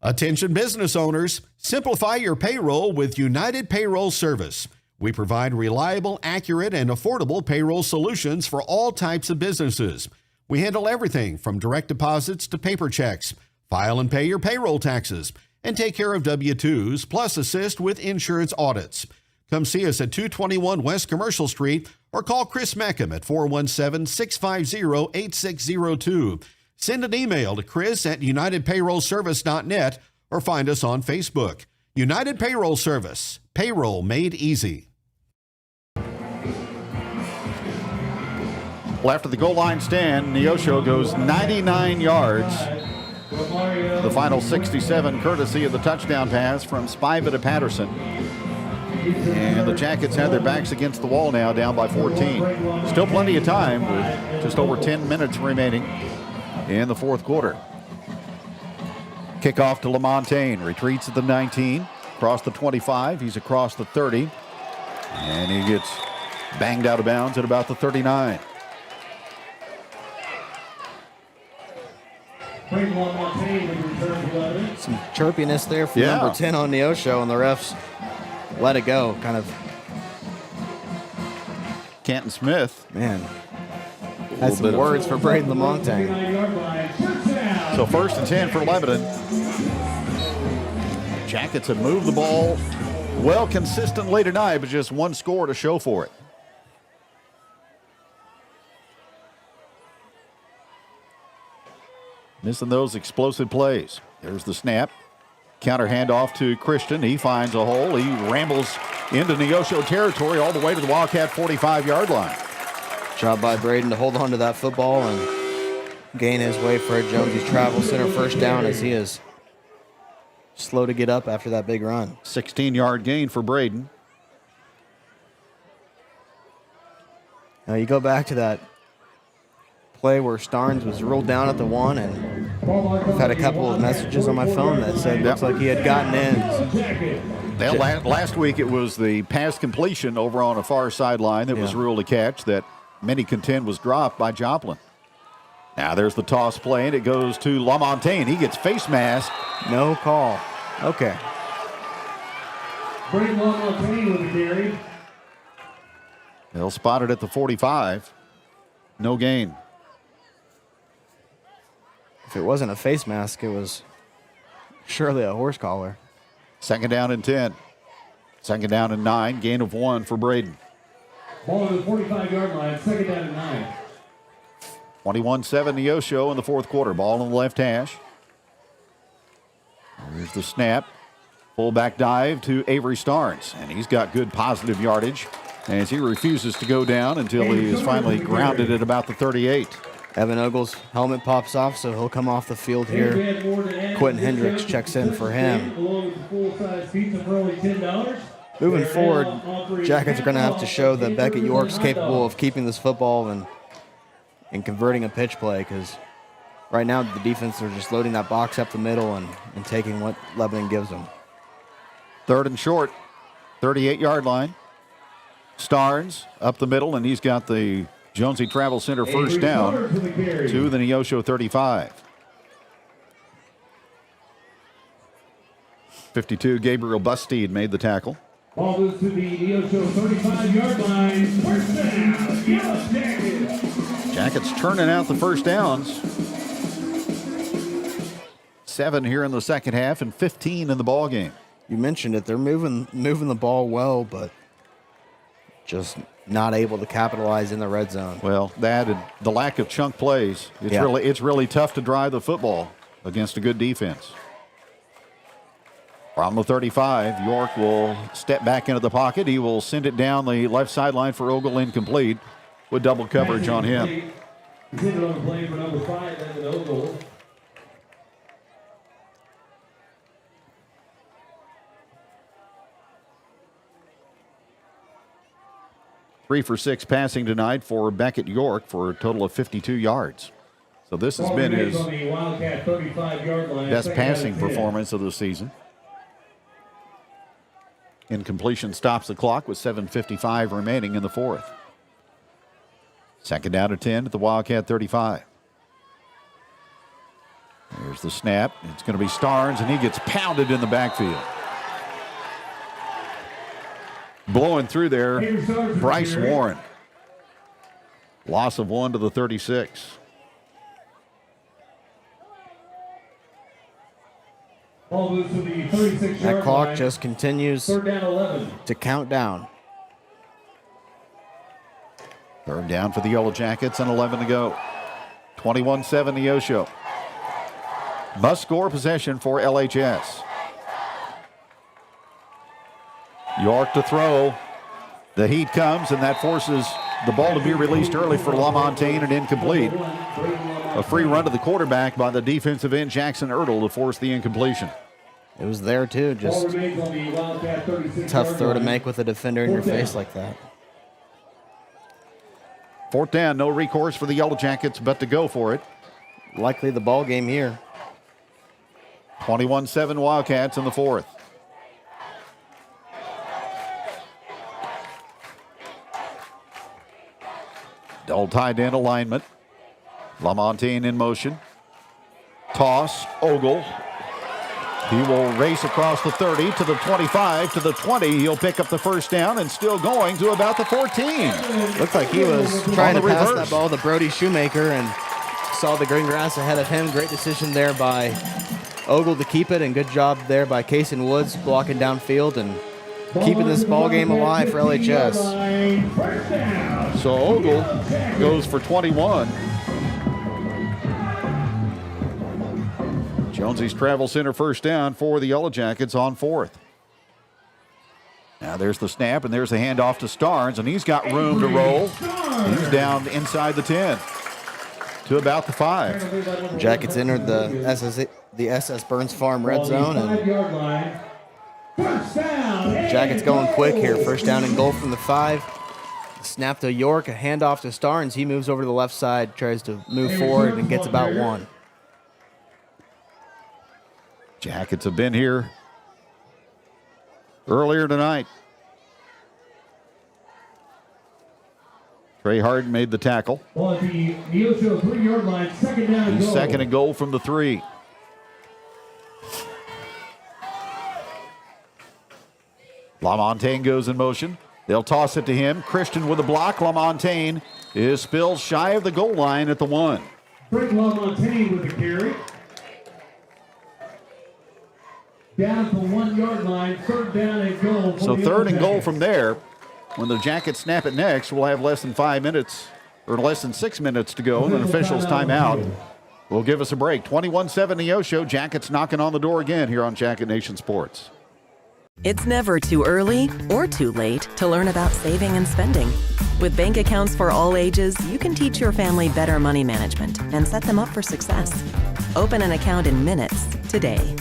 Attention business owners, simplify your payroll with United Payroll Service. We provide reliable, accurate, and affordable payroll solutions for all types of businesses. We handle everything from direct deposits to paper checks, file and pay your payroll taxes, and take care of W-2s, plus assist with insurance audits. Come see us at 221 West Commercial Street or call Chris Meckham at 417-650-8602. Send an email to chris@unitedpayrollservice.net or find us on Facebook. United Payroll Service, payroll made easy. Well, after the goal line stand, Neosho goes 99 yards. The final 67 courtesy of the touchdown pass from Spiva to Patterson. And the Jackets have their backs against the wall now, down by 14. Still plenty of time with just over 10 minutes remaining in the fourth quarter. Kickoff to LaMontagne, retreats at the 19, across the 25, he's across the 30, and he gets banged out of bounds at about the 39. Some chirpiness there from number 10 on Neosho, and the refs let it go, kind of. Canton Smith. Man, has some words for Braden LaMontagne. So 1st and 10 for Lebanon. Jackets have moved the ball well consistently tonight, but just one score to show for it. Missing those explosive plays. There's the snap. Counter handoff to Christian. He finds a hole. He rambles into Neosho territory all the way to the Wildcat 45-yard line. Job by Braden to hold on to that football and gain his way. Fred Jones' travel center first down as he is slow to get up after that big run. 16-yard gain for Braden. Now you go back to that play where Starnes was rolled down at the 1, and I've had a couple of messages on my phone that said looks like he had gotten in. Well, last week it was the pass completion over on a far sideline that was ruled a catch that many contend was dropped by Joplin. Now there's the toss play, and it goes to LaMontagne. He gets face masked. No call. Okay. Braden LaMontagne with the carry. They'll spot it at the 45. No gain. If it wasn't a face mask, it was surely a horse collar. 2nd down and 10. 2nd down and 9. Gain of 1 for Braden. Ball to the 45-yard line. 2nd down and 9. 21-7 Neosho in the fourth quarter. Ball on the left hash. Here's the snap. Fullback dive to Avery Starnes. And he's got good positive yardage as he refuses to go down until he is finally grounded at about the 38. Evan Ogle's helmet pops off, so he'll come off the field here. Quentin Hendricks checks in for him. Moving forward, Jackets are going to have to show that Beckett York's capable of keeping this football and and converting a pitch play, because right now the defense are just loading that box up the middle and taking what Lebanon gives them. 3rd and short, 38-yard line. Starnes up the middle, and he's got the Jonesy Travel Center first down to the Neosho 35. 52, Gabriel Bustede made the tackle. Ball goes to the Neosho 35-yard line. First down, Yellow Jackets. Jackets turning out the first downs. 7 here in the second half and 15 in the ball game. You mentioned it. They're moving the ball well, but just not able to capitalize in the red zone. Well, that and the lack of chunk plays. It's really tough to drive the football against a good defense. From the 35, York will step back into the pocket. He will send it down the left sideline for Ogle, incomplete, with double coverage on him. He's hit it on the play for number 5, that's an Ogle. Three for 6 passing tonight for Beckett York for a total of 52 yards. So this has been his best passing performance of the season. Incompletion stops the clock with 7:55 remaining in the fourth. Second down to 10 at the Wildcat 35. There's the snap. It's going to be Starnes, and he gets pounded in the backfield. Blowing through there, Bryce Warren. Loss of 1 to the 36. That clock just continues to count down. Third down for the Yellow Jackets and 11 to go. 21-7 Neosho. Must score possession for LHS. York to throw. The heat comes, and that forces the ball to be released early for LaMontagne and incomplete. A free run to the quarterback by the defensive end Jackson Ertl to force the incompletion. It was there too, just tough throw to make with a defender in your face like that. Fourth down, no recourse for the Yellow Jackets, but to go for it. Likely the ball game here. 21-7 Wildcats in the fourth. Dull tight end alignment. LaMontagne in motion. Toss, Ogle. He will race across the 30 to the 25 to the 20. He'll pick up the first down and still going to about the 14. Looked like he was trying to pass that ball to Brody Shoemaker and saw the green grass ahead of him. Great decision there by Ogle to keep it, and good job there by Kaysen Woods blocking downfield and keeping this ball game alive for LHS. So Ogle goes for 21. Jonesy's Travel Center first down for the Yellow Jackets on fourth. Now there's the snap, and there's the handoff to Starnes, and he's got room to roll. He's down inside the 10 to about the 5. Jackets entered the SS Burns Farm red zone, and Jackets going quick here. First down and goal from the 5. Snap to York, a handoff to Starnes. He moves over to the left side, tries to move forward, and gets about 1. Jackets have been here earlier tonight. Trey Harden made the tackle. Well, at the Neosho 3-yard line, second down and goal. Second and goal from the 3. LaMontagne goes in motion. They'll toss it to him. Christian with a block. LaMontagne is spilled shy of the goal line at the 1. Frank LaMontagne with the carry. Down to 1-yard line, third down and goal. So third and goal from there. When the Jackets snap it next, we'll have less than 5 minutes, or less than 6 minutes to go, and an official's timeout will give us a break. 21-7 Neosho. Jackets knocking on the door again here on Jacket Nation Sports. It's never too early or too late to learn about saving and spending. With bank accounts for all ages, you can teach your family better money management and set them up for success. Open an account in minutes today.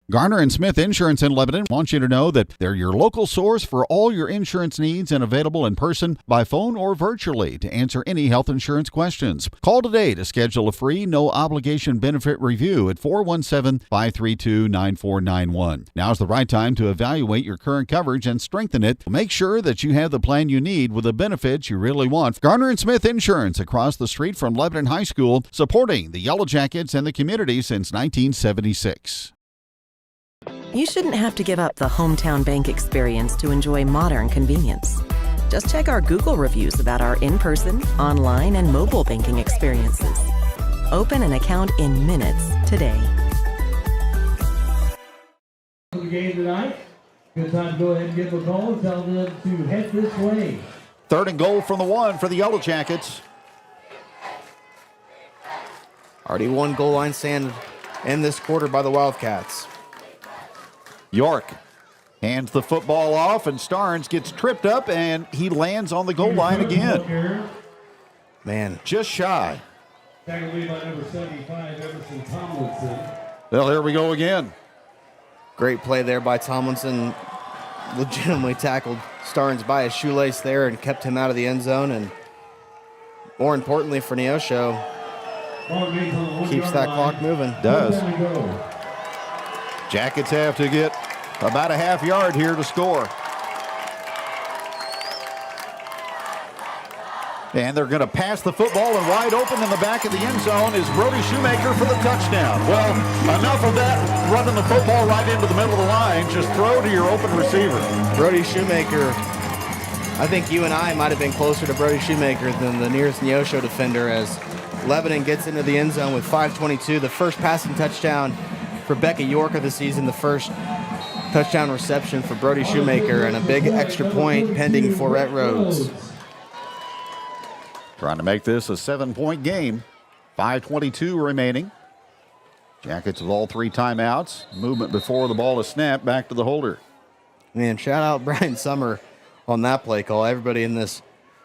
Garner and Smith Insurance in Lebanon wants you to know that they're your local source for all your insurance needs and available in person, by phone, or virtually to answer any health insurance questions. Call today to schedule a free, no-obligation benefit review at 417-532-9491. Now's the right time to evaluate your current coverage and strengthen it. Make sure that you have the plan you need with the benefits you really want. Garner and Smith Insurance, across the street from Lebanon High School, supporting the Yellow Jackets and the community since 1976. You shouldn't have to give up the hometown bank experience to enjoy modern convenience. Just check our Google reviews about our in-person, online, and mobile banking experiences. Open an account in minutes today. The game tonight. Good time to go ahead and give them a call and tell them to head this way. 3rd and goal from the 1 for the Yellow Jackets. Already one goal line stand in this quarter by the Wildcats. York hands the football off, and Starnes gets tripped up, and he lands on the goal line again. Man, just shy. Tackled by number 75, Everson Tomlinson. Well, here we go again. Great play there by Tomlinson. Legitimately tackled Starnes by his shoelace there and kept him out of the end zone. And more importantly for Neosho, keeps that clock moving. Does. Jackets have to get about a half yard here to score. And they're going to pass the football, and wide open in the back of the end zone is Brody Shoemaker for the touchdown. Well, enough of that running the football right into the middle of the line. Just throw to your open receiver. Brody Shoemaker, I think you and I might have been closer to Brody Shoemaker than the nearest Neosho defender, as Lebanon gets into the end zone with 5:22. The first passing touchdown for Becca York of the season, the first touchdown reception for Brody Shoemaker, and a big extra point pending for Rhett Rhodes. Trying to make this a 7-point game. 5:22 remaining. Jackets with all 3 timeouts. Movement before the ball is snapped back to the holder. Man, shout out Brian Summer on that play call. Everybody in this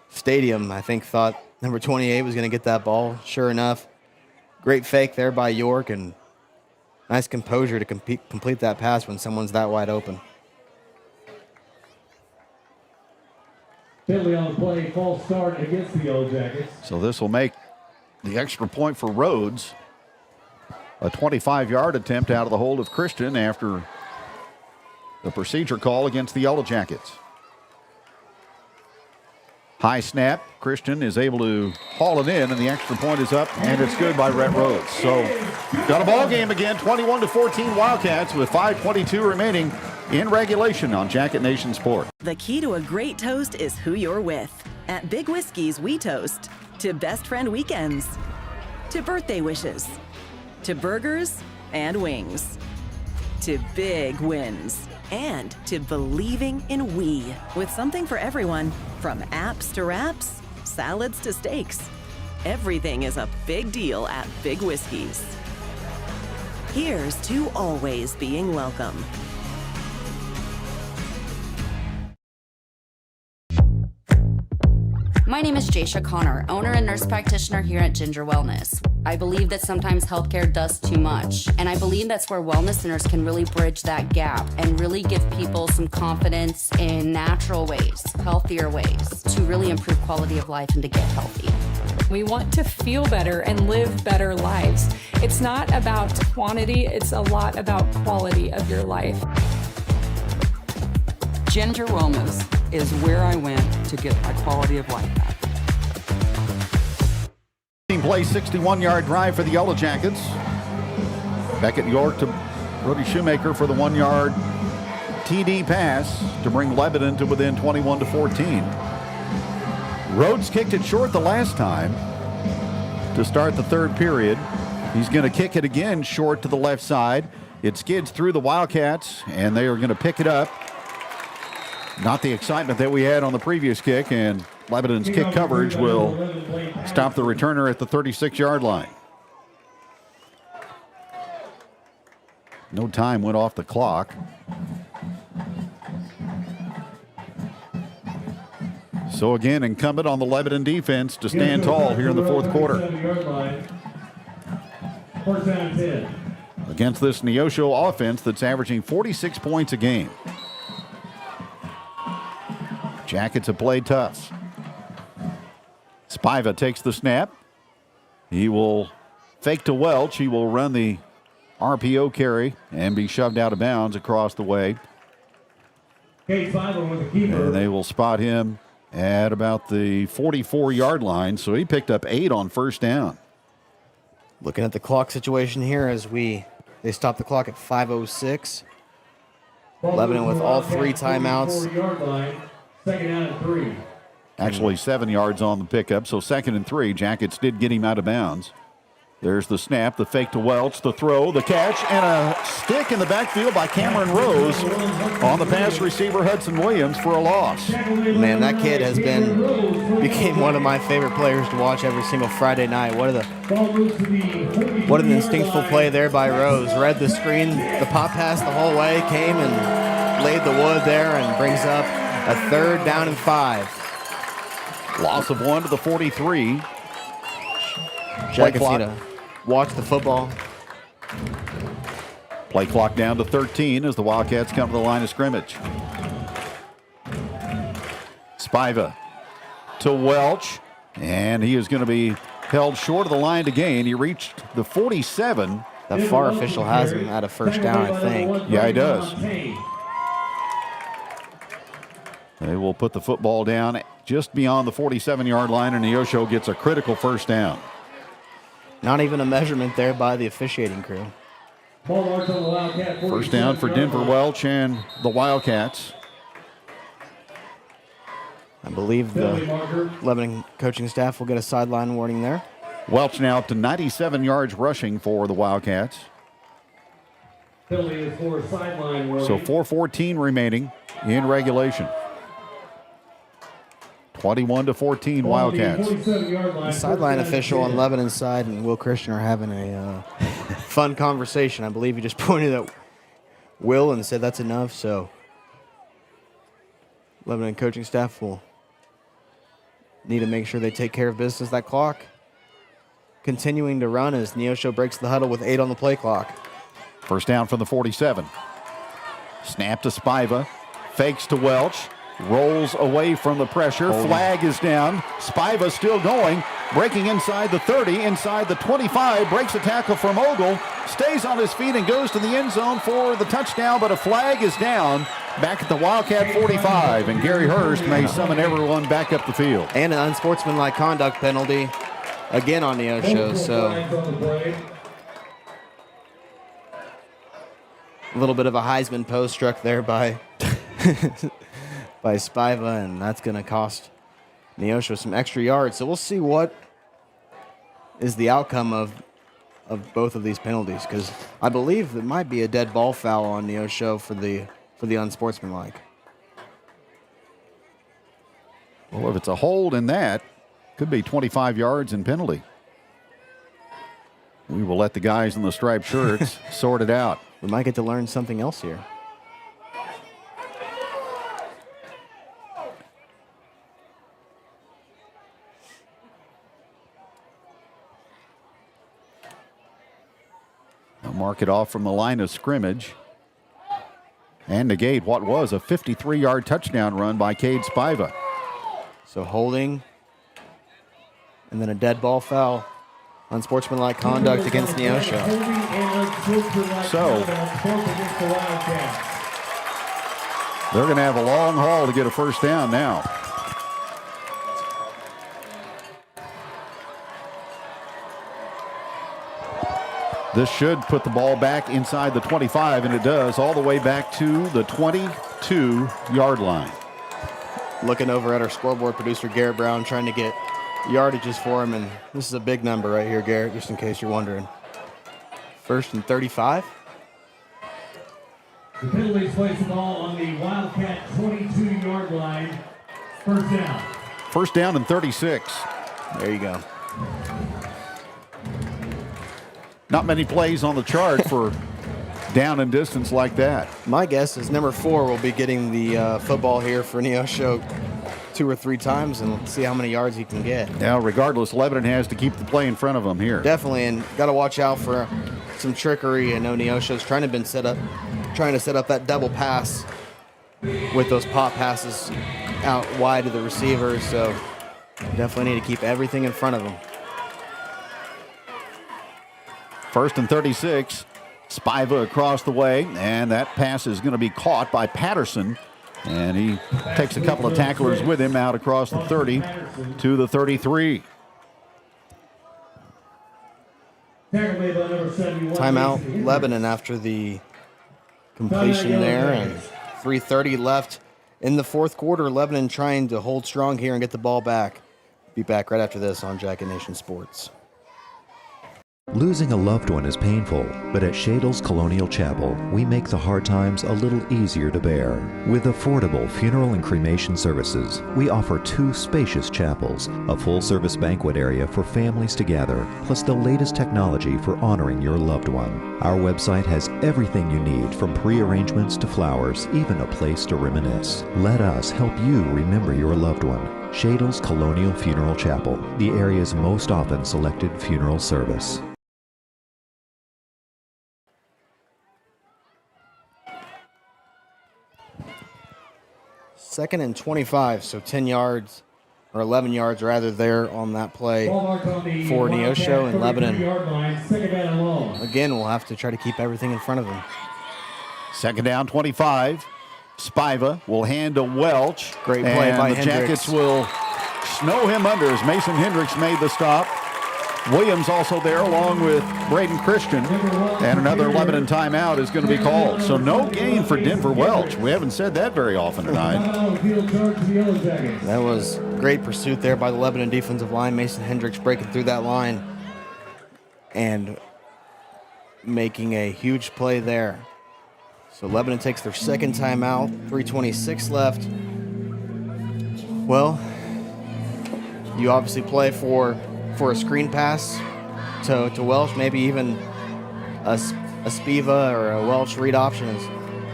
stadium, I think, thought number 28 was going to get that ball. Sure enough, great fake there by York, and nice composure to complete that pass when someone's that wide open. Penalty on the play, false start against the Yellow Jackets. So this will make the extra point for Rhodes. A 25-yard attempt out of the hold of Christian after the procedure call against the Yellow Jackets. High snap. Christian is able to haul it in, and the extra point is up, and it's good by Rhett Rhodes. So got a ball game again, 21-14 Wildcats with 5:22 remaining in regulation on Jacket Nation Sport. The key to a great toast is who you're with. At Big Whiskey's, we toast to best friend weekends, to birthday wishes, to burgers and wings, to big wins, and to believing in we, with something for everyone, from apps to wraps, salads to steaks. Everything is a big deal at Big Whiskey's. Here's to always being welcome. My name is Jaysha Connor, owner and nurse practitioner here at Ginger Wellness. I believe that sometimes healthcare does too much, and I believe that's where wellness centers can really bridge that gap and really give people some confidence in natural ways, healthier ways, to really improve quality of life and to get healthy. We want to feel better and live better lives. It's not about quantity, it's a lot about quality of your life. Ginger Wellness is where I went to get my quality of life back. Team play 61-yard drive for the Yellow Jackets. Beckett York to Brody Shoemaker for the 1-yard TD pass to bring Lebanon to within 21-14. Rhodes kicked it short the last time to start the third period. He's going to kick it again short to the left side. It skids through the Wildcats, and they are going to pick it up. Not the excitement that we had on the previous kick, and Lebanon's kick coverage will stop the returner at the 36-yard line. No time went off the clock. So again, incumbent on the Lebanon defense to stand tall here in the fourth quarter. First down 10. against this Neosho offense that's averaging 46 points a game. Jackets have played tough. Spiva takes the snap. He will fake to Welch. He will run the RPO carry and be shoved out of bounds across the way. And they will spot him at about the 44-yard line. So he picked up 8 on first down. Looking at the clock situation here as they stop the clock at 5:06. Lebanon with all 3 timeouts. Second down and 3. Actually 7 yards on the pickup, so 2nd and 3. Jackets did get him out of bounds. There's the snap, the fake to Welch, the throw, the catch, and a stick in the backfield by Cameron Rose on the pass receiver Hudson Williams for a loss. Man, that kid became one of my favorite players to watch every single Friday night. What an instinctful play there by Rose. Read the screen, the pop pass the whole way, came and laid the wood there and brings up a 3rd down and 5. Loss of 1 to the 43. Jackets need to watch the football. Play clock down to 13 as the Wildcats come to the line of scrimmage. Spiva to Welch, and he is going to be held short of the line to gain. He reached the 47. The FAR official has him at a first down, I think. Yeah, he does. They will put the football down just beyond the 47-yard line, and Neosho gets a critical first down. Not even a measurement there by the officiating crew. First down for Denver Welch and the Wildcats. I believe the Lebanon coaching staff will get a sideline warning there. Welch now up to 97 yards rushing for the Wildcats. So 4:14 remaining in regulation. 21-14 Wildcats. The sideline official on Lebanon's side and Will Christian are having a fun conversation. I believe he just pointed at Will and said that's enough. So Lebanon coaching staff will need to make sure they take care of business. That clock continuing to run as Neosho breaks the huddle with 8 on the play clock. First down from the 47. Snap to Spiva. Fakes to Welch. Rolls away from the pressure. Flag is down. Spiva still going. Breaking inside the 30, inside the 25. Breaks a tackle from Ogle. Stays on his feet and goes to the end zone for the touchdown, but a flag is down back at the Wildcat 45. And Gary Hurst may summon everyone back up the field. And an unsportsmanlike conduct penalty again on Neosho. So a little bit of a Heisman post struck there by Spiva, and that's going to cost Neosho some extra yards. So we'll see what is the outcome of both of these penalties, because I believe it might be a dead ball foul on Neosho for the unsportsmanlike. Well, if it's a hold in that, could be 25 yards and penalty. We will let the guys in the striped shirts sort it out. We might get to learn something else here. Mark it off from the line of scrimmage and negate what was a 53-yard touchdown run by Cade Spiva. So holding and then a dead ball foul. Unsportsmanlike conduct against Neosho. So they're going to have a long haul to get a first down now. This should put the ball back inside the 25, and it does, all the way back to the 22-yard line. Looking over at our scoreboard producer, Garrett Brown, trying to get yardages for him, and this is a big number right here, Garrett, just in case you're wondering. 1st and 35. The penalties place the ball on the Wildcat 22-yard line. First down. First down and 36. There you go. Not many plays on the chart for down and distance like that. My guess is number 4 will be getting the football here for Neosho 2 or 3 times, and let's see how many yards he can get. Now, regardless, Lebanon has to keep the play in front of them here. Definitely, and got to watch out for some trickery. I know Neosho's trying to set up that double pass with those pop passes out wide to the receivers. So definitely need to keep everything in front of them. 1st and 36. Spiva across the way, and that pass is going to be caught by Patterson. And he takes a couple of tacklers with him out across the 30 to the 33. Timeout Lebanon after the completion there, and 3:30 left in the fourth quarter. Lebanon trying to hold strong here and get the ball back. Be back right after this on Jacket Nation Sports. Losing a loved one is painful, but at Shadle's Colonial Chapel, we make the hard times a little easier to bear. With affordable funeral and cremation services, we offer 2 spacious chapels, a full-service banquet area for families to gather, plus the latest technology for honoring your loved one. Our website has everything you need, from pre-arrangements to flowers, even a place to reminisce. Let us help you remember your loved one. Shadle's Colonial Funeral Chapel, the area's most often selected funeral service. 2nd and 25, so 10 yards, or 11 yards rather, there on that play for Neosho and Lebanon. Again, we'll have to try to keep everything in front of them. 2nd down, 25. Spiva will hand to Welch. Great play by the Hendricks. Jackets will snow him under as Mason Hendricks made the stop. Williams also there along with Braden Christian. And another Lebanon timeout is going to be called. So no gain for Denver Welch. We haven't said that very often tonight. That was great pursuit there by the Lebanon defensive line. Mason Hendricks breaking through that line and making a huge play there. So Lebanon takes their 2nd timeout, 3:26 left. Well, you obviously play for a screen pass to Welch, maybe even a Spiva or a Welch read option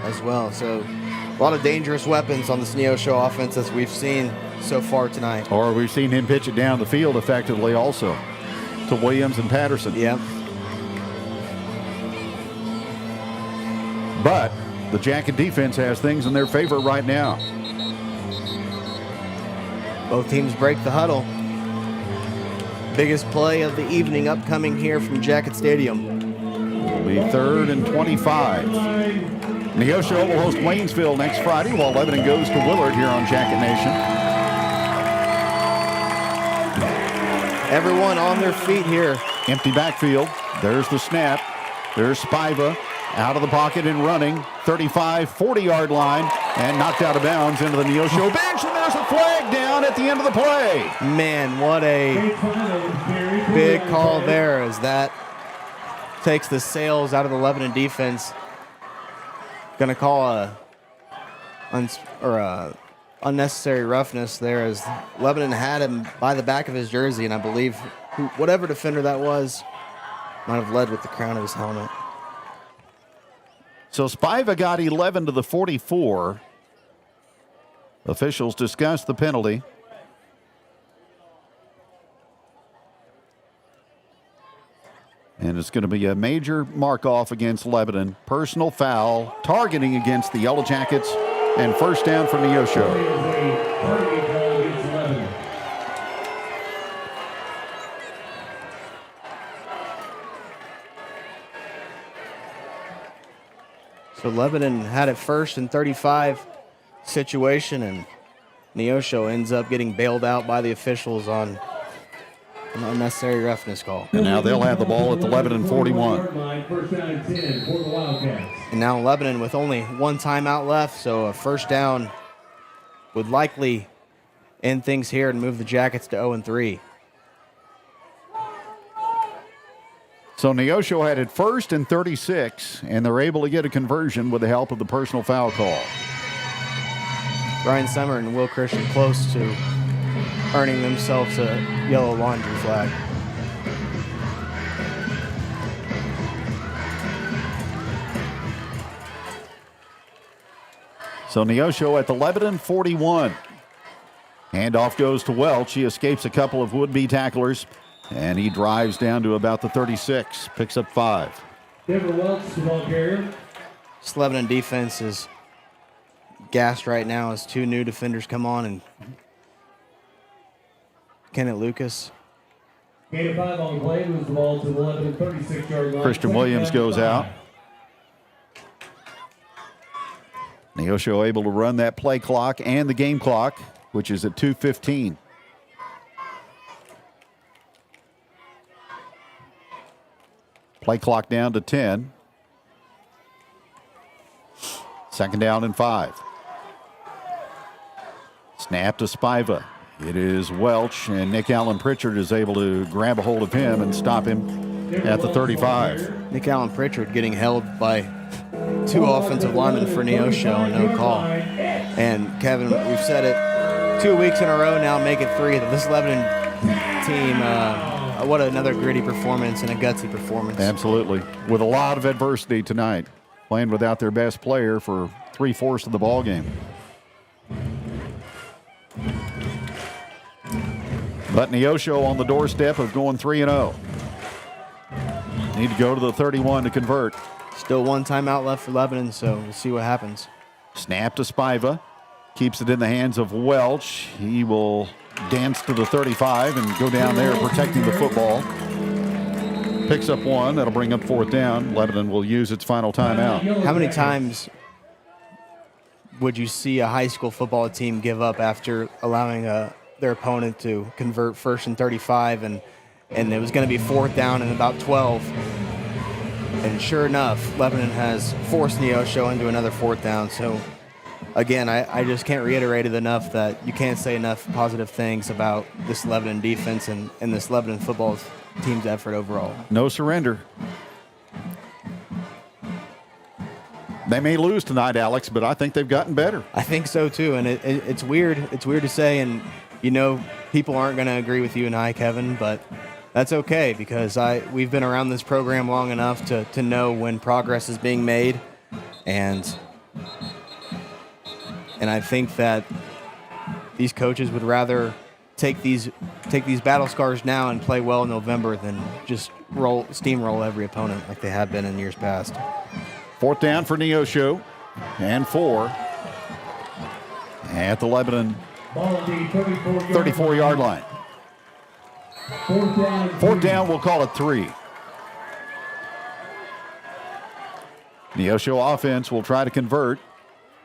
as well. So a lot of dangerous weapons on this Neosho offense as we've seen so far tonight. Or we've seen him pitch it down the field effectively also to Williams and Patterson. Yep. But the Jacket defense has things in their favor right now. Both teams break the huddle. Biggest play of the evening upcoming here from Jacket Stadium. It'll be 3rd and 25. Neosho will host Waynesville next Friday while Lebanon goes to Willard here on Jacket Nation. Everyone on their feet here. Empty backfield. There's the snap. There's Spiva out of the pocket and running. 35, 40-yard line and knocked out of bounds into the Neosho bench. And there's a flag down at the end of the play. Man, what a big call there as that takes the sails out of the Lebanon defense. Going to call a unnecessary roughness there as Lebanon had him by the back of his jersey, and I believe whatever defender that was might have led with the crown of his helmet. So Spiva got 11 to the 44. Officials discussed the penalty. And it's going to be a major mark-off against Lebanon. Personal foul, targeting against the Yellow Jackets, and 1st down for Neosho. So Lebanon had a 1st and 35 situation, and Neosho ends up getting bailed out by the officials on an unnecessary roughness call. And now they'll have the ball at the Lebanon 41. And now Lebanon with only 1 timeout left, so a 1st down would likely end things here and move the Jackets to 0-3. So Neosho had it 1st and 36, and they're able to get a conversion with the help of the personal foul call. Brian Summer and Will Christian close to earning themselves a yellow laundry flag. So Neosho at the Lebanon 41. Handoff goes to Welch. He escapes a couple of would-be tacklers, and he drives down to about the 36, picks up 5. Denver Welch, the ball carrier. This Lebanon defense is gassed right now as two new defenders come on, and Kenneth Lucas. Gain of 5 on the play, moves the ball to the Lebanon 36-yard line. Christian Williams goes out. Neosho able to run that play clock and the game clock, which is at 2:15. Play clock down to 10. Second down and 5. Snap to Spiva. It is Welch, and Nick Allen Pritchard is able to grab a hold of him and stop him at the 35. Nick Allen Pritchard getting held by two offensive linemen for Neosho and no call. And Kevin, we've said it 2 weeks in a row now, make it 3. This Lebanon team, what another gritty performance and a gutsy performance. Absolutely. With a lot of adversity tonight, playing without their best player for 3/4 of the ball game. But Neosho on the doorstep of going 3-0. Need to go to the 31 to convert. Still one timeout left for Lebanon, so we'll see what happens. Snap to Spiva. Keeps it in the hands of Welch. He will dance to the 35 and go down there protecting the football. Picks up one. That'll bring up 4th down. Lebanon will use its final timeout. How many times would you see a high school football team give up after allowing their opponent to convert 1st and 35, and it was going to be 4th down and about 12? And sure enough, Lebanon has forced Neosho into another 4th down. So, again, I just can't reiterate it enough that you can't say enough positive things about this Lebanon defense and this Lebanon football team's effort overall. No surrender. They may lose tonight, Alex, but I think they've gotten better. I think so, too. And it's weird. It's weird to say, and, you know, people aren't going to agree with you and I, Kevin, but that's okay because we've been around this program long enough to know when progress is being made, and I think that these coaches would rather take these battle scars now and play well in November than just steamroll every opponent like they have been in years past. 4th down for Neosho, and 4 at the Lebanon 34-yard line. 4th down, we'll call it 3. Neosho offense will try to convert.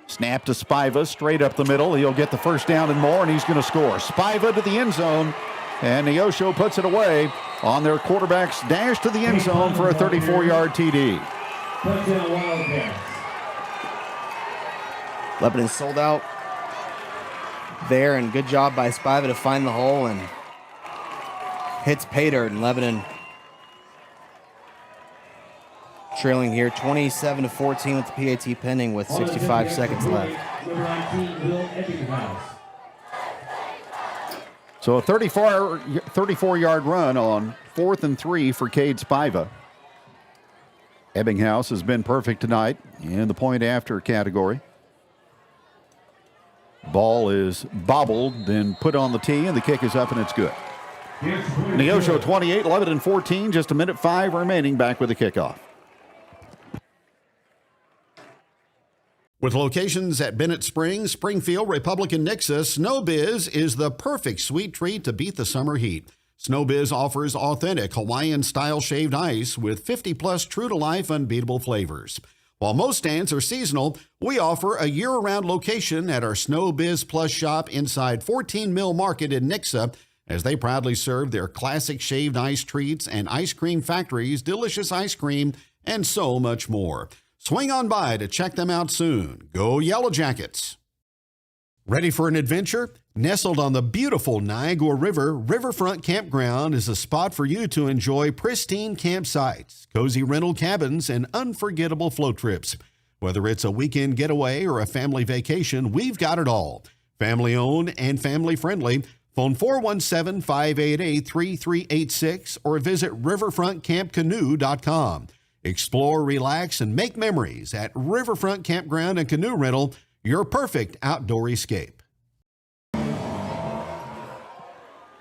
Snap to Spiva, straight up the middle. He'll get the 1st down and more, and he's going to score. Spiva to the end zone, and Neosho puts it away on their quarterback's dash to the end zone for a 34-yard TD. Lebanon sold out there, and good job by Spiva to find the hole and hits pay dirt, and Lebanon trailing here 27-14 with the PAT pending with 65 seconds left. So a 34-yard run on 4th and 3 for Cade Spiva. Ebbinghaus has been perfect tonight in the point after category. Ball is bobbled, then put on the tee, and the kick is up, and it's good. Neosho 28, Lebanon 14, just 1:05 remaining, back with the kickoff. With locations at Bennett Springs, Springfield, Republic, and Nixa, SnowBiz is the perfect sweet treat to beat the summer heat. SnowBiz offers authentic Hawaiian-style shaved ice with 50-plus true-to-life unbeatable flavors. While most stands are seasonal, we offer a year-round location at our SnowBiz Plus shop inside 14 Mill Market in Nixa, as they proudly serve their classic shaved ice treats and ice cream factories, delicious ice cream, and so much more. Swing on by to check them out soon. Go Yellow Jackets! Ready for an adventure? Nestled on the beautiful Niagara River, Riverfront Campground is a spot for you to enjoy pristine campsites, cozy rental cabins, and unforgettable float trips. Whether it's a weekend getaway or a family vacation, we've got it all. Family owned and family friendly. Phone 417-588-3386 or visit riverfrontcampcanoe.com. Explore, relax, and make memories at Riverfront Campground and Canoe Rental, your perfect outdoor escape.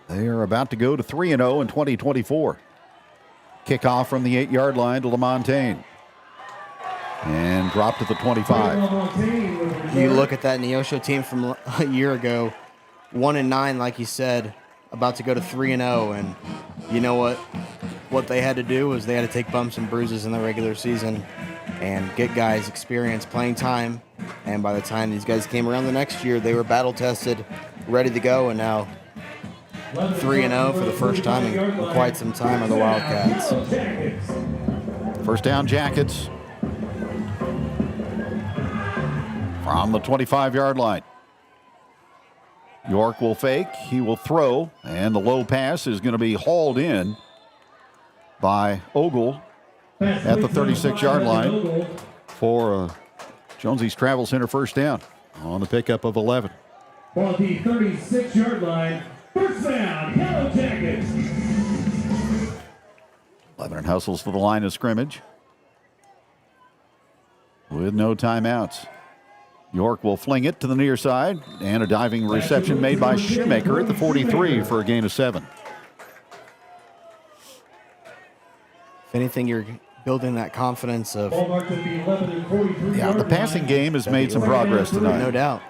They are about to go to 3-0 in 2024. Kickoff from the 8-yard line to LaMontagne. and dropped at the 25. You look at that Neosho team from a year ago, 1-9, like you said, about to go to 3-0, and you know what? What they had to do was they had to take bumps and bruises in the regular season and get guys experience, playing time. And by the time these guys came around the next year, they were battle tested, ready to go, and now 3-0 for the first time in quite some time on the Wildcats. First down, Jackets from the 25-yard line. York will fake, he will throw, and the low pass is going to be hauled in by Ogle at the 36-yard line for Jonesy's Travel Center first down on the pickup of 11. For the 36-yard line, first down, Yellow Jackets. Lebanon hustles for the line of scrimmage with no timeouts. York will fling it to the near side, and a diving reception made by Shoemaker at the 43 for a gain of 7. If anything, you're building that confidence of... Yeah, the passing game has made some progress tonight. No doubt.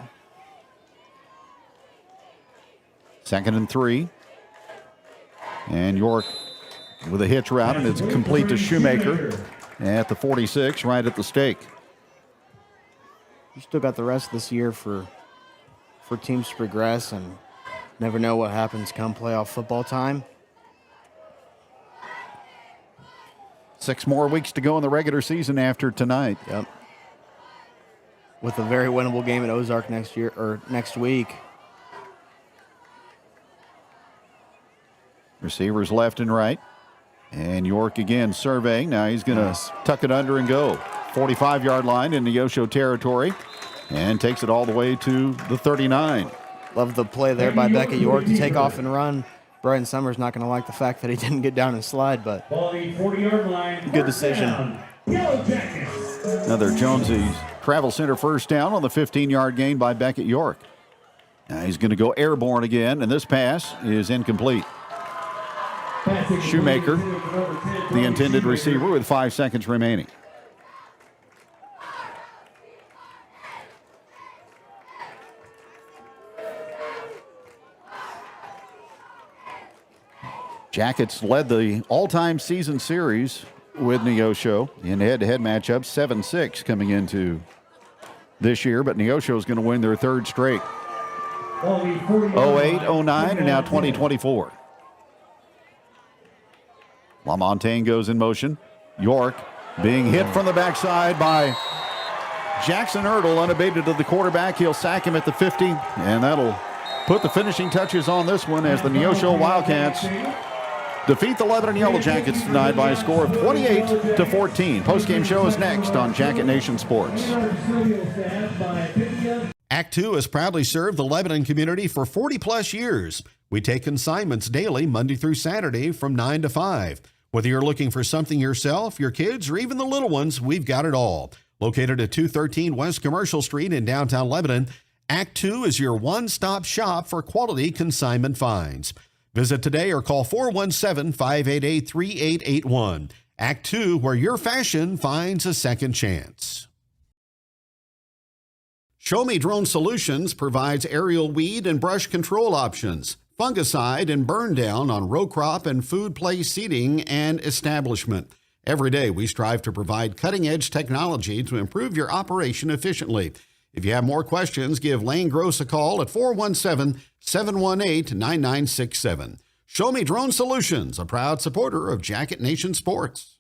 2nd and 3. And York with a hitch route, and it's complete to Shoemaker at the 46, right at the stake. You still got the rest of this year for teams to progress, and never know what happens come playoff football time. 6 more weeks to go in the regular season after tonight. Yep. With a very winnable game at Ozark next week. Receivers left and right. And York again surveying. Now he's going to tuck it under and go. 45-yard line in Neosho territory, and takes it all the way to the 39. Love the play there by Beckett York to take off and run. Brian Summers not going to like the fact that he didn't get down and slide, but 40-yard line, good decision. Another Jonesy's Travel Center first down on the 15-yard gain by Beckett York. Now he's going to go airborne again, and this pass is incomplete. Shoemaker, the intended receiver, with 5 seconds remaining. Jackets led the all-time season series with Neosho in head-to-head matchups, 7-6 coming into this year, but Neosho is going to win their 3rd straight. 08, 09, and now 2024. LaMontagne goes in motion. York being hit from the backside by Jackson Ertl, unabated to the quarterback. He'll sack him at the 50, and that'll put the finishing touches on this one as the Neosho Wildcats defeat the Lebanon Yellow Jackets tonight by a score of 28-14. Post-game show is next on Jacket Nation Sports. Act 2 has proudly served the Lebanon community for 40-plus years. We take consignments daily, Monday through Saturday from 9 to 5. Whether you're looking for something yourself, your kids, or even the little ones, we've got it all. Located at 213 West Commercial Street in downtown Lebanon, Act 2 is your one-stop shop for quality consignment finds. Visit today or call 417-588-3881. Act 2, where your fashion finds a second chance. Show Me Drone Solutions provides aerial weed and brush control options, fungicide and burn down on row crop and food place seeding and establishment. Every day we strive to provide cutting-edge technology to improve your operation efficiently. If you have more questions, give Lane Gross a call at 417-718-9967. Show Me Drone Solutions, a proud supporter of Jacket Nation Sports.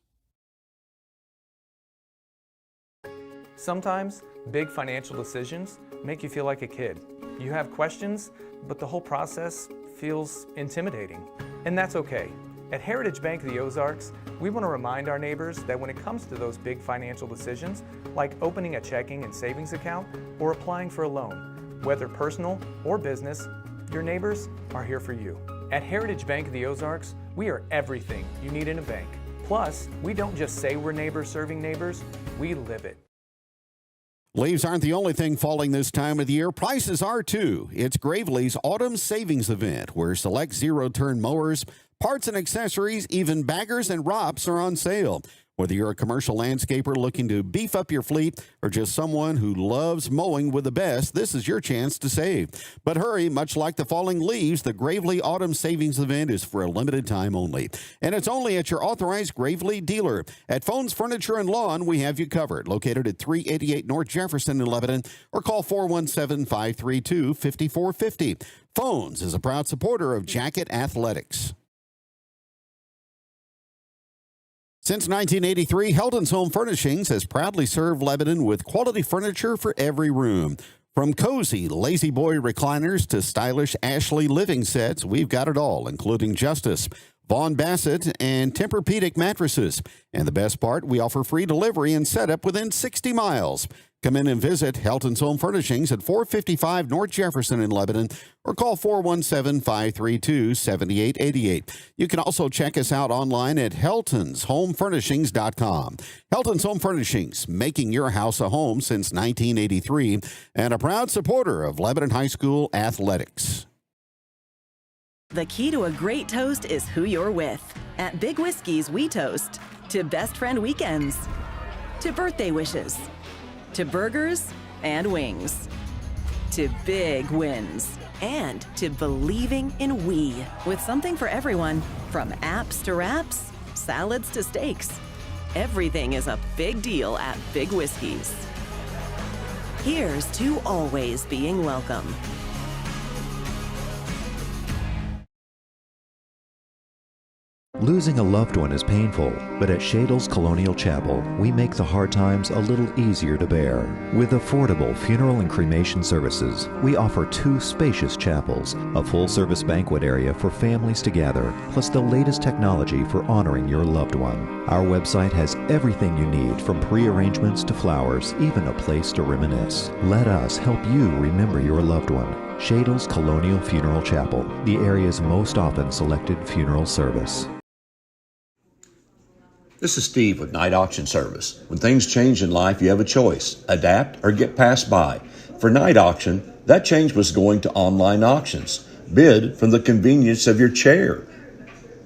Sometimes big financial decisions make you feel like a kid. You have questions, but the whole process feels intimidating. And that's okay. At Heritage Bank of the Ozarks, we want to remind our neighbors that when it comes to those big financial decisions, like opening a checking and savings account or applying for a loan, whether personal or business, your neighbors are here for you. At Heritage Bank of the Ozarks, we are everything you need in a bank. Plus, we don't just say we're neighbors serving neighbors, we live it. Leaves aren't the only thing falling this time of the year. Prices are too. It's Gravely's Autumn Savings Event, where select zero-turn mowers, parts and accessories, even baggers and rops are on sale. Whether you're a commercial landscaper looking to beef up your fleet or just someone who loves mowing with the best, this is your chance to save. But hurry, much like the falling leaves, the Gravely Autumn Savings Event is for a limited time only. And it's only at your authorized Gravely dealer. At Phones Furniture and Lawn, we have you covered. Located at 388 North Jefferson in Lebanon, or call 417-532-5450. Phones is a proud supporter of Jacket Athletics. Since 1983, Helton's Home Furnishings has proudly served Lebanon with quality furniture for every room. From cozy Lazy Boy recliners to stylish Ashley living sets, we've got it all, including Justice, Vaughn Bassett, and Tempur-Pedic mattresses. And the best part, we offer free delivery and setup within 60 miles. Come in and visit Helton's Home Furnishings at 455 North Jefferson in Lebanon, or call 417-532-7888. You can also check us out online at heltonshomefurnishings.com. Helton's Home Furnishings, making your house a home since 1983, and a proud supporter of Lebanon High School athletics. The key to a great toast is who you're with. At Big Whiskey's, we toast to best friend weekends, to birthday wishes, to burgers and wings, to big wins, and to believing in we, with something for everyone, from apps to wraps, salads to steaks. Everything is a big deal at Big Whiskey's. Here's to always being welcome. Losing a loved one is painful, but at Shadle's Colonial Chapel, we make the hard times a little easier to bear. With affordable funeral and cremation services, we offer 2 spacious chapels, a full-service banquet area for families to gather, plus the latest technology for honoring your loved one. Our website has everything you need, from pre-arrangements to flowers, even a place to reminisce. Let us help you remember your loved one. Shadle's Colonial Funeral Chapel, the area's most often selected funeral service. This is Steve with Night Auction Service. When things change in life, you have a choice: adapt or get passed by. For Night Auction, that change was going to online auctions. Bid from the convenience of your chair.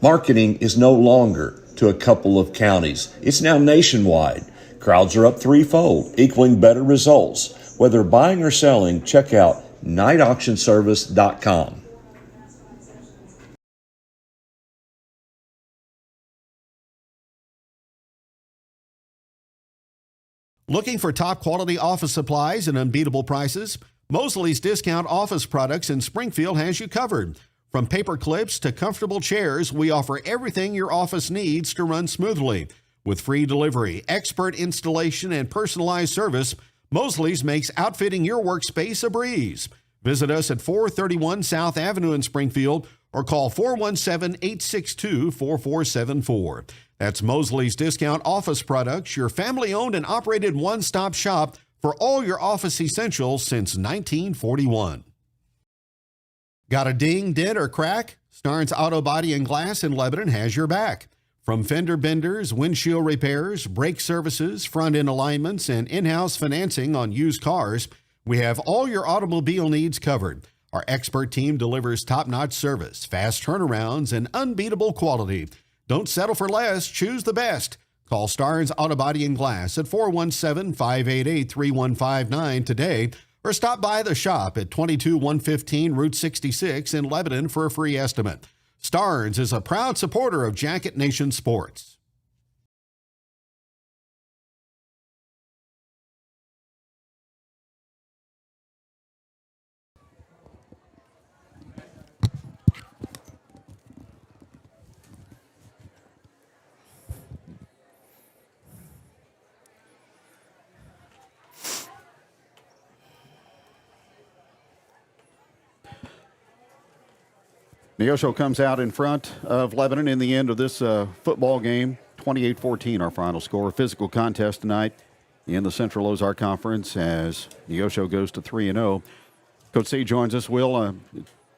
Marketing is no longer to a couple of counties. It's now nationwide. Crowds are up threefold, equaling better results. Whether buying or selling, check out nightauctionservice.com. Looking for top quality office supplies and unbeatable prices? Mosley's Discount Office Products in Springfield has you covered. From paper clips to comfortable chairs, we offer everything your office needs to run smoothly. With free delivery, expert installation, and personalized service, Mosley's makes outfitting your workspace a breeze. Visit us at 431 South Avenue in Springfield or call 417-862-4474. That's Mosley's Discount Office Products, your family-owned and operated one-stop shop for all your office essentials since 1941. Got a ding, dent, or crack? Starnes Auto Body and Glass in Lebanon has your back. From fender benders, windshield repairs, brake services, front-end alignments, and in-house financing on used cars, we have all your automobile needs covered. Our expert team delivers top-notch service, fast turnarounds, and unbeatable quality. Don't settle for less. Choose the best. Call Starnes Auto Body and Glass at 417-588-3159 today, or stop by the shop at 22115 Route 66 in Lebanon for a free estimate. Starnes is a proud supporter of Jacket Nation Sports. Neosho comes out in front of Lebanon in the end of this football game. 28-14 our final score. Physical contest tonight in the Central Ozark Conference as Neosho goes to 3-0. Coach C joins us. Will,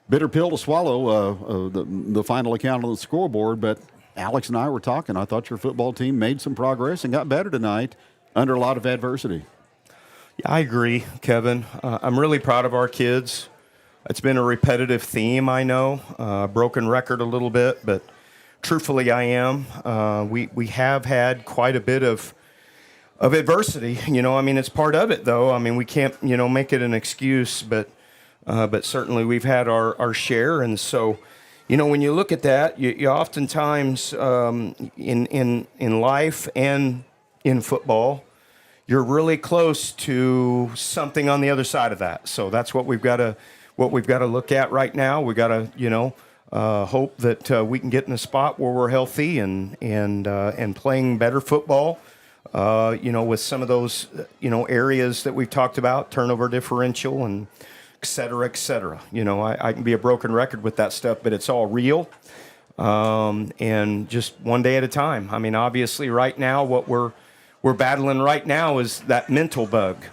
bitter pill to swallow, the final account on the scoreboard, but Alex and I were talking. I thought your football team made some progress and got better tonight under a lot of adversity. Yeah, I agree, Kevin. I'm really proud of our kids. It's been a repetitive theme, I know, broken record a little bit, but truthfully, I am. We have had quite a bit of adversity. I mean, it's part of it, though. I mean, we can't, make it an excuse, but certainly we've had our share. And so, when you look at that, you oftentimes in life and in football, you're really close to something on the other side of that. So that's what we've got to look at right now. We got to, hope that we can get in a spot where we're healthy and playing better football. With some of those, areas that we've talked about, turnover differential and et cetera, et cetera. I can be a broken record with that stuff, but it's all real. And just one day at a time. I mean, obviously right now, what we're battling right now is that mental bug.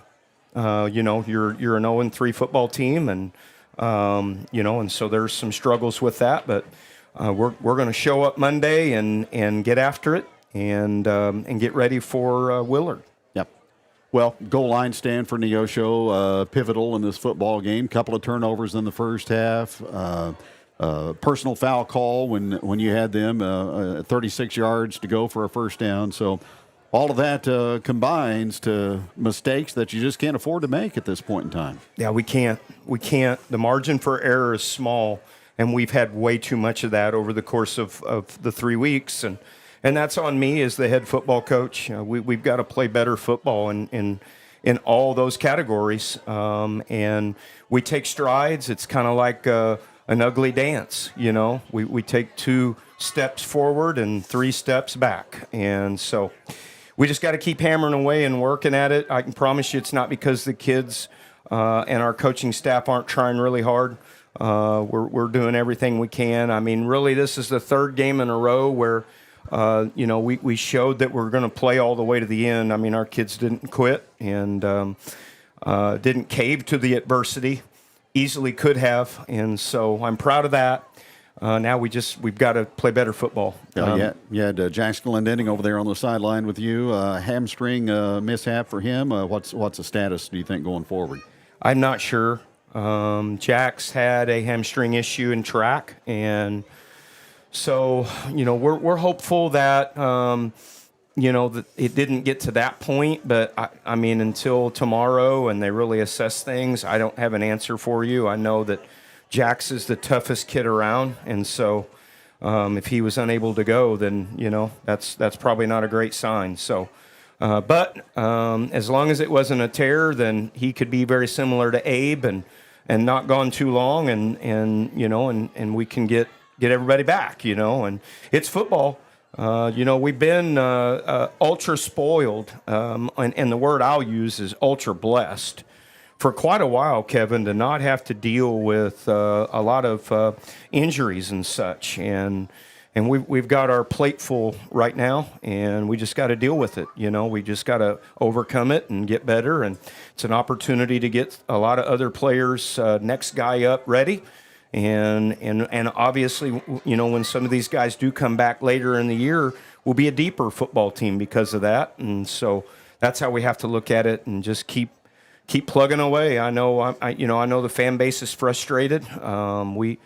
You're an 0-3 football team, and and so there's some struggles with that. But we're going to show up Monday and get after it and get ready for Willard. Yep. Well, goal line stand for Neosho, pivotal in this football game. Couple of turnovers in the first half. Personal foul call when you had them 36 yards to go for a first down. So all of that combines to mistakes that you just can't afford to make at this point in time. Yeah, we can't. The margin for error is small, and we've had way too much of that over the course of the 3 weeks. And that's on me as the head football coach. We've got to play better football in all those categories. And we take strides. It's kind of like an ugly dance, We take 2 steps forward and 3 steps back. And so we just got to keep hammering away and working at it. I can promise you it's not because the kids and our coaching staff aren't trying really hard. We're doing everything we can. I mean, really, this is the 3rd game in a row where we showed that we're going to play all the way to the end. I mean, our kids didn't quit and didn't cave to the adversity. Easily could have, and so I'm proud of that. Now we've got to play better football. You had Jax Glendinning over there on the sideline with you. Hamstring mishap for him. What's the status, do you think, going forward? I'm not sure. Jax had a hamstring issue in track, and so we're hopeful that that it didn't get to that point. But I mean, until tomorrow and they really assess things, I don't have an answer for you. I know that Jax is the toughest kid around, and so if he was unable to go, then that's probably not a great sign. So, but as long as it wasn't a tear, then he could be very similar to Abe and not gone too long, and we can get everybody back, and it's football. We've been ultra spoiled, and the word I'll use is ultra blessed for quite a while, Kevin, to not have to deal with a lot of injuries and such. And we've got our plate full right now, and we just got to deal with it. We just got to overcome it and get better. And it's an opportunity to get a lot of other players, next guy up, ready. And obviously, when some of these guys do come back later in the year, we'll be a deeper football team because of that. And so that's how we have to look at it and just keep plugging away. I know the fan base is frustrated. We've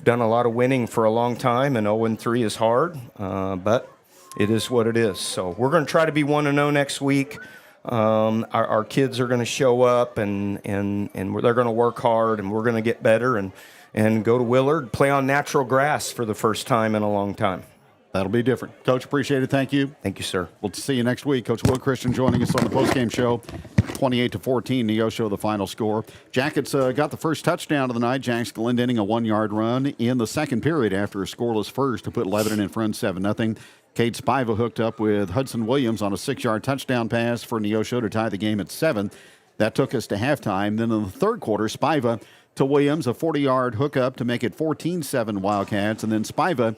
done a lot of winning for a long time, and 0-3 is hard, but it is what it is. So we're going to try to be 1-0 next week. Our kids are going to show up and they're going to work hard, and we're going to get better and go to Willard, play on natural grass for the first time in a long time. That'll be different. Coach, appreciate it. Thank you. Thank you, sir. We'll see you next week. Coach Will Christian joining us on the postgame show. 28-14, Neosho the final score. Jackets got the first touchdown of the night. Jax Glendinning a 1-yard run in the second period after a scoreless first to put Lebanon in front 7-0. Cade Spiva hooked up with Hudson Williams on a 6-yard touchdown pass for Neosho to tie the game at 7. That took us to halftime. Then in the third quarter, Spiva to Williams, a 40-yard hookup to make it 14-7 Wildcats. And then Spiva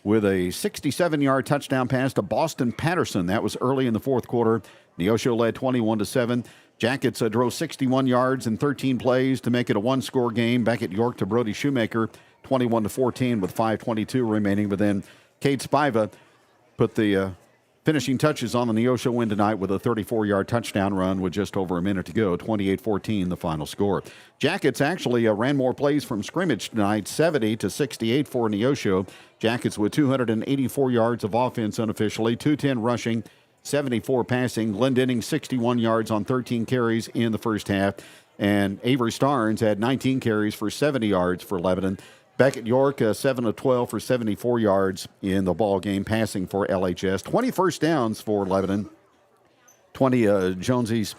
with a 67-yard touchdown pass to Boston Patterson. That was early in the fourth quarter. Neosho led 21-7. Jackets drove 61 yards in 13 plays to make it a one-score game. Back at York to Brody Shoemaker, 21-14 with 5:22 remaining. But then Cade Spiva put the finishing touches on the Neosho win tonight with a 34-yard touchdown run with just over a minute to go. 28-14 the final score. Jackets actually ran more plays from scrimmage tonight, 70-68 for Neosho. Jackets with 284 yards of offense unofficially, 210 rushing, 74 passing. Glendenning 61 yards on 13 carries in the first half. And Avery Starnes had 19 carries for 70 yards for Lebanon. Beckett York, 7 of 12 for 74 yards in the ball game, passing for LHS. 20 first downs for Lebanon. 20 Jonesy's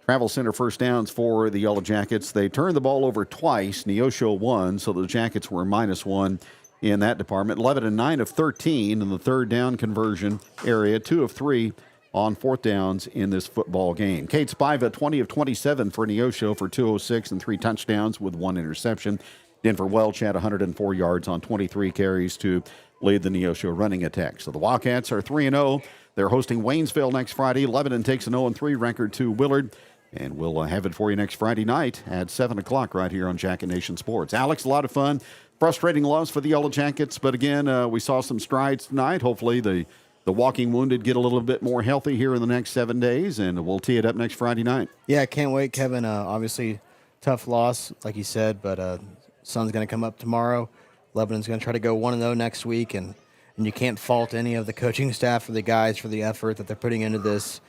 Travel Center first downs for the Yellow Jackets. They turned the ball over twice. Neosho won, so the Jackets were -1 in that department. Lebanon 9 of 13 in the third down conversion area, 2 of 3 on fourth downs in this football game. Kate Spiva, 20 of 27 for Neosho for 206 and 3 touchdowns with 1 interception. Denver Welch had 104 yards on 23 carries to lead the Neosho running attack. So the Wildcats are 3-0. They're hosting Waynesville next Friday. Lebanon takes an 0-3 record to Willard. And we'll have it for you next Friday night at 7 o'clock right here on Jacket Nation Sports. Alex, a lot of fun. Frustrating loss for the Yellow Jackets. But again, we saw some strides tonight. Hopefully the walking wounded get a little bit more healthy here in the next 7 days. And we'll tee it up next Friday night. Yeah, I can't wait, Kevin. Obviously, tough loss, like you said. But sun's going to come up tomorrow. Lebanon's going to try to go 1-0 next week, and you can't fault any of the coaching staff or the guys for the effort that they're putting into this.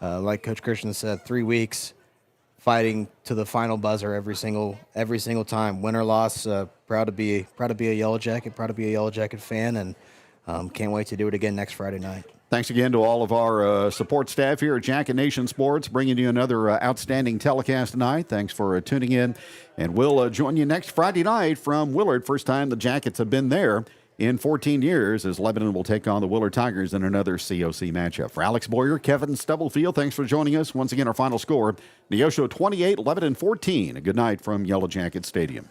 Like Coach Christian said, 3 weeks fighting to the final buzzer every single time, win or loss. Proud to be a Yellow Jacket, proud to be a Yellow Jacket fan, and can't wait to do it again next Friday night. Thanks again to all of our support staff here at Jacket Nation Sports, bringing you another outstanding telecast tonight. Thanks for tuning in, and we'll join you next Friday night from Willard. First time the Jackets have been there in 14 years as Lebanon will take on the Willard Tigers in another COC matchup. For Alex Boyer, Kevin Stubblefield, thanks for joining us. Once again, our final score, Neosho 28, Lebanon 14. A good night from Yellow Jacket Stadium.